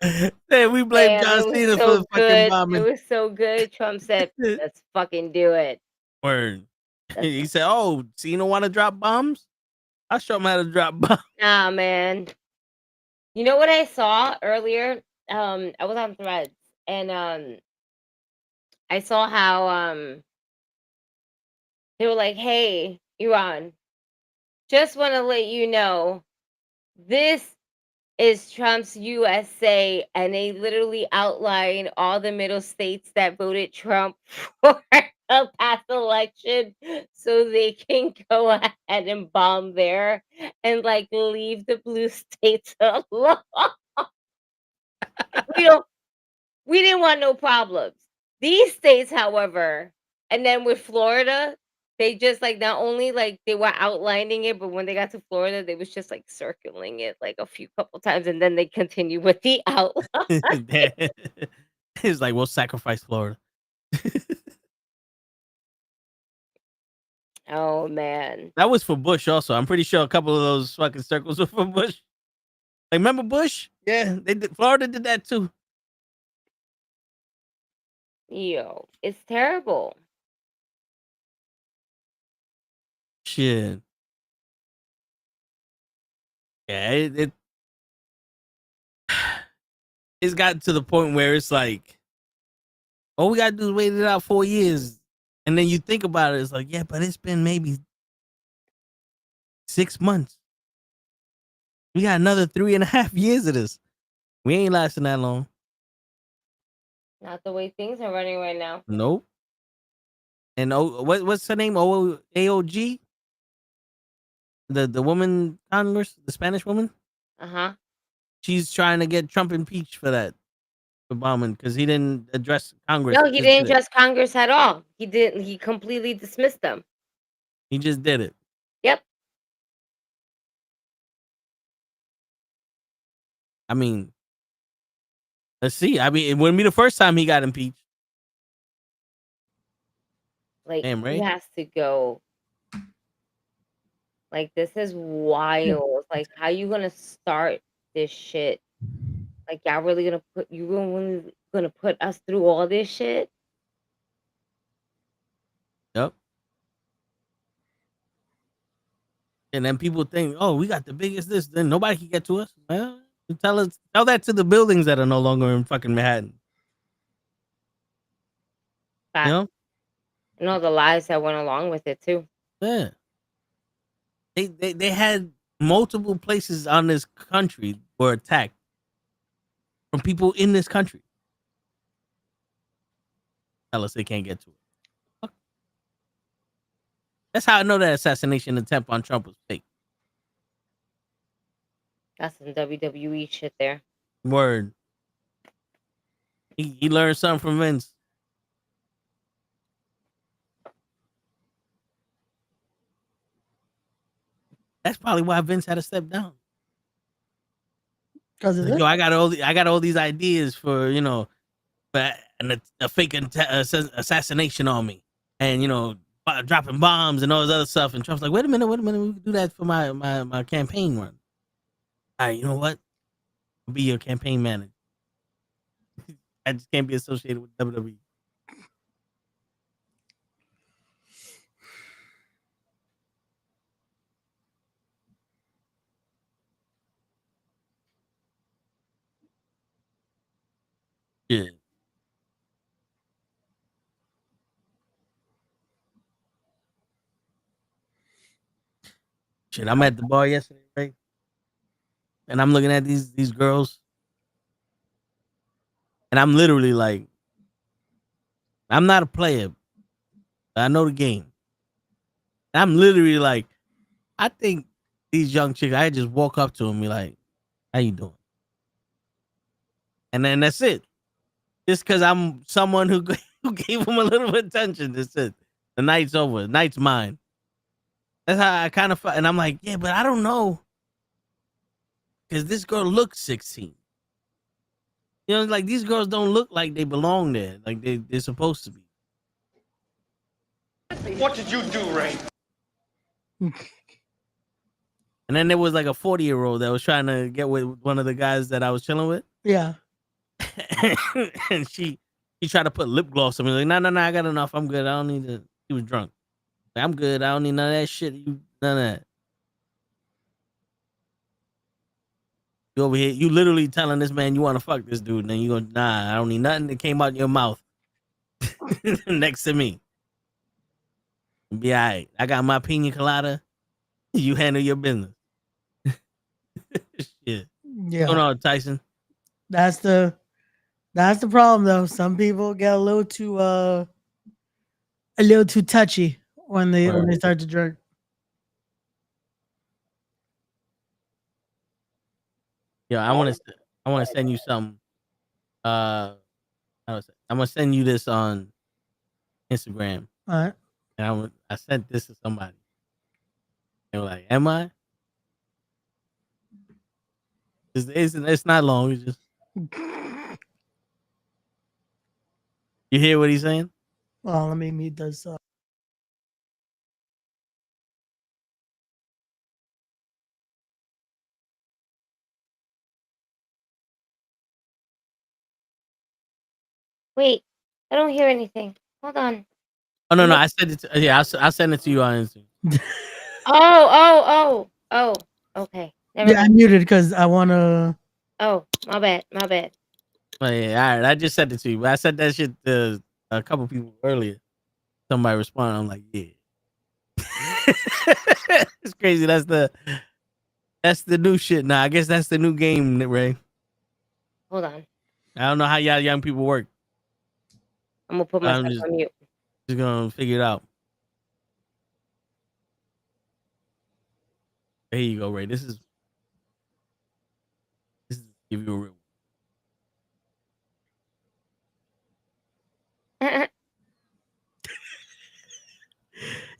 Hey, we blame Damn, John it was Cena for so the fucking good. It bombing. was so good. Trump said, let's fucking do it. Word. That's He said, "Oh, Cena want to drop bombs? I'll show him how to drop bombs." Nah, man. You know what I saw earlier? I was on Threads, and I saw how they were like, "Hey, Iran, just want to let you know this is Trump's USA," and they literally outline all the middle states that voted Trump for the past election, so they can go ahead and bomb there and like leave the blue states alone. we don't we didn't want no problems. These states, however, and then with Florida, they just like not only like they were outlining it, but when they got to Florida, they was just like circling it like a few couple times, and then they continue with the outline. It's like we'll sacrifice Florida. Oh man. That was for Bush also. I'm pretty sure a couple of those fucking circles were for Bush. Like, remember Bush? Yeah, they did. Florida did that too. Yo, it's terrible. Shit. Yeah, it's gotten to the point where it's like, all we gotta do is wait it out 4 years. And then you think about it, it's like, yeah, but it's been maybe 6 months. We got another 3.5 years of this. We ain't lasting that long. Not the way things are running right now. Nope. And what's her name? AOG? The woman Congress, the Spanish woman? Uh-huh. She's trying to get Trump impeached for that, for bombing, because he didn't address Congress. No, he didn't address Congress at all. He didn't. He completely dismissed them. He just did it. Yep. I mean, let's see. I mean, it wouldn't be the first time he got impeached. Like, Damn, he right? has to go. Like, this is wild. Like, how you gonna start this shit? Like, y'all really gonna put us through all this shit? Yep. And then people think, oh, we got the biggest this, then nobody can get to us. Well, tell that to the buildings that are no longer in fucking Manhattan. But, You know? and all the lies that went along with it too. Yeah. They had multiple places on this country were attacked from people in this country. Tell us they can't get to it. That's how I know that assassination attempt on Trump was fake. That's some WWE shit there. Word. He learned something from Vince. That's probably why Vince had to step down. Because of Like, this? yo, I got all these ideas for, for a fake assassination on me, and dropping bombs and all this other stuff. And Trump's like, wait a minute, we can do that for my campaign run. All right, you know what? I'll be your campaign manager. I just can't be associated with WWE. Yeah. Shit, I'm at the bar yesterday, right? And I'm looking at these girls, and I'm literally like, I'm not a player, but I know the game. And I'm literally like, I think these young chicks, I just walk up to them and be like, how you doing? And then that's it. Just because I'm someone who gave them a little bit of attention. That's it. The night's over. The night's mine. That's how I kind of felt. And I'm like, yeah, but I don't know. Because this girl looks 16. Like, these girls don't look like they belong there. Like they're supposed to be. What did you do, Ray? And then there was like a 40-year-old that was trying to get with one of the guys that I was chilling with. Yeah. And she tried to put lip gloss on me. Like, no, I got enough. I'm good. I don't need to. He was drunk. Like, I'm good. I don't need none of that shit. None of that. You over here, you literally telling this man you want to fuck this dude, and then you go, nah, I don't need nothing that came out your mouth next to me. Be all right. I got my pina colada. You handle your business. Shit. Yeah. What's going on, Tyson? That's the problem though. Some people get a little too touchy when they start to drink. Yeah, I want to send you some. I'm gonna send you this on Instagram. All right. And I sent this to somebody. They were like, "Am I?" It's not long. It's just you hear what he's saying. Oh, let me mute this. Wait, I don't hear anything. Hold on. Oh no, I sent it. I sent it to you on Instagram. Oh. Okay. Never Yeah, I mind. muted because I want to. Oh, my bad. My bad. Oh yeah, all right. I just sent it to you, but I sent that shit to a couple people earlier. Somebody responded. I'm like, yeah. It's crazy. That's the new shit now. I guess that's the new game, Ray. Hold on. I don't know how y'all young people work. I'm gonna put I'm myself on mute. just gonna figure it out. There you go, Ray. This is give you a real.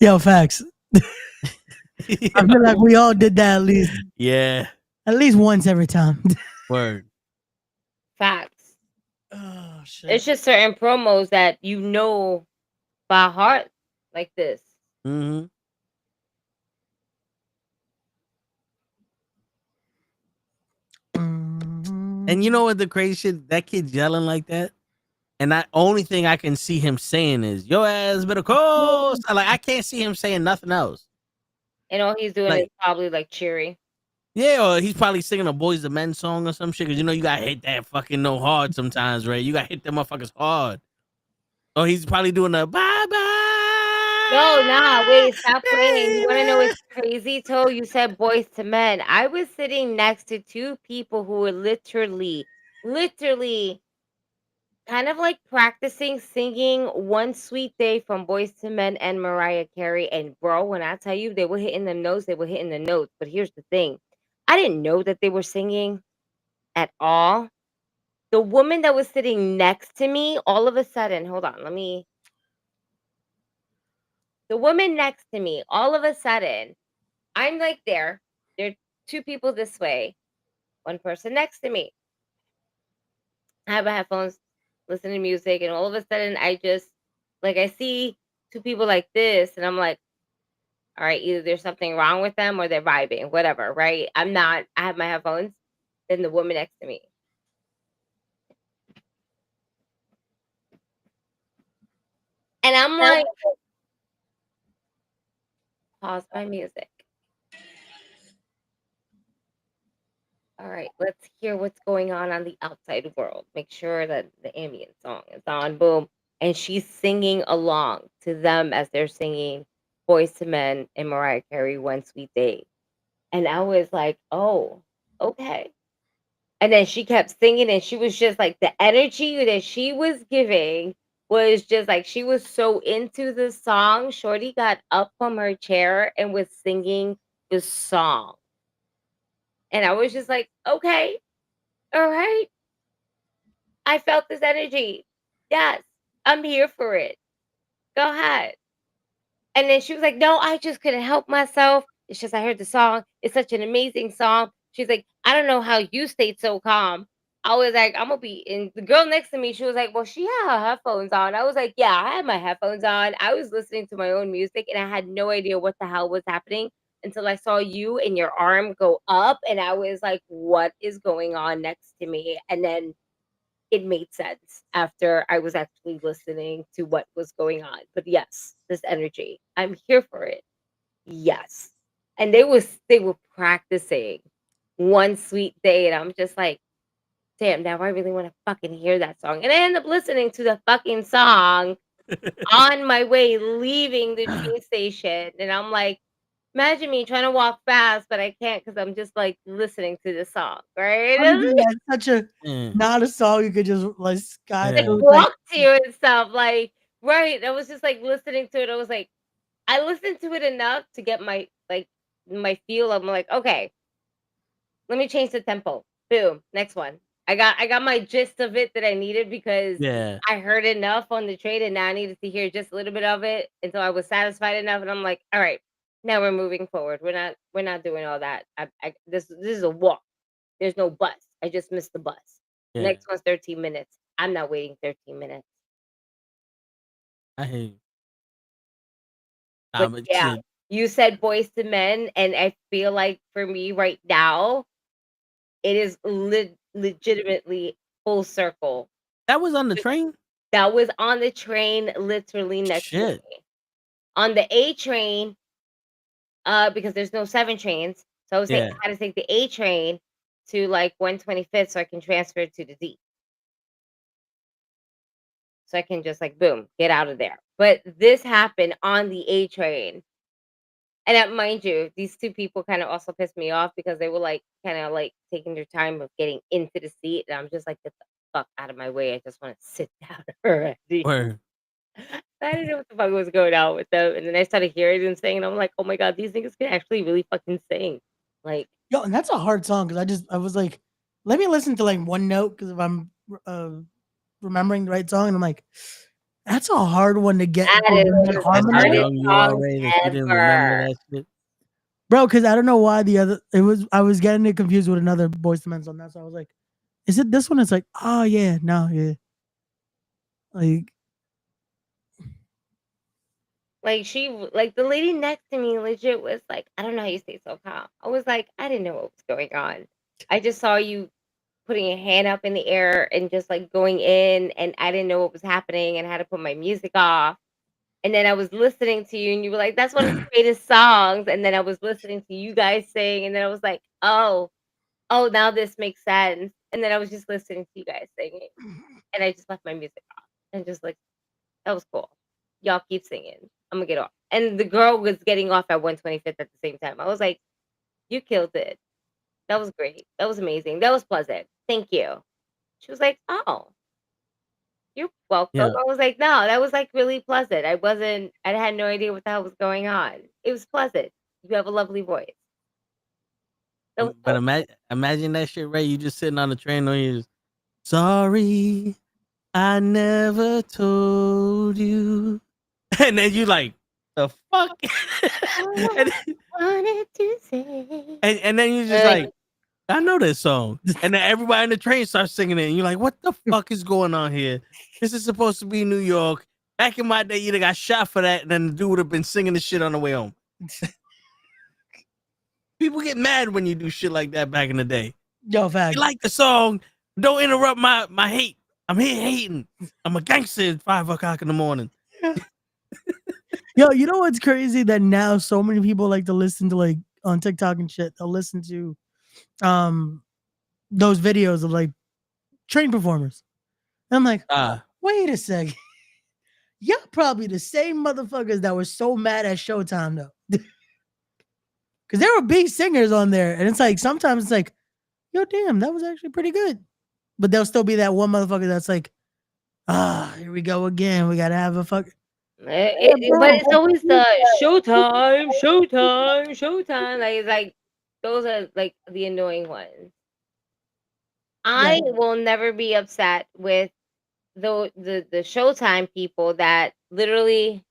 Yo, facts. I feel like we all did that Yeah, at least once every time. word. Facts. Oh shit. It's just certain promos that you know by heart like this. Mm-hmm. And you know what the crazy shit? That kid yelling like that. And the only thing I can see him saying is, "Your ass better close." Like I can't see him saying nothing else. And all he's doing is Like, probably like cheery. yeah, or he's probably singing a Boys the Men song or some shit. Cause you know you gotta hit that fucking no hard sometimes, right? You gotta hit them motherfuckers hard. Or he's probably doing a bye bye. No, nah, wait, stop playing. You wanna know what's crazy, Toe? You said Boys to Men. I was sitting next to two people who were literally kind of like practicing singing One Sweet Day from Boys to Men and Mariah Carey. And bro, when I tell you they were hitting the notes, they were hitting the notes. But here's the thing. I didn't know that they were singing at all. The woman that was sitting next to me, all of a sudden, hold on, the woman next to me, all of a sudden, I'm like there are two people this way, one person next to me. I have my headphones, listening to music, and all of a sudden I just like I see two people like this, and I'm like, all right, either there's something wrong with them or they're vibing, whatever, right? I have my headphones, then the woman next to me. And I'm like, pause my music. All right, let's hear what's going on the outside world. Make sure that the ambient song is on. Boom. And she's singing along to them as they're singing Boys to Men and Mariah Carey, One Sweet Day. And I was like, oh, okay. And then she kept singing, and she was just like, the energy that she was giving was just like, she was so into the song. Shorty got up from her chair and was singing the song. And I was just like, okay, all right. I felt this energy. Yes, I'm here for it. Go ahead. And then she was like, no, I just couldn't help myself. It's just I heard the song. It's such an amazing song. She's like, I don't know how you stayed so calm. I was like, I'm gonna be. And the girl next to me, she was like, well, she had her headphones on. I was like, yeah, I had my headphones on. I was listening to my own music, and I had no idea what the hell was happening until I saw you and your arm go up, and I was like, what is going on next to me? And then it made sense after I was actually listening to what was going on. But yes, this energy, I'm here for it. Yes. And they were practicing One Sweet Day, and I'm just like, damn, now I really want to fucking hear that song. And I end up listening to the fucking song on my way leaving the train station. And I'm like, imagine me trying to walk fast, but I can't because I'm just like listening to the song, right? Honestly, that's such a Mm. not a song you could just like sky Yeah. through. Walk to you and stuff. Like, right. I was just like listening to it. I was like, I listened to it enough to get my feel. I'm like, okay, let me change the tempo. Boom. Next one. I got my gist of it that I needed because Yeah. I heard enough on the train, and now I needed to hear just a little bit of it until I was satisfied enough. And I'm like, all right, now we're moving forward. We're not doing all that. This is a walk. There's no bus. I just missed the bus. Yeah. Next one's 13 minutes. I'm not waiting 13 minutes. I hear you. But But yeah, shit, you said Boys to Men, and I feel like for me right now, it is legitimately full circle. that was on the train? That was on the train literally next to Shit. me. On the A train, because there's no 7 trains, so I was saying Yeah. I had to take the A train to, like, 125th so I can transfer to the D. So I can just, like, boom, get out of there. But this happened on the A train. And, mind you, these 2 people kinda also pissed me off because they were, like, kinda, like, taking their time of getting into the seat, and I'm just like, "Get the fuck out of my way, I just wanna sit down already." Word. I didn't know what the fuck was going on with them, and then I started hearing them sing, and I'm like, "Oh my god, these niggas can actually really fucking sing." Like, Yo, and that's a hard song because I was like, let me listen to like one note because if I'm remembering the right song, and I'm like, that's a hard one to get that to is really one of the That's how harmonize, hardest young you are, songs Ray, that you didn't remember ever. that shit. bro. Because I don't know why I was getting it confused with another Boyz II Men song. That's why I was like, is it this one? It's like, oh yeah, no, yeah, like Like, the lady next to me legit was like, "I don't know how you stay so calm." I was like, "I didn't know what was going on. I just saw you putting your hand up in the air and just, like, going in, and I didn't know what was happening and had to put my music off." And then I was listening to you, and you were like, "That's one of the greatest songs." And then I was listening to you guys sing, and then I was like, oh, now this makes sense." And then I was just listening to you guys singing, and I just left my music off and just like, "That was cool. Y'all keep singing. I'm gonna get off." And the girl was getting off at 125th at the same time. I was like, "You killed it. That was great. That was amazing. That was pleasant. Thank you." She was like, "Oh, you're welcome." Yeah. I was like, "No, that was, like, really pleasant. I had no idea what the hell was going on. It was pleasant. You have a lovely voice." That was But cool. imagine that shit, Ray. You just sitting on the train on you. Sorry, I never told you. And then you like, the fuck? and, Wanted to say. and then you just Like, like, I know this song. And then everybody in the train starts singing it. And you're like, what the fuck is going on here? This is supposed to be New York. Back in my day, you'd have got shot for that. And then the dude would have been singing the shit on the way home. People get mad when you do shit like that back in the day. yo, fact. You like the song. Don't interrupt my hate. I'm here hating. I'm a gangster at 5 o'clock in the morning. Yo, you know what's crazy? That now so many people like to listen to like on TikTok and shit. They'll listen to those videos of like train performers. And I'm like, wait a second. Y'all probably the same motherfuckers that were so mad at Showtime though. Because there were big singers on there. And it's like sometimes it's like, yo, damn, that was actually pretty good. But there'll still be that one motherfucker that's like, here we go again. We gotta have a fuck. but it's always the Showtime, Showtime, Showtime. Like, it's like those are like the annoying ones. I will never be upset with the Showtime people that literally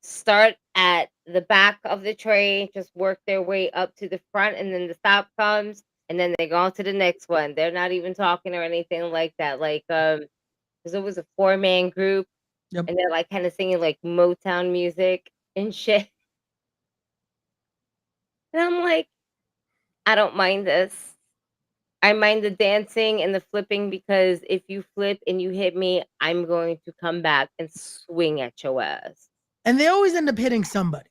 start at the back of the train, just work their way up to the front, and then the stop comes, and then they go on to the next one. They're not even talking or anything like that. Like, because it was a 4-man group, Yep. and they're like kind of singing like Motown music and shit. And I'm like, I don't mind this. I mind the dancing and the flipping because if you flip and you hit me, I'm going to come back and swing at your ass. And they always end up hitting somebody.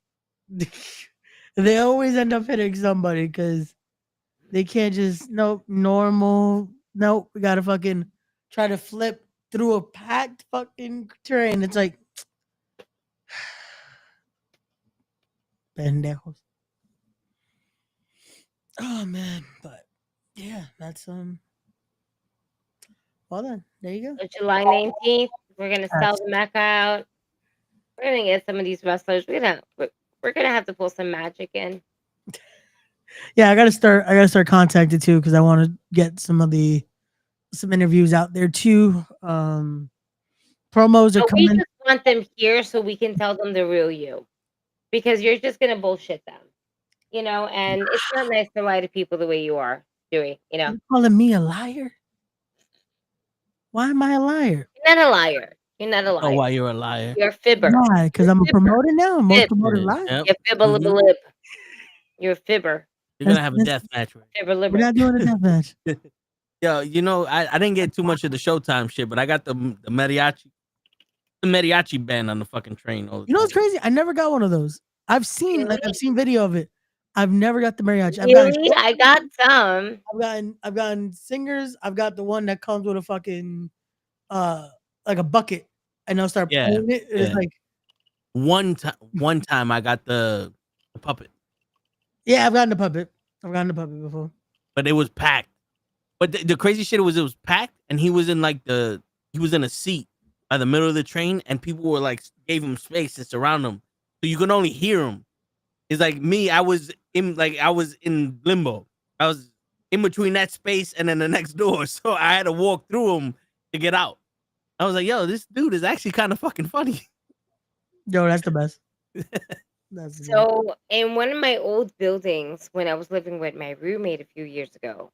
They always end up hitting somebody because they can't just normal. Nope, we gotta fucking try to flip through a packed fucking train. It's like pendejos. Oh man, but yeah, that's well then, there you go. So July 19th, we're gonna sell the Mecca out. We're gonna get some of these wrestlers. We're gonna have to pull some magic in. Yeah, I gotta start contacting too because I want to get some of the some interviews out there too. Promos are But we coming. just want them here so we can tell them the real you, because you're just gonna bullshit them, and it's not nice to lie to people the way you are doing. You calling me a liar? Why am I a liar? You're not a liar. You're not a Oh, liar. why you're a liar? You're a fibber. Why? Because I'm a Fibber. promoter now. I'm most Fib. promoted Yeah, liar. yep. You fibber Mhm. lib. You're a fibber. You're gonna That's- have a that's- death match. Right? Fibber We're liber. not doing a death match. Yo, I didn't get too much of the Showtime shit, but I got the mariachi band on the fucking train. All the You know time. what's crazy? I never got one of those. I've seen Really? video of it. I've never got the mariachi. Really? I got some. I've gotten singers. I've got the one that comes with a fucking like a bucket, and they'll start Yeah, pulling it. It's yeah. like One time I got the puppet, yeah, I've gotten the puppet. I've gotten the puppet before. but it was packed. But the crazy shit was it was packed, and he was in a seat by the middle of the train, and people were like gave him space to surround him, so you can only hear him. It's like me, I was in limbo. I was in between that space and then the next door, so I had to walk through them to get out. I was like, yo, this dude is actually kind of fucking funny. Yo, that's the best. That's the best. So in one of my old buildings, when I was living with my roommate a few years ago,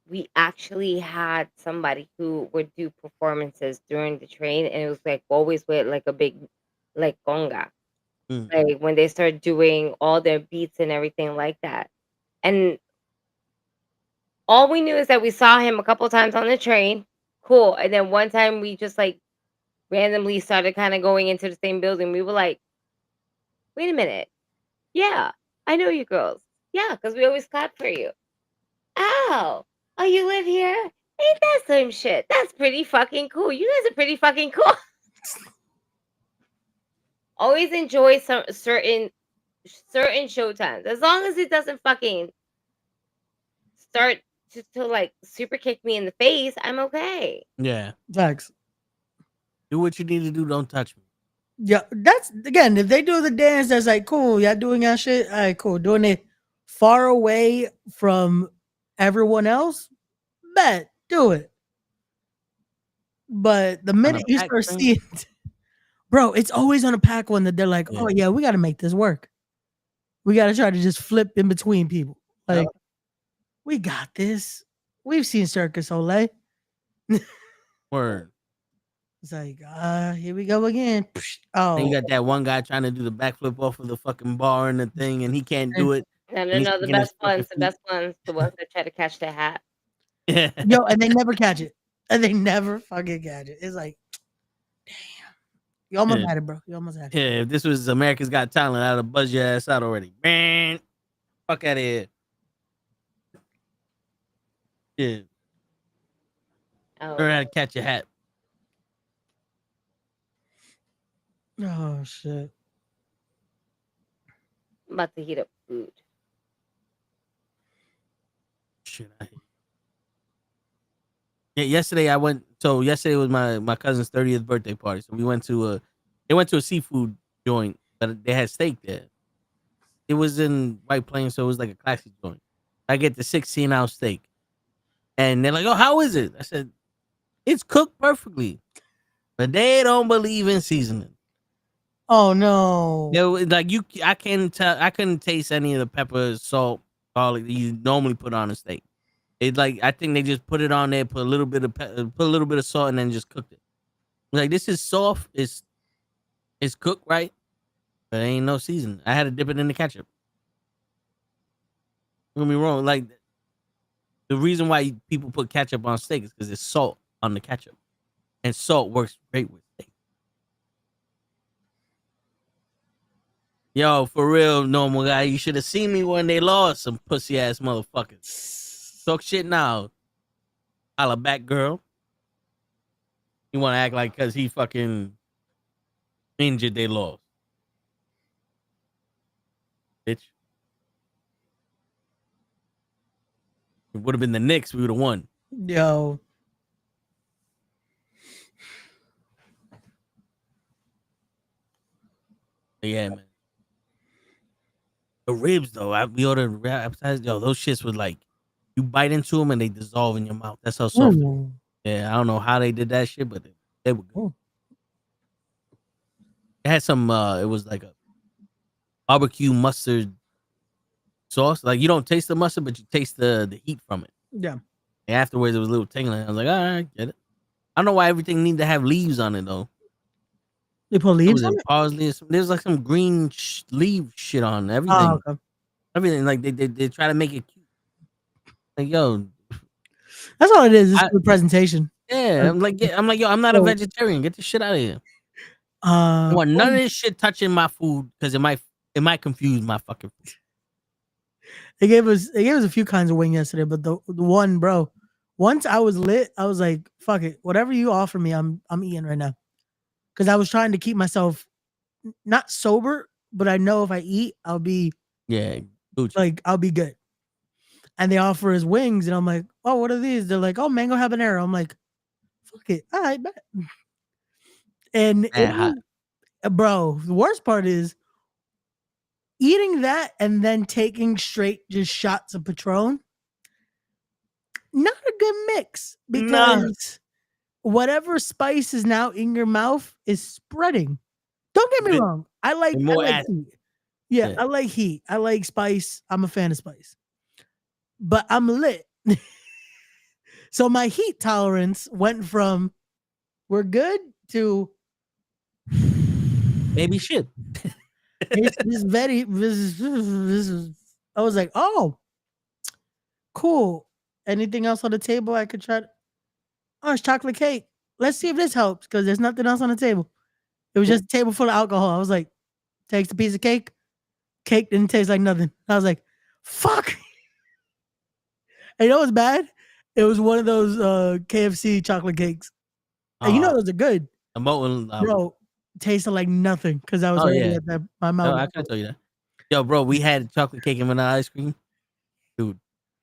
we actually had somebody who would do performances during the train, and it was like always with like a big like conga. Mm. Like when they start doing all their beats and everything like that. And all we knew is that we saw him a couple times on the train. Cool. And then one time we just like randomly started kind of going into the same building. We were like, wait a minute. Yeah, I know you girls. Yeah, because we always clap for you. Oh, you live here? Ain't that some shit? That's pretty fucking cool. You guys are pretty fucking cool. Always enjoy some certain showtimes. As long as it doesn't fucking start to like super kick me in the face, I'm okay. Yeah, Facts. do what you need to do. Don't touch me. Yeah, that's again. If they do the dance, that's like cool. Y'all doing that shit. All right, cool. Doing it far away from everyone else, bet do it. But the minute you pack start train? seeing, bro, it's always on a pack one that they're like, oh yeah, we got to make this work. We got to try to just flip in between people. Like, we got this. We've seen Circus Olay. Word. It's like, here we go again. Oh, And you got that one guy trying to do the backflip off of the fucking bar and the thing, and he can't do it. No, And he's the kicking his best ones, fucking the ones that try to catch the hat. feet. yo, and they never catch it. And they never fucking catch it. It's like, damn. You almost Yeah. had it, bro. You almost had it. Yeah, if this was America's Got Talent, I'd have buzzed your ass out already. Man, fuck out of here. Yeah, Oh, learn how to catch a hat. Oh shit. I'm about to heat up food. Shit, I hate. Yeah, yesterday I went. So yesterday was my cousin's 30th birthday party. So we went to a seafood joint, but they had steak there. It was in White Plains, so it was like a classy joint. I get the 16-ounce steak, and they're like, "Oh, how is it?" I said, "It's cooked perfectly," but they don't believe in seasoning. Oh no. Like I can't tell. I couldn't taste any of the pepper, salt, garlic that you normally put on a steak. It like I think they just put it on there, put a little bit of salt, and then just cooked it. Like this is soft. It's cooked right, but ain't no seasoning. I had to dip it in the ketchup. Don't get me wrong. Like the reason why people put ketchup on steak is because it's salt on the ketchup, and salt works great with steak. Yo, for real, normal guy, you should have seen me when they lost, some pussy ass motherfuckers. Talk shit now. Holla back, girl. You want to act like because he fucking injured, they lost. Bitch. It would have been the Knicks, we would have won. Yo. But yeah, man. The ribs, though, we ordered appetizers. Yo, those shits was like You bite into them and they dissolve in your mouth. That's how soft. Ooh. Yeah, I don't know how they did that shit, but they were good. Ooh. It had some. It was like a barbecue mustard sauce. Like you don't taste the mustard, but you taste the heat from it. Yeah. And afterwards, it was a little tingling. I was like, all right, get it. I don't know why everything need to have leaves on it though. They put What leaves was on it? it? Parsley. There's like some green leaf shit on everything. Oh, okay. Everything. Like they try to make it cute. Like yo, That's all it is. It's the presentation. yeah. I'm like, yo, I'm not a vegetarian. Get the shit out of here. I want none of this shit touching my food because it might confuse my fucking food. They gave us a few kinds of wing yesterday, but the one, bro, once I was lit, I was like, fuck it. Whatever you offer me, I'm eating right now. Cause I was trying to keep myself not sober, but I know if I eat, I'll be Gucci. I'll be good. And they offer us wings, and I'm like, oh, what are these? They're like, oh, mango habanero. I'm like, fuck it. All right, bet. And bro, the worst part is eating that and then taking straight just shots of Patron. Not a good mix because whatever spice is now in your mouth is spreading. Don't get me wrong. I like heat. Yeah, I like heat. I like spice. I'm a fan of spice. But I'm lit. So my heat tolerance went from we're good to maybe shit. this is I was like, oh, cool. Anything else on the table I could try? Oh, it's chocolate cake. Let's see if this helps because there's nothing else on the table. It was just a table full of alcohol. I was like, takes a piece of cake. Cake didn't taste like nothing. I was like, fuck. And you know what's bad? It was one of those KFC chocolate cakes. And you know those are good. Bro, tasted like nothing because I was already at that my mouth. No, I can tell you that. Yo, bro, we had chocolate cake and vanilla ice cream. Dude,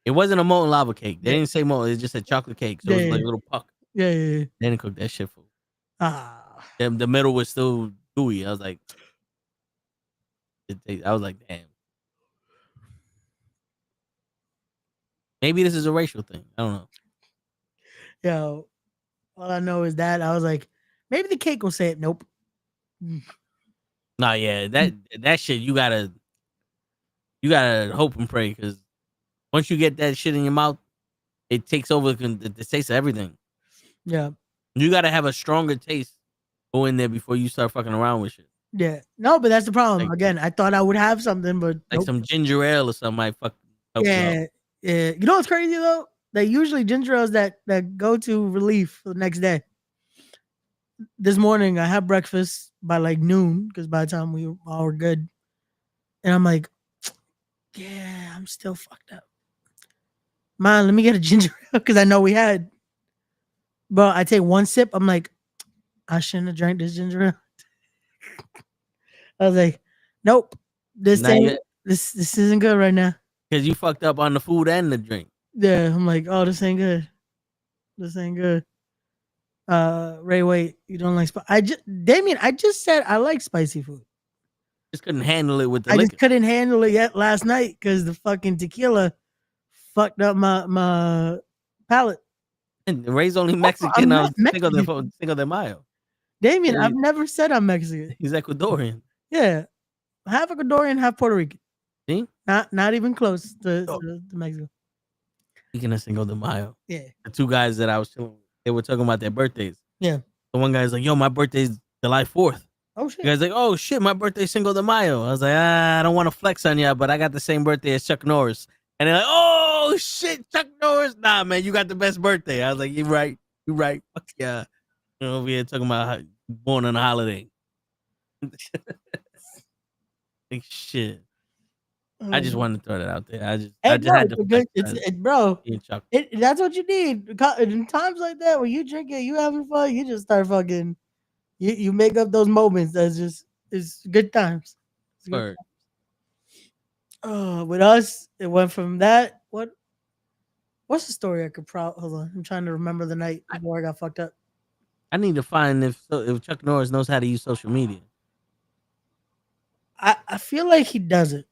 it wasn't a molten lava cake. They didn't say molten. It just said chocolate cake. So it was like a little puck. Yeah. They didn't cook that shit for. The middle was still gooey. I was like, damn. Maybe this is a racial thing. I don't know. Yo, all I know is that I was like, maybe the cake will say it. Nope. Nah, yeah, that shit you gotta hope and pray because once you get that shit in your mouth, it takes over the taste of everything. Yeah, you gotta have a stronger taste go in there before you start fucking around with shit. Yeah, no, but that's the problem. Like, again, I thought I would have something, but like some ginger ale or something might fuck. Yeah. You know what's crazy though? They usually ginger ales that go to relief for the next day. This morning I had breakfast by like noon because by the time we all were good, and I'm like, yeah, I'm still fucked up. Man, let me get a ginger ale because I know we had. But I take one sip, I'm like, I shouldn't have drank this ginger ale. I was like, nope, this isn't good right now. Because you fucked up on the food and the drink. Yeah, I'm like, oh, this ain't good. This ain't good. Ray, wait, you don't like spicy? Damien, I just said I like spicy food. Just couldn't handle it with the liquor. Just couldn't handle it yet last night because the fucking tequila fucked up my palate. And Ray's only Mexican. Cinco de Mayo. Damien, I've never said I'm Mexican. He's Ecuadorian. Yeah, half Ecuadorian, half Puerto Rican. See? Not even close to Mexico. Speaking of Cinco de Mayo, yeah, the two guys that I was chilling with, they were talking about their birthdays. Yeah. The one guy's like, yo, my birthday's July 4th. Oh, shit. The guy's like, oh, shit, my birthday's Cinco de Mayo. I was like, I don't want to flex on you, but I got the same birthday as Chuck Norris. And they're like, oh, shit, Chuck Norris. Nah, man, you got the best birthday. I was like, you're right. Fuck yeah. You know, over here talking about how born on a holiday. Like, shit. I just wanted to throw that out there. I just had to. Bro, that's what you need. In times like that, when you drink it, you having fun, you just start fucking. You make up those moments. It's good times. It's good times. With us, it went from that. What's the story I could hold on? I'm trying to remember the night before I got fucked up. I need to find if Chuck Norris knows how to use social media. I feel like he doesn't.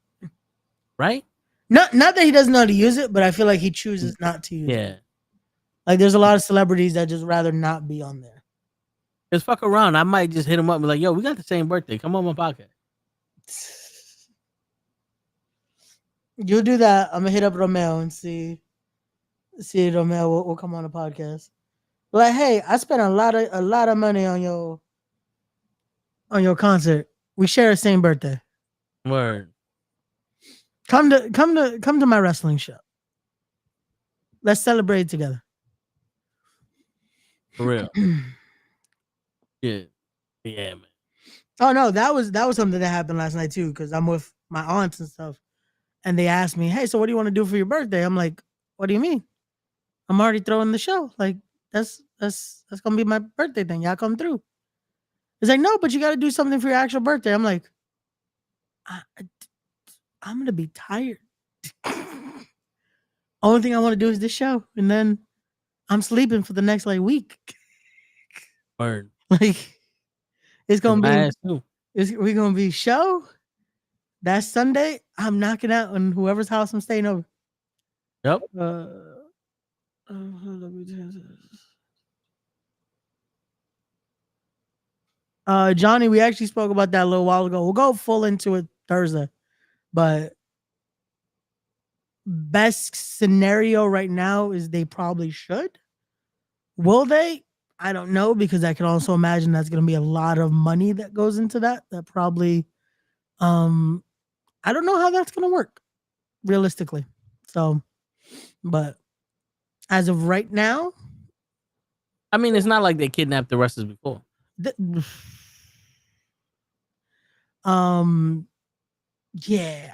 Right? Not that he doesn't know how to use it, but I feel like he chooses not to use it. Yeah. Like there's a lot of celebrities that just rather not be on there. Just fuck around. I might just hit him up and be like, yo, we got the same birthday. Come on my podcast. You'll do that. I'm gonna hit up Romeo and see if Romeo will come on the podcast. Like, hey, I spent a lot of money on your concert. We share the same birthday. Word. Come to my wrestling show. Let's celebrate together. For real. Yeah. Yeah, man. Oh no, that was something that happened last night too, because I'm with my aunts and stuff. And they asked me, hey, so what do you want to do for your birthday? I'm like, what do you mean? I'm already throwing the show. Like, that's gonna be my birthday thing. Y'all come through. It's like, no, but you gotta do something for your actual birthday. I'm like, I'm gonna be tired. Only thing I want to do is this show, and then I'm sleeping for the next like week. Word. Like, it's gonna My be ass too. we're gonna be show. That Sunday, I'm knocking out on whoever's house I'm staying over. Yep. Johnny, we actually spoke about that a little while ago. We'll go full into it Thursday, but best scenario right now is they probably should. Will they? I don't know, because I can also imagine that's going to be a lot of money that goes into that. That probably, I don't know how that's going to work realistically. So, but as of right now, I mean, it's not like they kidnapped the wrestlers before. Yeah,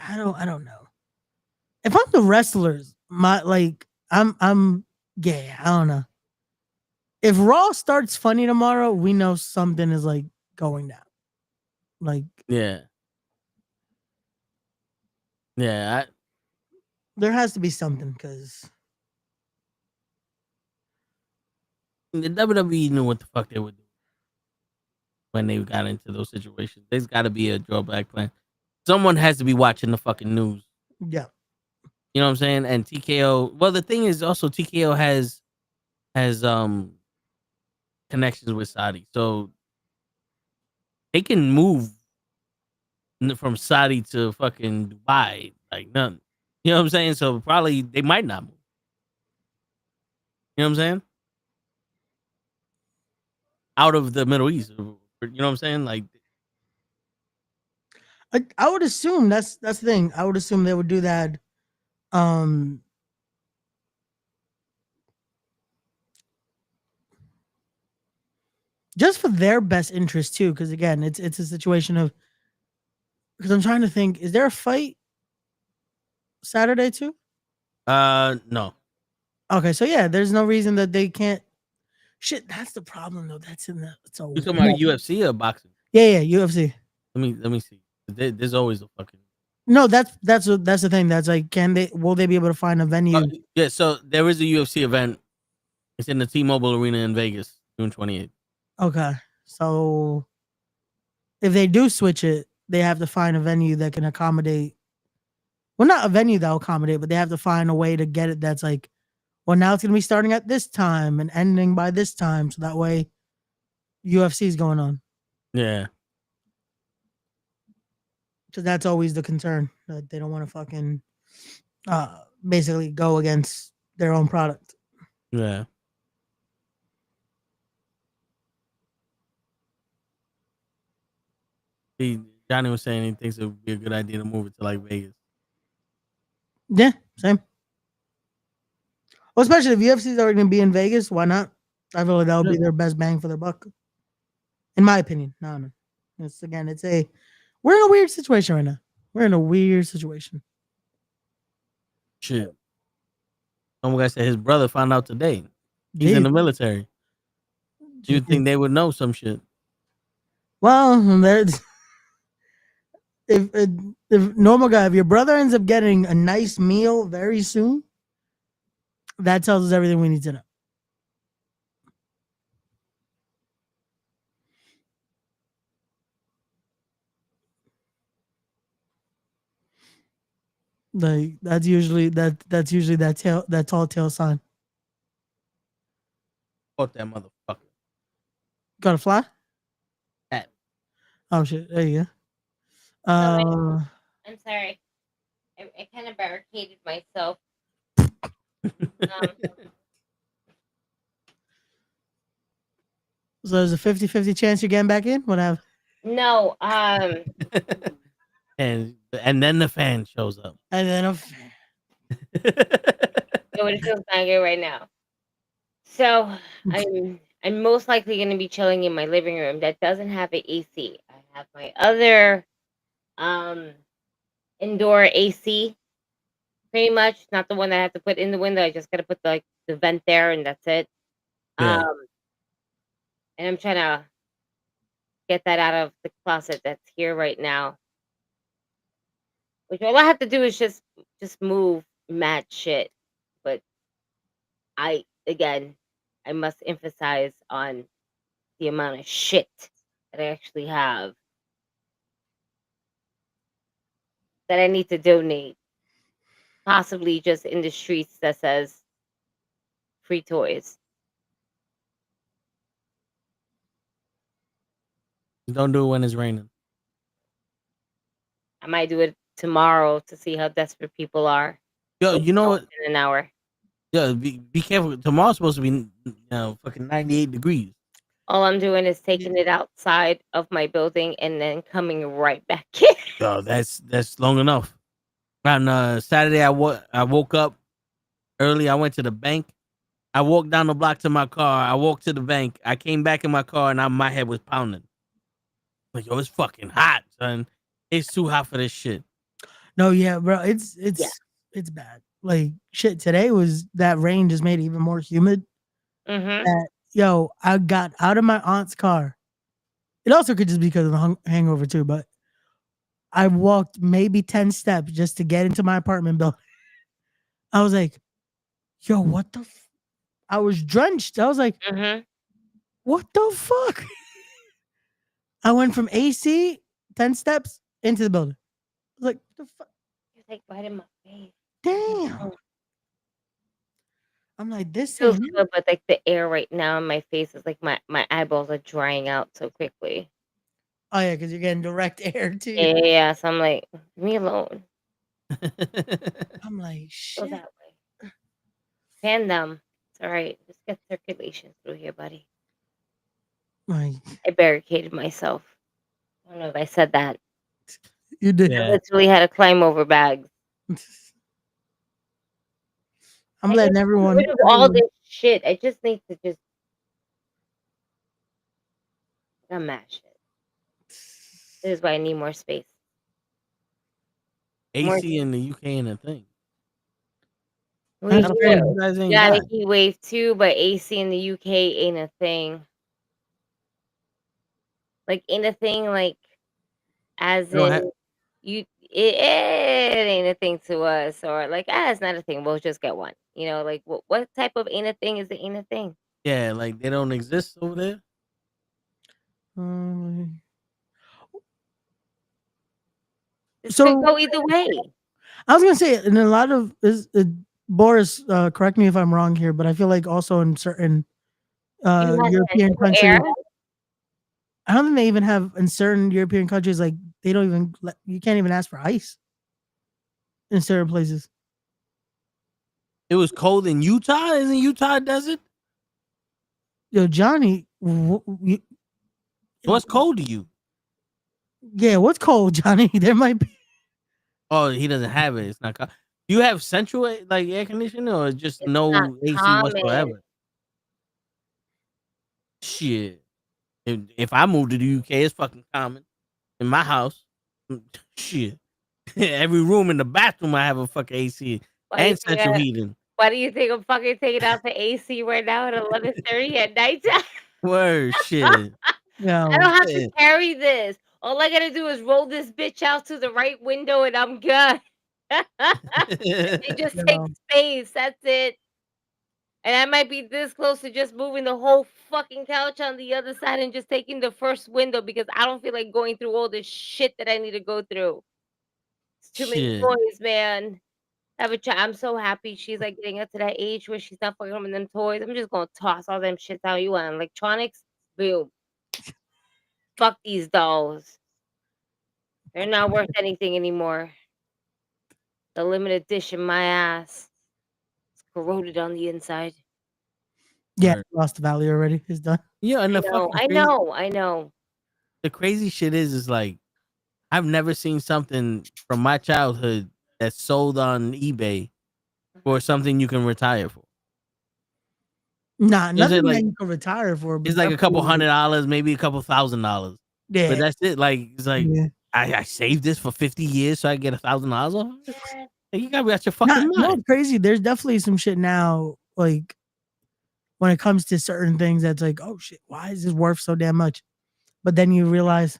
I don't know. If I'm the wrestlers, I'm yeah, I don't know. If Raw starts funny tomorrow, we know something is like going down. Like, Yeah. Yeah. there has to be something, because The WWE knew what the fuck they would do when they got into those situations. There's got to be a drawback plan. Someone has to be watching the fucking news. yeah. You know what I'm saying? And TKO. Well, the thing is also TKO has connections with Saudi, so they can move from Saudi to fucking Dubai like nothing. You know what I'm saying? So probably they might not move. You know what I'm saying? Out of the Middle East. You know what I'm saying? Like, I would assume that's the thing. I would assume they would do that. Just for their best interest too, because again, it's a situation of, because I'm trying to think, is there a fight Saturday too? no. Okay, so yeah, there's no reason that they can't. Shit, that's the problem though. That's in the. So You talking about UFC or boxing? yeah, UFC. Let me see. There's always a fucking. No, that's the thing. That's like, will they be able to find a venue? Yeah, so there is a UFC event. It's in the T-Mobile Arena in Vegas, June 28th. Okay, so if they do switch it, they have to find a venue that can accommodate. Well, not a venue that will accommodate, but they have to find a way to get it that's like, well, now it's going to be starting at this time and ending by this time. So that way UFC is going on. Yeah. Because that's always the concern, that they don't want to fucking basically go against their own product. Yeah. Johnny was saying he thinks it would be a good idea to move it to like Vegas. Yeah, same. Well, especially if UFC is already going to be in Vegas, why not? I feel like that would be their best bang for their buck. In my opinion. No. We're in a weird situation right now. We're in a weird situation. Shit. Some guy said his brother found out today. He's in the military. You'd think they would know some shit. Well, there's if normal guy, if your brother ends up getting a nice meal very soon, that tells us everything we need to know. Like that's usually that tall tale sign. Fuck that motherfucker. Got to fly? That. Oh shit! There you go. I'm sorry. I kind of barricaded myself. So there's a 50-50 chance you're getting back in. What happened? No. and then the fan shows up. And then It feels not good right now. So I'm most likely going to be chilling in my living room that doesn't have an AC. I have my other indoor AC, pretty much not the one that I have to put in the window. I just got to put the vent there, and that's it. Yeah. And I'm trying to get that out of the closet that's here right now. Which all I have to do is just move mad shit. But I must emphasize on the amount of shit that I actually have that I need to donate. Possibly just in the streets that says free toys. Don't do it when it's raining. I might do it tomorrow to see how desperate people are. Yo, you know what? In an hour. Yo, be careful. Tomorrow's supposed to be, fucking 98 degrees. All I'm doing is taking it outside of my building and then coming right back in. Yo, that's long enough. On Saturday, I woke up early. I went to the bank. I walked down the block to my car. I walked to the bank. I came back in my car, and my head was pounding. Like, yo, it's fucking hot, son. It's too hot for this shit. No, yeah, bro. It's bad. Like shit. Today was that rain just made it even more humid. Yo, I got out of my aunt's car. It also could just be because of the hangover too, but I walked maybe 10 steps just to get into my apartment building. I was like, yo, what the I was drenched. I was like, what the fuck? I went from AC 10 steps into the building. I was like, what the fuck? You're like right in my face. Damn. I'm like, this feels good, but like the air right now in my face is like my eyeballs are drying out so quickly. Oh yeah, because you're getting direct air too. Yeah. So I'm like, leave me alone. I'm like, shit. Go that way. Fan them. It's all right. Just get circulation through here, buddy. Like, I barricaded myself. I don't know if I said that. You did. I literally had to climb over bags. I'm letting everyone. Rid of all this shit. I just need to just. I'm mad shit. This is why I need more space. AC in the UK ain't a thing. We got a heat wave too, but AC in the UK ain't a thing. Like ain't a thing. Like as in it ain't a thing to us, or like it's not a thing. We'll just get one. You know, like what type of ain't a thing is the ain't a thing? Yeah, like they don't exist over there. So could go either way. I was gonna say, in a lot of Boris, correct me if I'm wrong here, but I feel like also in certain European countries, I don't think they even have in certain European countries, like they don't even you can't even ask for ice in certain places. It was cold in Utah. Isn't Utah a desert? Yo, Johnny, what's cold to you? Yeah, what's cold, Johnny? There might be. Oh, he doesn't have it. It's not cold. Do you have central like air conditioning or just no AC whatsoever? Shit. If I move to the UK, it's fucking common. In my house, shit. Every room in the bathroom, I have a fucking AC and central heating. Why do you think I'm fucking taking out the AC right now at 11:30 at nighttime? Word shit. No, I don't have to carry this. All I gotta do is roll this bitch out to the right window and I'm good. It just takes space. That's it. And I might be this close to just moving the whole fucking couch on the other side and just taking the first window because I don't feel like going through all this shit that I need to go through. It's too many toys, man. I'm so happy she's like getting up to that age where she's not fucking with them toys. I'm just gonna toss all them shits out. You want electronics? Boom. Fuck these dolls. They're not worth anything anymore. The limited edition, my ass. It's corroded on the inside. Yeah, Word. lost the value already. It's done. Yeah, and I know, I know. the crazy shit is like I've never seen something from my childhood that's sold on eBay for something you can retire for. Nah, Is it nothing that like you can retire for. But it's like a couple definitely, $100, maybe a couple $1,000. yeah, But that's it. Like it's like yeah. I saved this for 50 years so I get $1,000 off of it. Like, you gotta be out your Nah, fucking you know mind. what's crazy? There's definitely some shit now, like when it comes to certain things that's like, oh shit, why is this worth so damn much? But then you realize,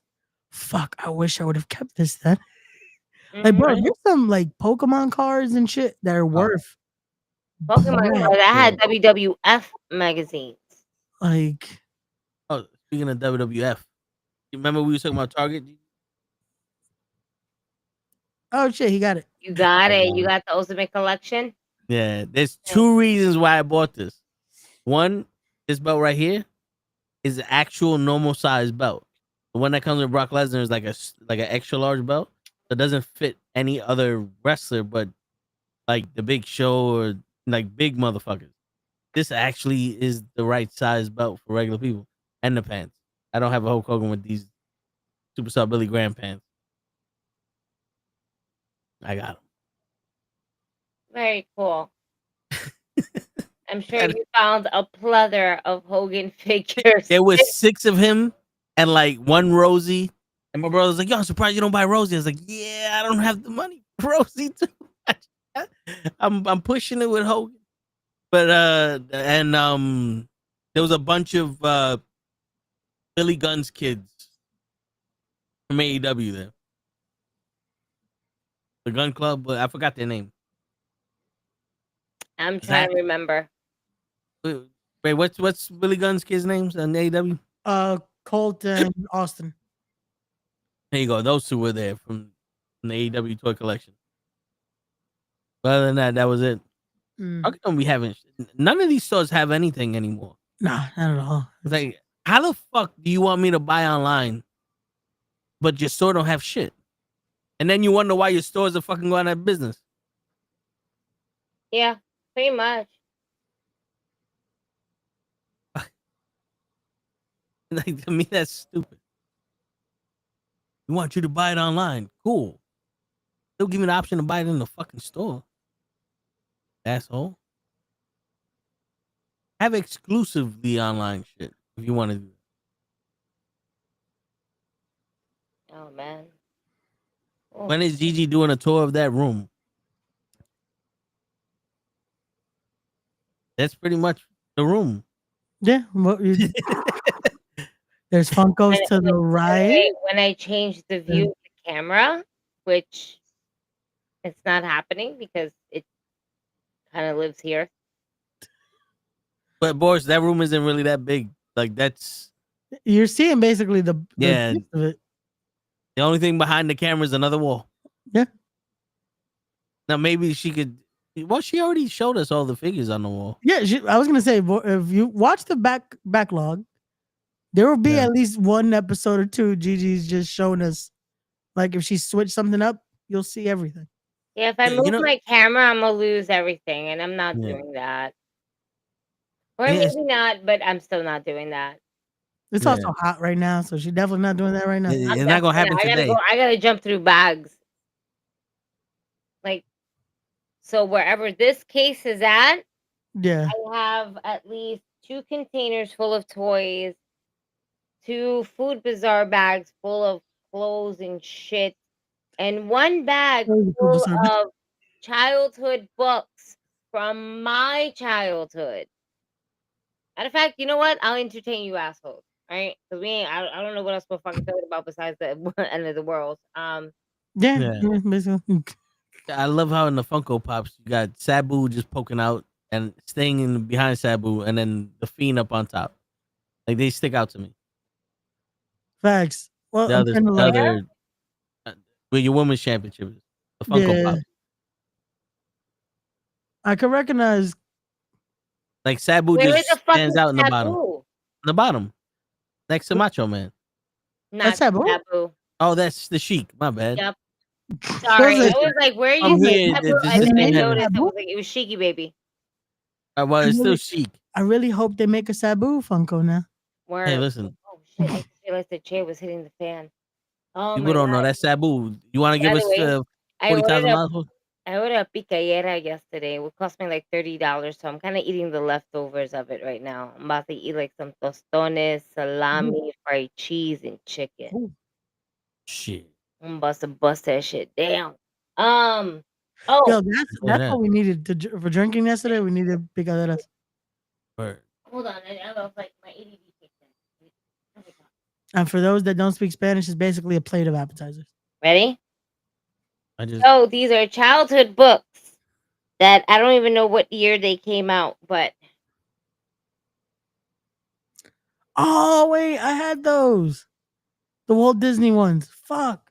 fuck, I wish I would have kept this then. Like, bro, Mhm. there's some like Pokemon cards and shit that are worth Pokemon bread. cards. I had WWF magazines. Like, Oh, speaking of WWF, you remember we were talking about Target? oh shit, he got it. You got I it. got You it. got the Ultimate Collection. Yeah, there's two reasons why I bought this. One, this belt right here is an actual normal size belt. The one that comes with Brock Lesnar is like like an extra large belt. So it doesn't fit any other wrestler, but like the Big Show or like big motherfuckers. This actually is the right size belt for regular people, and the pants. I don't have a Hulk Hogan with these Superstar Billy Graham pants. I got them. Very cool. I'm sure And you found a plethora of Hogan figures. there was 6 of him and like one Rosie. And my brother's like, "Yo, I'm surprised you don't buy Rosie." I was like, "Yeah, I don't have the money for Rosie too much." I'm pushing it with Hogan. But and there was a bunch of Billy Gunn's kids from AEW there. The Gun Club, but I forgot their name. I'm trying Zach. to remember. Wait, what's Billy Gunn's kids' names on AEW? Colt and Austin. There you go. Those two were there from the AEW toy collection. But other than that, that was it. Mm. How come we haven't? None of these stores have anything anymore. Nah, not at all. It's like, how the fuck do you want me to buy online, but your store don't have shit? And then you wonder why your stores are fucking going out of business. Yeah, pretty much. Like, to me, that's stupid. We want you to buy it online. Cool. They'll give me the option to buy it in the fucking store. Asshole. Have exclusively online shit if you want to do it. Oh man. Oh. When is Gigi doing a tour of that room? That's pretty much the room. Yeah. There's Funkos to the right. When I change the view of the camera, which it's not happening because it kind of lives here. But Boris, that room isn't really that big. Like that's You're seeing basically the Yeah. gist of it. the only thing behind the camera is another wall. Yeah. Now maybe she could. Well, she already showed us all the figures on the wall. Yeah, I was gonna say if you watch the backlog, there will be Yeah. at least one episode or two. Gigi's just showing us, like if she switched something up, you'll see everything. Yeah, if I Yeah, move my camera, I'm gonna lose everything, and I'm not Yeah. doing that. Or Yeah, maybe not, but I'm still not doing that. It's Yeah. also hot right now, so she's definitely not doing that right now. It's not gonna happen today. I gotta jump through bags. Like, so wherever this case is at, Yeah. I have at least 2 containers full of toys, 2 Food Bazaar bags full of clothes and shit, and 1 bag Oh, the Food full Bazaar bag. of childhood books from my childhood. Matter of fact, you know what? I'll entertain you assholes. Right? Because I don't know what else we're fucking talking about besides the end of the world. Yeah, Yeah. yeah, basically. I love how in the Funko Pops you got Sabu just poking out and staying in behind Sabu, and then the Fiend up on top. Like they stick out to me. Facts. Well, The I'm other, kinda the like, other, with your women's championship, the Funko yeah. Pops. I could recognize. Like Sabu Where is just the fucking stands out in the bottom. Sabu? The bottom. Next to Macho Man. Not Sabu? Sabu. Oh, that's the Sheik. My bad. Yep. Those Sorry. I are- was like, where are I'm you saying here, Sabu? just And They then I made saying. noticed I Sabu? was like, it was Shiki Baby. Well, it's still really- Sheik. I really hope they make a Sabu Funko now. Where? Hey, listen. Oh shit! I just realized the chair was hitting the fan. Oh People my don't know god! that's Sabu. You want to give By the us way, I ordered $40,000 a for? I ordered a picayera yesterday. It would cost me like $30, so I'm kind of eating the leftovers of it right now. I'm about to eat like some tostones, salami, fried cheese, and chicken. Ooh. Shit. I'm about to bust that shit down. Yo, Oh, that's that. what we needed for drinking yesterday. We needed picaderas. Word. hold on. I was like my ADD kicked in. And for those that don't speak Spanish, it's basically a plate of appetizers. Ready? I just Oh, these are childhood books that I don't even know what year they came out, but Oh wait, I had those. The Walt Disney ones. Fuck.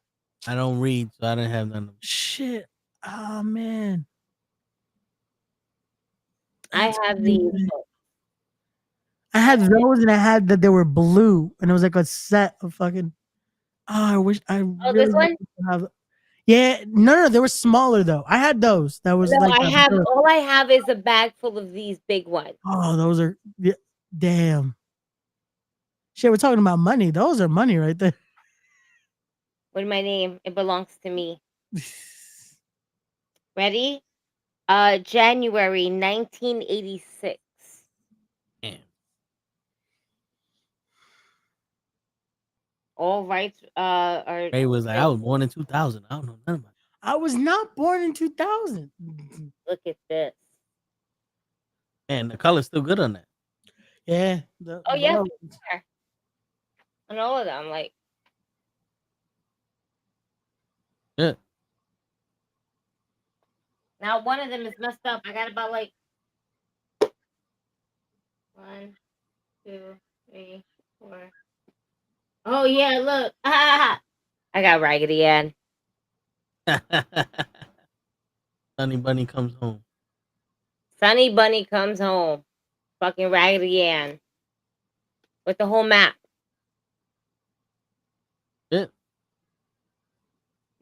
I don't read, so I didn't have none of them. Shit. Oh man. I That's have these crazy. books. I had those and I had that they were blue and it was like a set of fucking. Oh, I wish I Oh, really this one? have. Yeah, no, they were smaller though. I had those. That was No, like all I have is a bag full of these big ones. oh, those are yeah, damn. Shit, we're talking about money. Those are money right there. With my name, it belongs to me. Ready? January 1986. Damn. All rights are Ray was like, I was born in 2000. I don't know nothing about it. I was not born in 2000. look at this. Man, the color's still good on that. Yeah. Oh yeah, and all of them like Yeah. now one of them is messed up. I got about like 1, 2, 3, 4. Oh yeah, look. I got Raggedy Ann. Sunny Bunny comes home. Sunny Bunny comes home. Fucking Raggedy Ann. With the whole map. Yeah.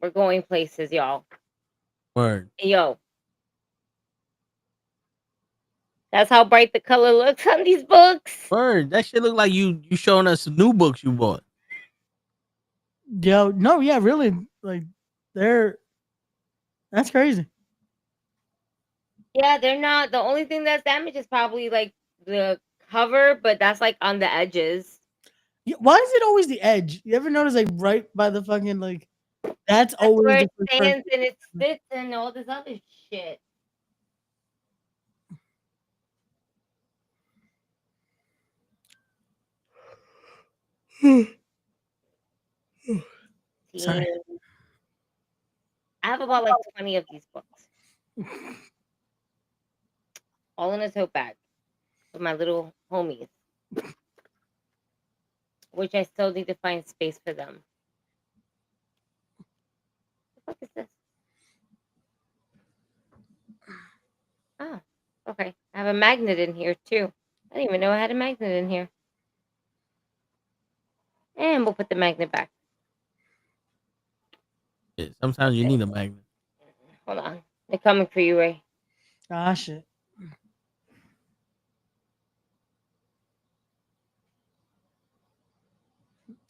We're going places, y'all. Word. Yo. That's how bright the color looks on these books. Word. That shit look like you showing us new books you bought. Yo, no, yeah, really. Like that's crazy. Yeah, they're not. The only thing that's damaged is probably like the cover, but that's like on the edges. Yeah, why is it always the edge? You ever notice like right by the fucking like that's That's always where the it first stands and it sits and all this other shit. Sorry. Teen. I have about like 20 of these books. All in a tote bag with my little homies. Which I still need to find space for them. What the fuck is this? Oh, okay. I have a magnet in here too. I didn't even know I had a magnet in here. And we'll put the magnet back. Yeah, sometimes you need a magnet. Hold on. They're coming for you, Ray. Ah shit.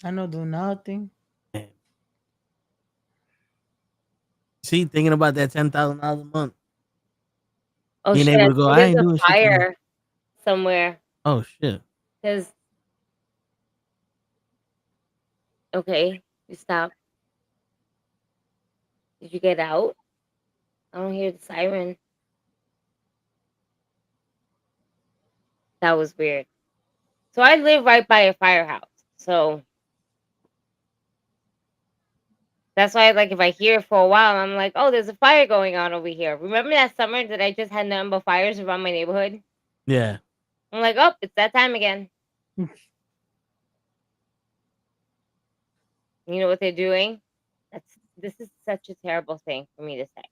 I know do nothing. Man. See, thinking about that $10,000 a month. Oh Being shit! able to go, I There's ain't a doing shit for me. fire somewhere. Oh shit. Cause okay, you stop. Did you get out? I don't hear the siren. That was weird. So I live right by a firehouse. So that's why, like, if I hear it for a while, I'm like, oh, there's a fire going on over here. Remember that summer that I just had nothing but fires around my neighborhood? Yeah. I'm like, oh, it's that time again. You know what they're doing? This is such a terrible thing for me to say.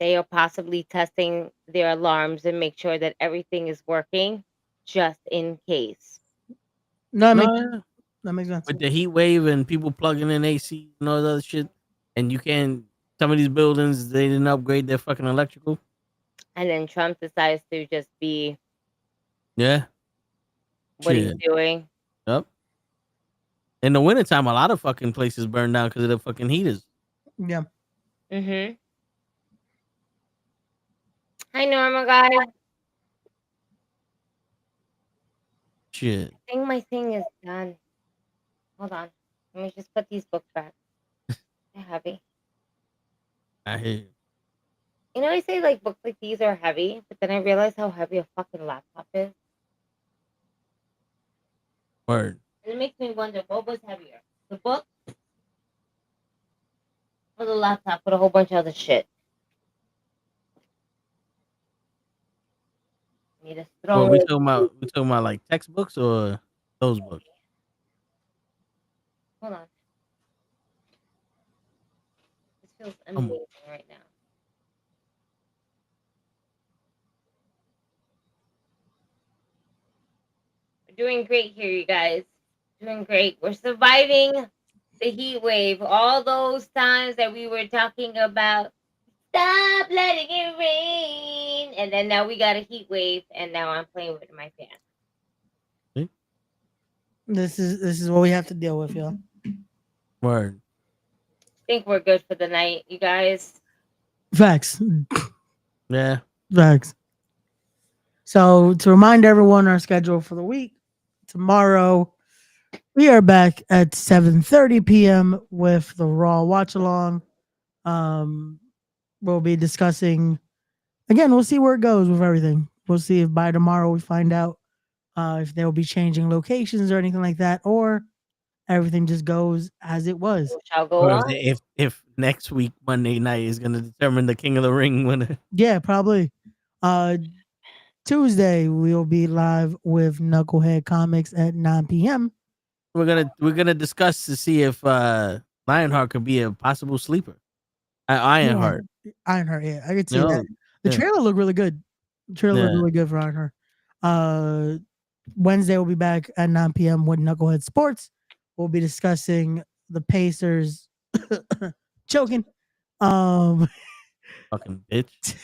they are possibly testing their alarms and make sure that everything is working just in case. No, that No, makes sense. with the heat wave and people plugging in AC and all that other shit, and you can't. Some of these buildings they didn't upgrade their fucking electrical. And then Trump decides to just be Yeah, what he's shit. doing. Yep. In the wintertime, a lot of fucking places burn down because of the fucking heaters. Yeah. Mm-hmm. Hi, Norma, guys. Shit. I think my thing is done. Hold on. Let me just put these books back. They're heavy. I hear you. You know, I say like books like these are heavy, but then I realize how heavy a fucking laptop is. Word. And it makes me wonder what was heavier, the book or the laptop with a whole bunch of other shit. Need to throw Well, we it. talking about like textbooks or those books. Hold on. This feels Come on. amazing right now. We're doing great here, you guys. Doing great. We're surviving the heat wave. All those times that we were talking about, stop letting it rain. And then now we got a heat wave, and now I'm playing with my fan. This is what we have to deal with, y'all. Word. I think we're good for the night, you guys. Facts. Yeah. Facts. So to remind everyone our schedule for the week, tomorrow we are back at 7:30 p.m. with the Raw watch along. We'll be discussing again, we'll see where it goes with everything. We'll see if by tomorrow we find out if they'll be changing locations or anything like that, or everything just goes as it was. Shall go Or on. if next week Monday night is gonna determine the King of the Ring winner. Yeah, probably. Tuesday we'll be live with Knucklehead Comics at 9 p.m. We're gonna discuss to see if Lionheart could be a possible sleeper. Ironheart. Ironheart, yeah, I could see No, that. The yeah. trailer looked really good. The trailer looked Yeah. really good for Ironheart. Wednesday we'll be back at 9 p.m. with Knucklehead Sports. We'll be discussing the Pacers choking. Fucking bitch.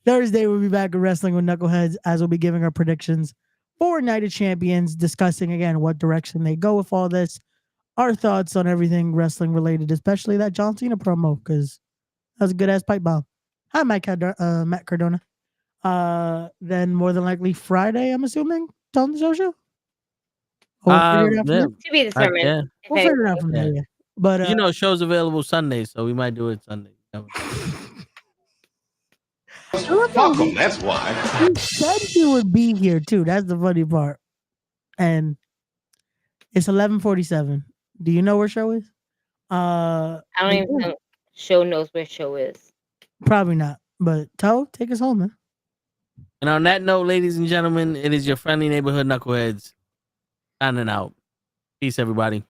Thursday we'll be back at Wrestling with Knuckleheads as we'll be giving our predictions for Night of Champions, discussing again what direction they go with all this, our thoughts on everything wrestling related, especially that John Cena promo, because that was a good ass pipe bomb. Hi, Matt Cardona. Then more than likely Friday, I'm assuming, on the show. Or we'll figure it out from Yeah. there. To be determined. Yeah. if We'll figure it anything. out from there. Yeah. Yeah. But You know, show's available Sunday, so we might do it Sunday. Fuck them, that's why. he said he would be here too. That's the funny part. And it's 11:47. Do you know where show is? I don't even think show knows where show is. Probably not. But Toe, take us home, man. And on that note, ladies and gentlemen, it is your friendly neighborhood knuckleheads signing out. Peace, everybody.